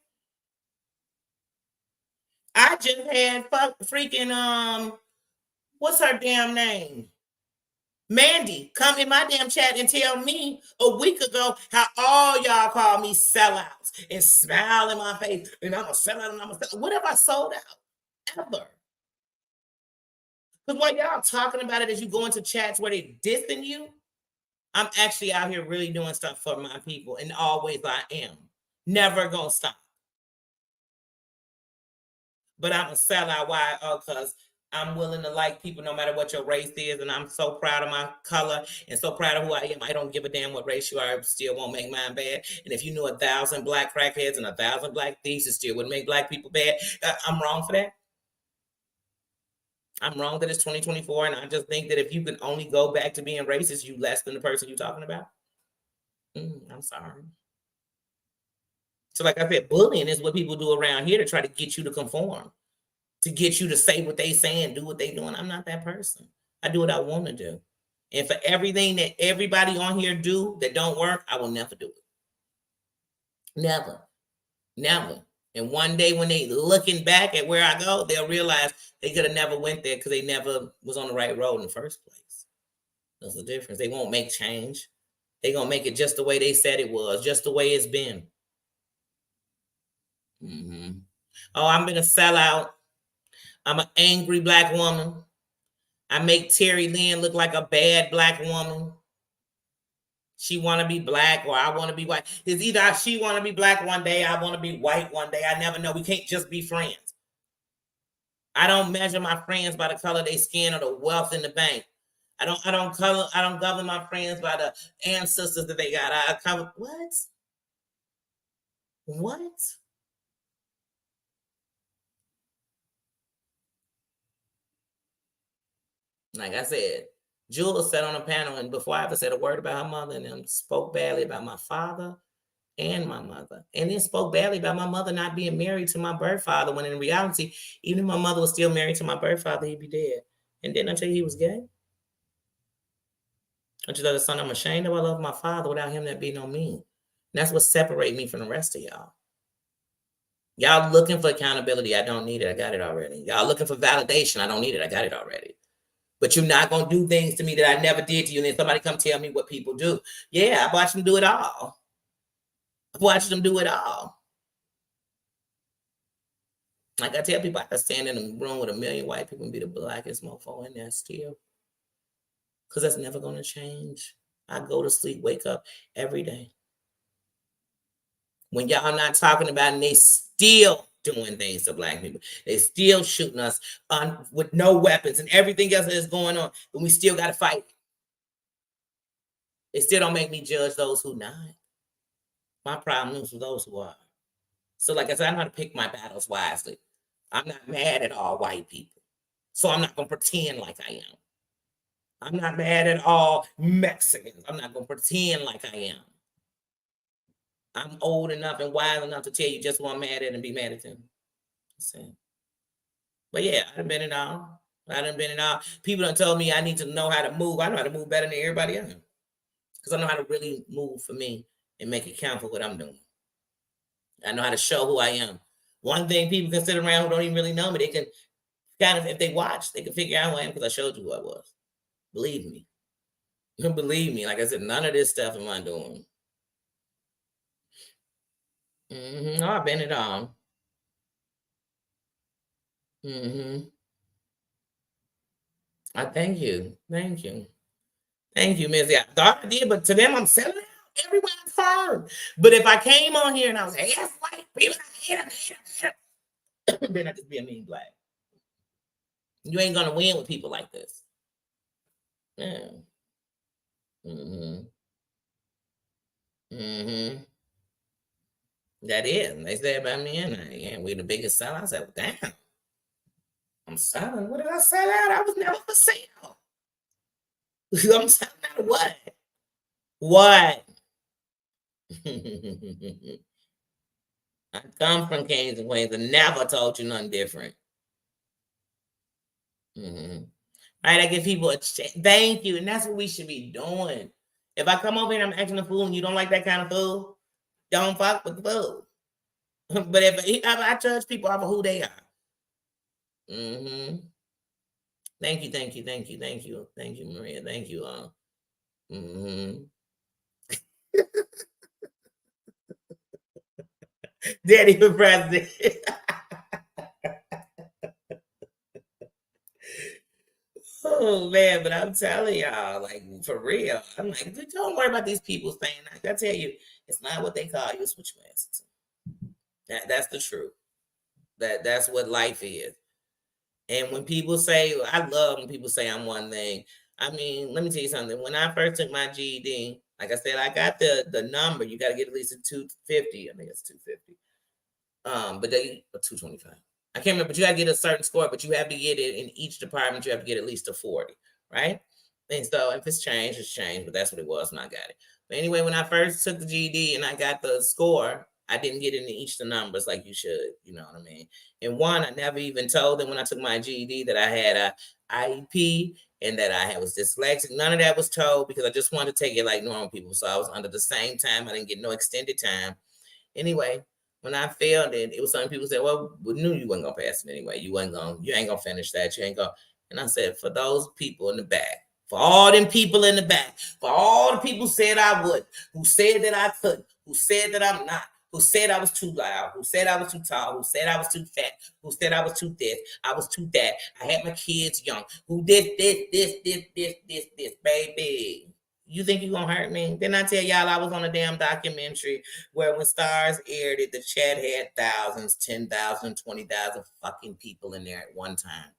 I just had freaking what's her damn name? Mandy come in my damn chat and tell me a week ago how all y'all call me sellouts and smile in my face and I'm a sellout and I'm a sellout. What have I sold out ever? Because while y'all talking about it as you go into chats where they dissing you, I'm actually out here really doing stuff for my people, and always I am. Never gonna stop. But I'm a sellout. Why? Oh, because I'm willing to like people no matter what your race is, and I'm so proud of my color and so proud of who I am. I don't give a damn what race you are. It still won't make mine bad. And if you knew 1,000 black crackheads and 1,000 black thieves, it still wouldn't make black people bad. I'm wrong for that. I'm wrong that it's 2024, and I just think that if you can only go back to being racist, you less than the person you're talking about. I'm sorry. So, like I said, bullying is what people do around here to try to get you to conform, to get you to say what they say and do what they doing. I'm not that person. I do what I want to do. And for everything that everybody on here do that don't work, I will never do it. Never. Never. And one day when they looking back at where I go, they'll realize they could have never went there because they never was on the right road in the first place. That's the difference. They won't make change. They gonna make it just the way they said it was, just the way it's been. Oh, I'm gonna sell out. I'm an angry black woman. I make Terry Lynn look like a bad black woman. She want to be black or I want to be white. It's either she want to be black one day, I want to be white one day. I never know. We can't just be friends. I don't measure my friends by the color of their skin or the wealth in the bank. I don't govern my friends by the ancestors that they got. I cover what? What? Like I said, Jules sat on a panel, and before I ever said a word about her mother, and them spoke badly about my father and my mother, and then spoke badly about my mother not being married to my birth father. When in reality, even if my mother was still married to my birth father, he'd be dead. And then I tell you he was gay. Don't you know the son I'm ashamed of? I love my father without him that being on me. And that's what separates me from the rest of y'all. Y'all looking for accountability. I don't need it. I got it already. Y'all looking for validation. I don't need it. I got it already. But you're not going to do things to me that I never did to you. And then somebody come tell me what people do. Yeah, I watched them do it all. I watched them do it all. Like I tell people, I can stand in a room with a million white people and be the blackest mofo in there still. Because that's never going to change. I go to sleep, wake up every day. When y'all not talking about it, and they still doing things to black people. They still shooting us with no weapons and everything else that is going on. And we still got to fight. It still don't make me judge those who not. My problem is with those who are. So like I said, I know how to pick my battles wisely. I'm not mad at all white people. So I'm not going to pretend like I am. I'm not mad at all Mexicans. I'm not going to pretend like I am. I'm old enough and wise enough to tell you just who I'm mad at and be mad at them. But yeah, I done been it all. People done told me I need to know how to move. I know how to move better than everybody else. Because I know how to really move for me and make it count for what I'm doing. I know how to show who I am. One thing people can sit around who don't even really know me, they can kind of, if they watch, they can figure out who I am because I showed you who I was. Believe me. Believe me. Like I said, none of this stuff am I doing. No, I've been it all. I thank you. Thank you. Thank you, Missy. I thought I did, but to them, I'm selling out everywhere I've heard. But if I came on here and I was like, yes, white people, I hate them, then I just be a mean black. You ain't gonna win with people like this. Yeah. That is. They say about me and we're the biggest seller. I said, damn. I'm selling. What did I sell out? I was never for sale. I'm selling out what? What? I come from Kings and Queens and never told you nothing different. Right? I give people a thank you, and that's what we should be doing. If I come over here and I'm acting a fool and you don't like that kind of fool, don't fuck with the fool. But if I judge people off of who they are. Thank you, Maria. Thank you. Daddy for president. Oh man, but I'm telling y'all, like for real, I'm like, don't worry about these people saying that. I tell you, it's not what they call you, it's what you answer to. That's the truth. That's what life is. And when people say, I love when people say I'm one thing. I mean, let me tell you something. When I first took my GED, like I said, I got the number. You got to get at least a 250. I think it's 250. But they 225. I can't remember, but you got to get a certain score, but you have to get it in each department. You have to get at least a 40, right? And so if it's changed, it's changed, but that's what it was when I got it. But anyway, when I first took the GED and I got the score, I didn't get into each the numbers like you should, you know what I mean? And one, I never even told them when I took my GED that I had a IEP and that I was dyslexic. None of that was told because I just wanted to take it like normal people. So I was under the same time. I didn't get no extended time. Anyway, when I failed it was some people said, well, we knew you wasn't gonna pass it anyway. You ain't gonna finish that. You ain't gonna. And I said, for those people in the back, for all them people in the back, for all the people said I would, who said that I couldn't, who said that I'm not, who said I was too loud, who said I was too tall, who said I was too fat, who said I was too this, I was too that. I had my kids young, who this, baby. You think you gonna hurt me? Didn't I tell y'all I was on a damn documentary where when Stars aired it, the chat had thousands, 10,000, 20,000 fucking people in there at one time.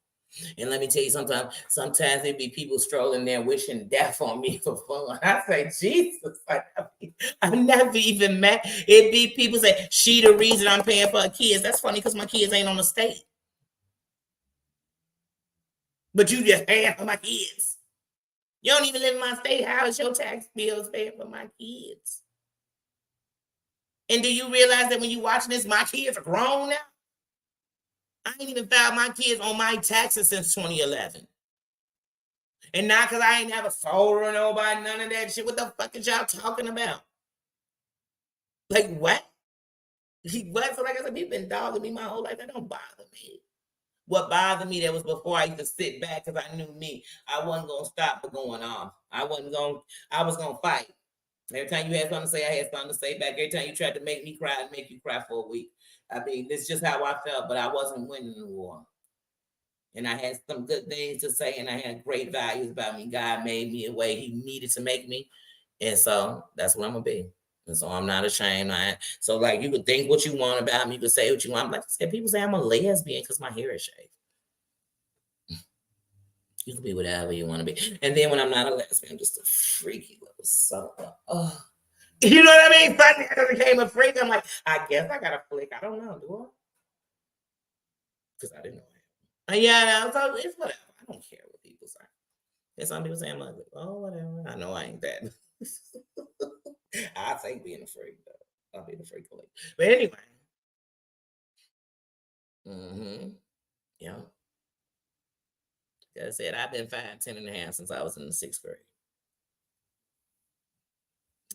And let me tell you, sometimes it'd be people strolling there wishing death on me for fun. I say, Jesus, I never even met. It'd be people say, she the reason I'm paying for her kids. That's funny because my kids ain't on the state. But you just paying for my kids. You don't even live in my state. How is your tax bills paying for my kids? And do you realize that when you watching this, my kids are grown now? I ain't even filed my kids on my taxes since 2011. And not because I ain't never sold or nobody, none of that shit. What the fuck is y'all talking about? Like, what? What? So, like I said, people been dogging me my whole life. That don't bother me. What bothered me, that was before I used to sit back because I knew me. I wasn't going to stop for going off. I was going to fight. Every time you had something to say, I had something to say back. Every time you tried to make me cry, I'd make you cry for a week. I mean, this is just how I felt, but I wasn't winning the war. And I had some good things to say, and I had great values about me. God made me a way He needed to make me. And so that's what I'm going to be. And so I'm not ashamed. So, like, you could think what you want about me. You could say what you want. Like I said, people say I'm a lesbian because my hair is shaved. You can be whatever you want to be. And then when I'm not a lesbian, I'm just a freaky little sucker. Oh. You know what I mean? Finally, I became a freak. I'm like, I guess I got a flick. I don't know. Do I? Because I didn't know. Yeah, so it's whatever. I don't care what people say. And some people say I'm ugly. Oh, whatever. I know I ain't that. I think being a freak, though. I'll be the freak. But anyway. Yeah. Like I said, I've been 5'10" and a half since I was in the 6th grade.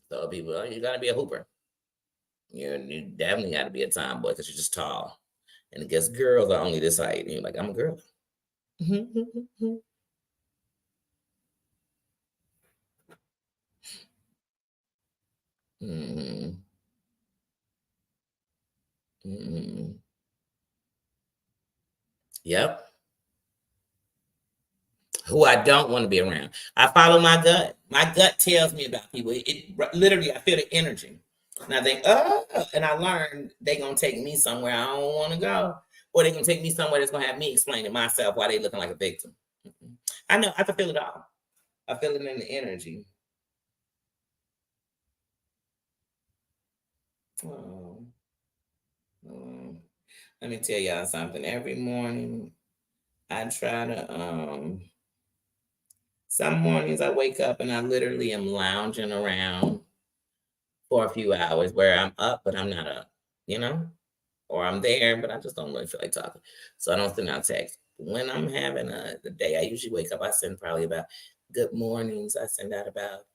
So people, you got to be a hooper. You definitely got to be a tomboy because you're just tall. And I guess girls are only this height. And you're like, I'm a girl. Mm-hmm. Mm-hmm. Yep. Who I don't want to be around. I follow my gut. My gut tells me about people. It literally, I feel the energy. And I think, oh, and I learned they're going to take me somewhere I don't want to go. Or they're going to take me somewhere that's going to have me explain to myself why they looking like a victim. I know, I can feel it all. I feel it in the energy. Let me tell y'all something. Every morning, I try to, some mornings I wake up and I literally am lounging around for a few hours where I'm up, but I'm not up, or I'm there, but I just don't really feel like talking. So I don't send out text. When I'm having the day, I usually wake up, I send probably about good mornings. I send out about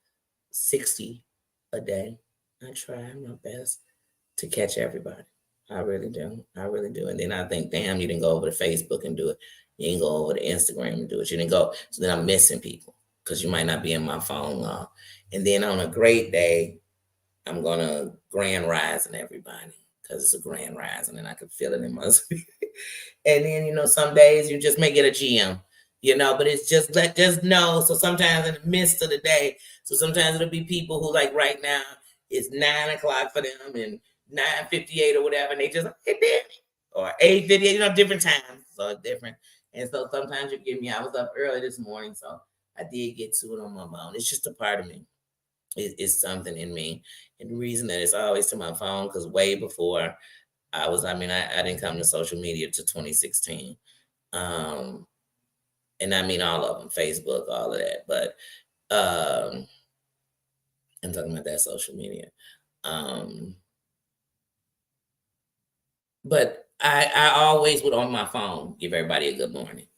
60 a day. I try my best to catch everybody. I really do. I really do. And then I think, damn, you didn't go over to Facebook and do it. You didn't go over to Instagram and do it. You didn't go. So then I'm missing people because you might not be in my phone long. And then on a great day, I'm going to grand rising everybody because it's a grand rising and I can feel it in my spirit. And then, some days you just may get a GM, but it's just just know. So sometimes in the midst of the day, so sometimes it'll be people who like right now, it's 9:00 for them and 9:58 or whatever. And they just, hey, Danny, or 8:58, different times. So it's different. And so sometimes you get me, I was up early this morning. So I did get to it on my phone. It's just a part of me. It's something in me. And the reason that it's always to my phone, because way before I didn't come to social media to 2016. And I mean all of them, Facebook, all of that. But I'm talking about that social media. But I always would on my phone give everybody a good morning.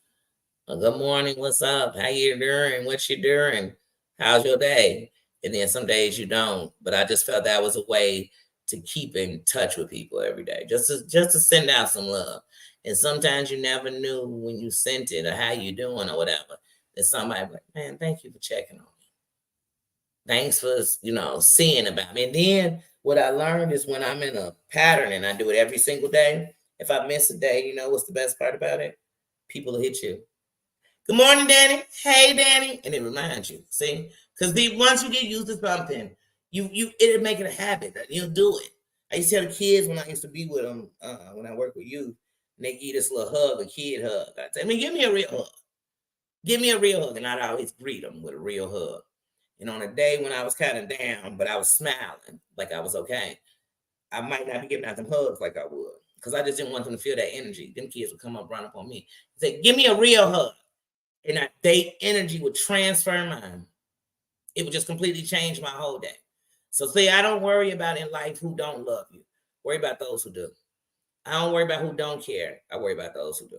A good morning, what's up? How you doing? What you doing? How's your day? And then some days you don't. But I just felt that was a way to keep in touch with people every day, just to send out some love. And sometimes you never knew when you sent it or how you doing or whatever. That somebody like, man, thank you for checking on me. Thanks for seeing about me. And then What I learned is when I'm in a pattern and I do it every single day, if I miss a day, you know what's the best part about it? People will hit you. Good morning, Danny. Hey, Danny. And it reminds you. See? Because once you get used to something, it'll make it a habit. You'll do it. I used to tell the kids when I used to be with them, when I work with youth, and they give you this little hug, a kid hug. I say, give me a real hug. Give me a real hug. And I'd always greet them with a real hug. And on a day when I was kind of down, but I was smiling like I was okay, I might not be giving out them hugs like I would. Because I just didn't want them to feel that energy. Them kids would come up, run up on me. Say, give me a real hug. And that day energy would transfer mine. It would just completely change my whole day. So see, I don't worry about in life who don't love you. Worry about those who do. I don't worry about who don't care. I worry about those who do.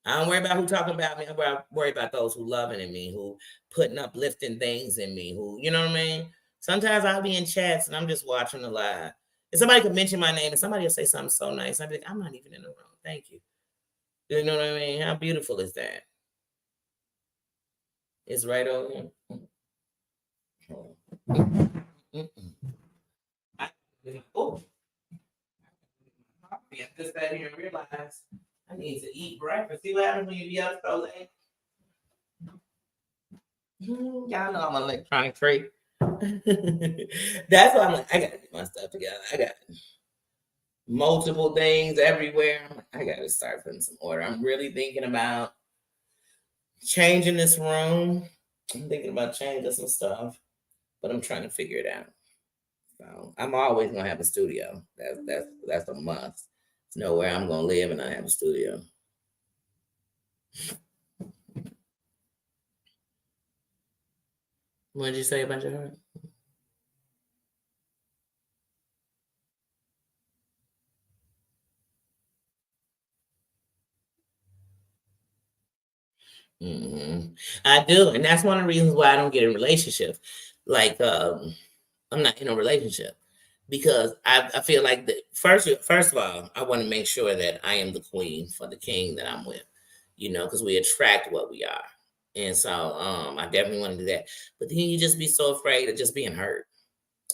I don't worry about who talking about me. I worry about those who loving in me, who putting uplifting things in me, who, you know what I mean? Sometimes I'll be in chats and I'm just watching the live. And somebody could mention my name and somebody will say something so nice. I'll be like, I'm not even in the room. Thank you. You know what I mean? How beautiful is that? It's right over here. Oh, I just sat here and realized I need to eat breakfast. See what happens when you be up so late? Y'all know I'm an electronic freak. That's why I'm like, I gotta get my stuff together. I got multiple things everywhere. I gotta start putting some order. I'm really thinking about changing this room. I'm thinking about changing some stuff, but I'm trying to figure it out. So I'm always gonna have a studio. That's a must. It's nowhere I'm gonna live and I have a studio. What did you say about your heart? Mm-hmm. I do, and that's one of the reasons why I don't get in relationships. Like, I'm not in a relationship because I feel like first of all, I want to make sure that I am the queen for the king that I'm with. You know, because we attract what we are, and so I definitely want to do that. But then you just be so afraid of just being hurt,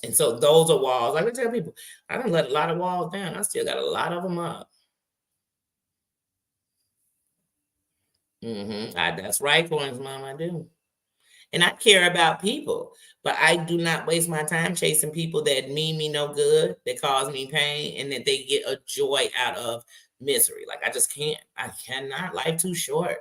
and so those are walls. Like I tell people, I don't let a lot of walls down. I still got a lot of them up. That's right, Coins Mom. I do. And I care about people, but I do not waste my time chasing people that mean me no good, that cause me pain, and that they get a joy out of misery. Like I just can't. I cannot. Life too short.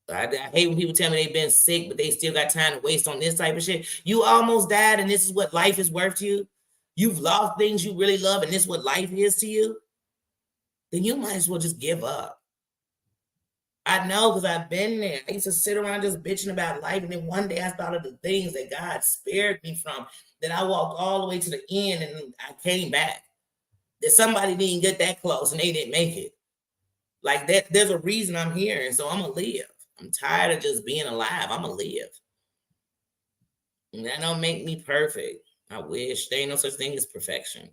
I hate when people tell me they've been sick, but they still got time to waste on this type of shit. You almost died, and this is what life is worth to you. You've lost things you really love, and this is what life is to you. Then you might as well just give up. I know because I've been there. I used to sit around just bitching about life. And then one day I thought of the things that God spared me from, that I walked all the way to the end and I came back. That somebody didn't get that close and they didn't make it. Like that, there's a reason I'm here. And so I'm going to live. I'm tired of just being alive. I'm going to live. And that don't make me perfect. I wish there ain't no such thing as perfection.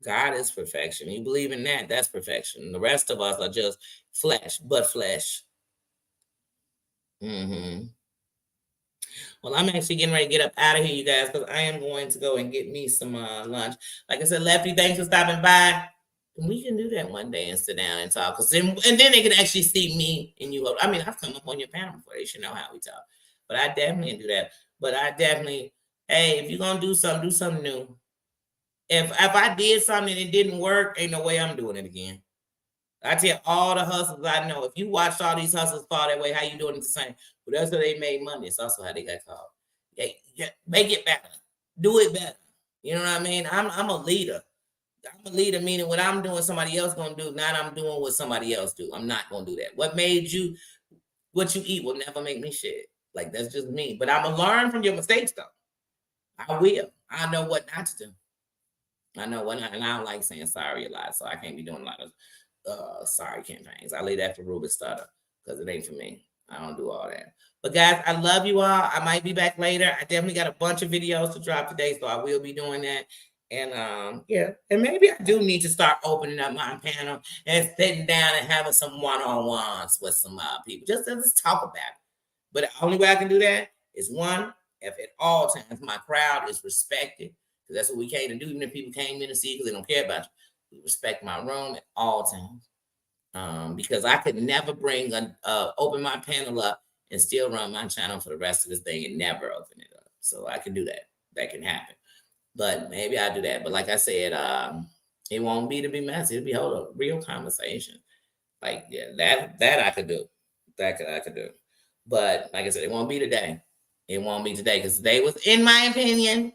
God is perfection. You believe in that, that's perfection. The rest of us are just flesh, but flesh. Well, I'm actually getting ready to get up out of here, you guys, because I am going to go and get me some lunch. Like I said, Lefty, thanks for stopping by. We can do that one day and sit down and talk. And then they can actually see me and you. I mean, I've come up on your panel before. They should know how we talk. But I definitely do that. But I definitely, hey, if you're going to do something new. If I did something and it didn't work, ain't no way I'm doing it again. I tell all the hustlers I know, if you watched all these hustlers fall that way, how you doing it the same? But that's how they made money. It's also how they got caught. Yeah, make it better. Do it better. You know what I mean? I'm a leader. I'm a leader, meaning what I'm doing, somebody else gonna do. Not I'm doing what somebody else do. I'm not gonna do that. What you eat will never make me shit. Like that's just me. But I'm gonna learn from your mistakes though. I will. I know what not to do. I know what not, and I don't like saying sorry a lot, so I can't be doing a lot of sorry campaigns. I leave that for Ruben Stutter because it ain't for me. I don't do all that. But guys, I love you all. I might be back later. I definitely got a bunch of videos to drop today, so I will be doing that. And yeah, and maybe I do need to start opening up my panel and sitting down and having some one-on-ones with some people. Just let's talk about it. But the only way I can do that is one, if at all times my crowd is respected. because that's what we came to do. Even if people came in to see, because they don't care about you, we respect my room at all times. Because I could never bring open my panel up and still run my channel for the rest of this thing and never open it up. So I can do that. That can happen. But maybe I do that. But like I said, it won't be to be messy. It'll be a real conversation. Like, yeah, that I could do. That I could do. But like I said, it won't be today. It won't be today because today was in my opinion.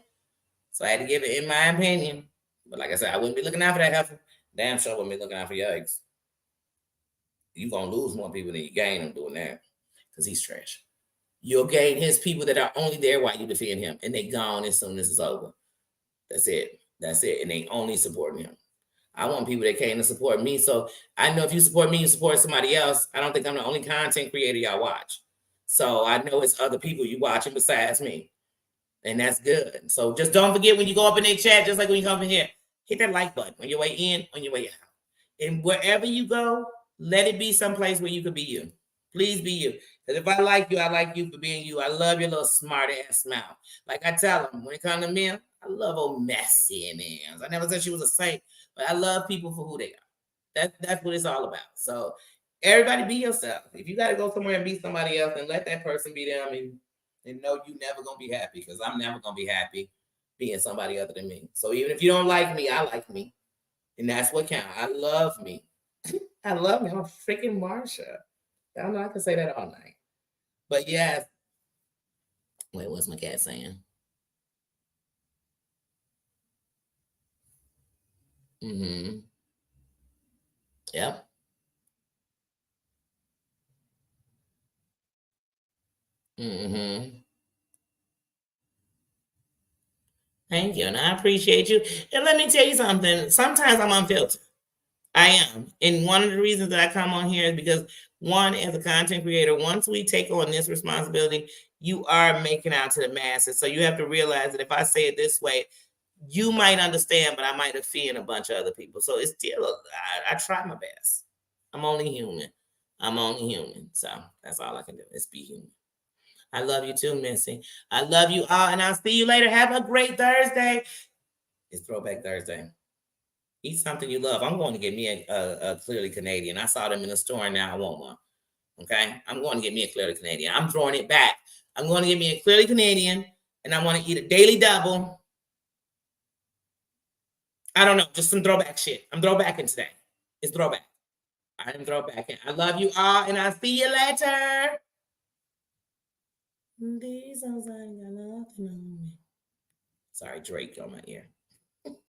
So I had to give it in my opinion. But like I said, I wouldn't be looking out for that heifer. Damn sure wouldn't be looking out for your eggs. You're going to lose more people than you gain him doing that because he's trash. You'll gain his people that are only there while you defend him, and they gone as soon as it's over. That's it. That's it. And they only supporting him. I want people that came to support me. So I know if you support me, you support somebody else. I don't think I'm the only content creator y'all watch. So I know it's other people you watching besides me. And that's good. So just don't forget when you go up in their chat, just like when you come in here, hit that like button on your way in, on your way out. And wherever you go, let it be someplace where you could be you. Please be you. Because if I like you for being you. I love your little smart ass smile. Like I tell them, when it comes to men, I love old messy men. I never said she was a saint, but I love people for who they are. That's what it's all about. So everybody be yourself. If you got to go somewhere and be somebody else, then let that person be them and know you never going to be happy, because I'm never going to be happy being somebody other than me. So even if you don't like me, I like me. And that's what counts. I love me. I love me. I'm a freaking Marsha. I don't know. I can say that all night. But yes. Wait, what's my cat saying? Mm-hmm. Yep. Mm-hmm. Thank you. And I appreciate you. And let me tell you something. Sometimes I'm unfiltered. I am. And one of the reasons that I come on here is because, one, as a content creator, once we take on this responsibility, you are making out to the masses. So you have to realize that if I say it this way, you might understand, but I might offend a bunch of other people. So it's still, I try my best. I'm only human. I'm only human. So that's all I can do is be human. I love you too, Missy. I love you all, and I'll see you later. Have a great Thursday. It's Throwback Thursday. Eat something you love. I'm going to get me a Clearly Canadian. I saw them in the store, and now I want one. Okay? I'm going to get me a Clearly Canadian. I'm throwing it back. I'm going to get me a Clearly Canadian, and I want to eat a daily double. I don't know, just some throwback shit. I'm throwbacking today. It's throwback. I am throwbacking. I love you all, and I'll see you later. These songs ain't got nothing on me. Sorry, Drake on my ear.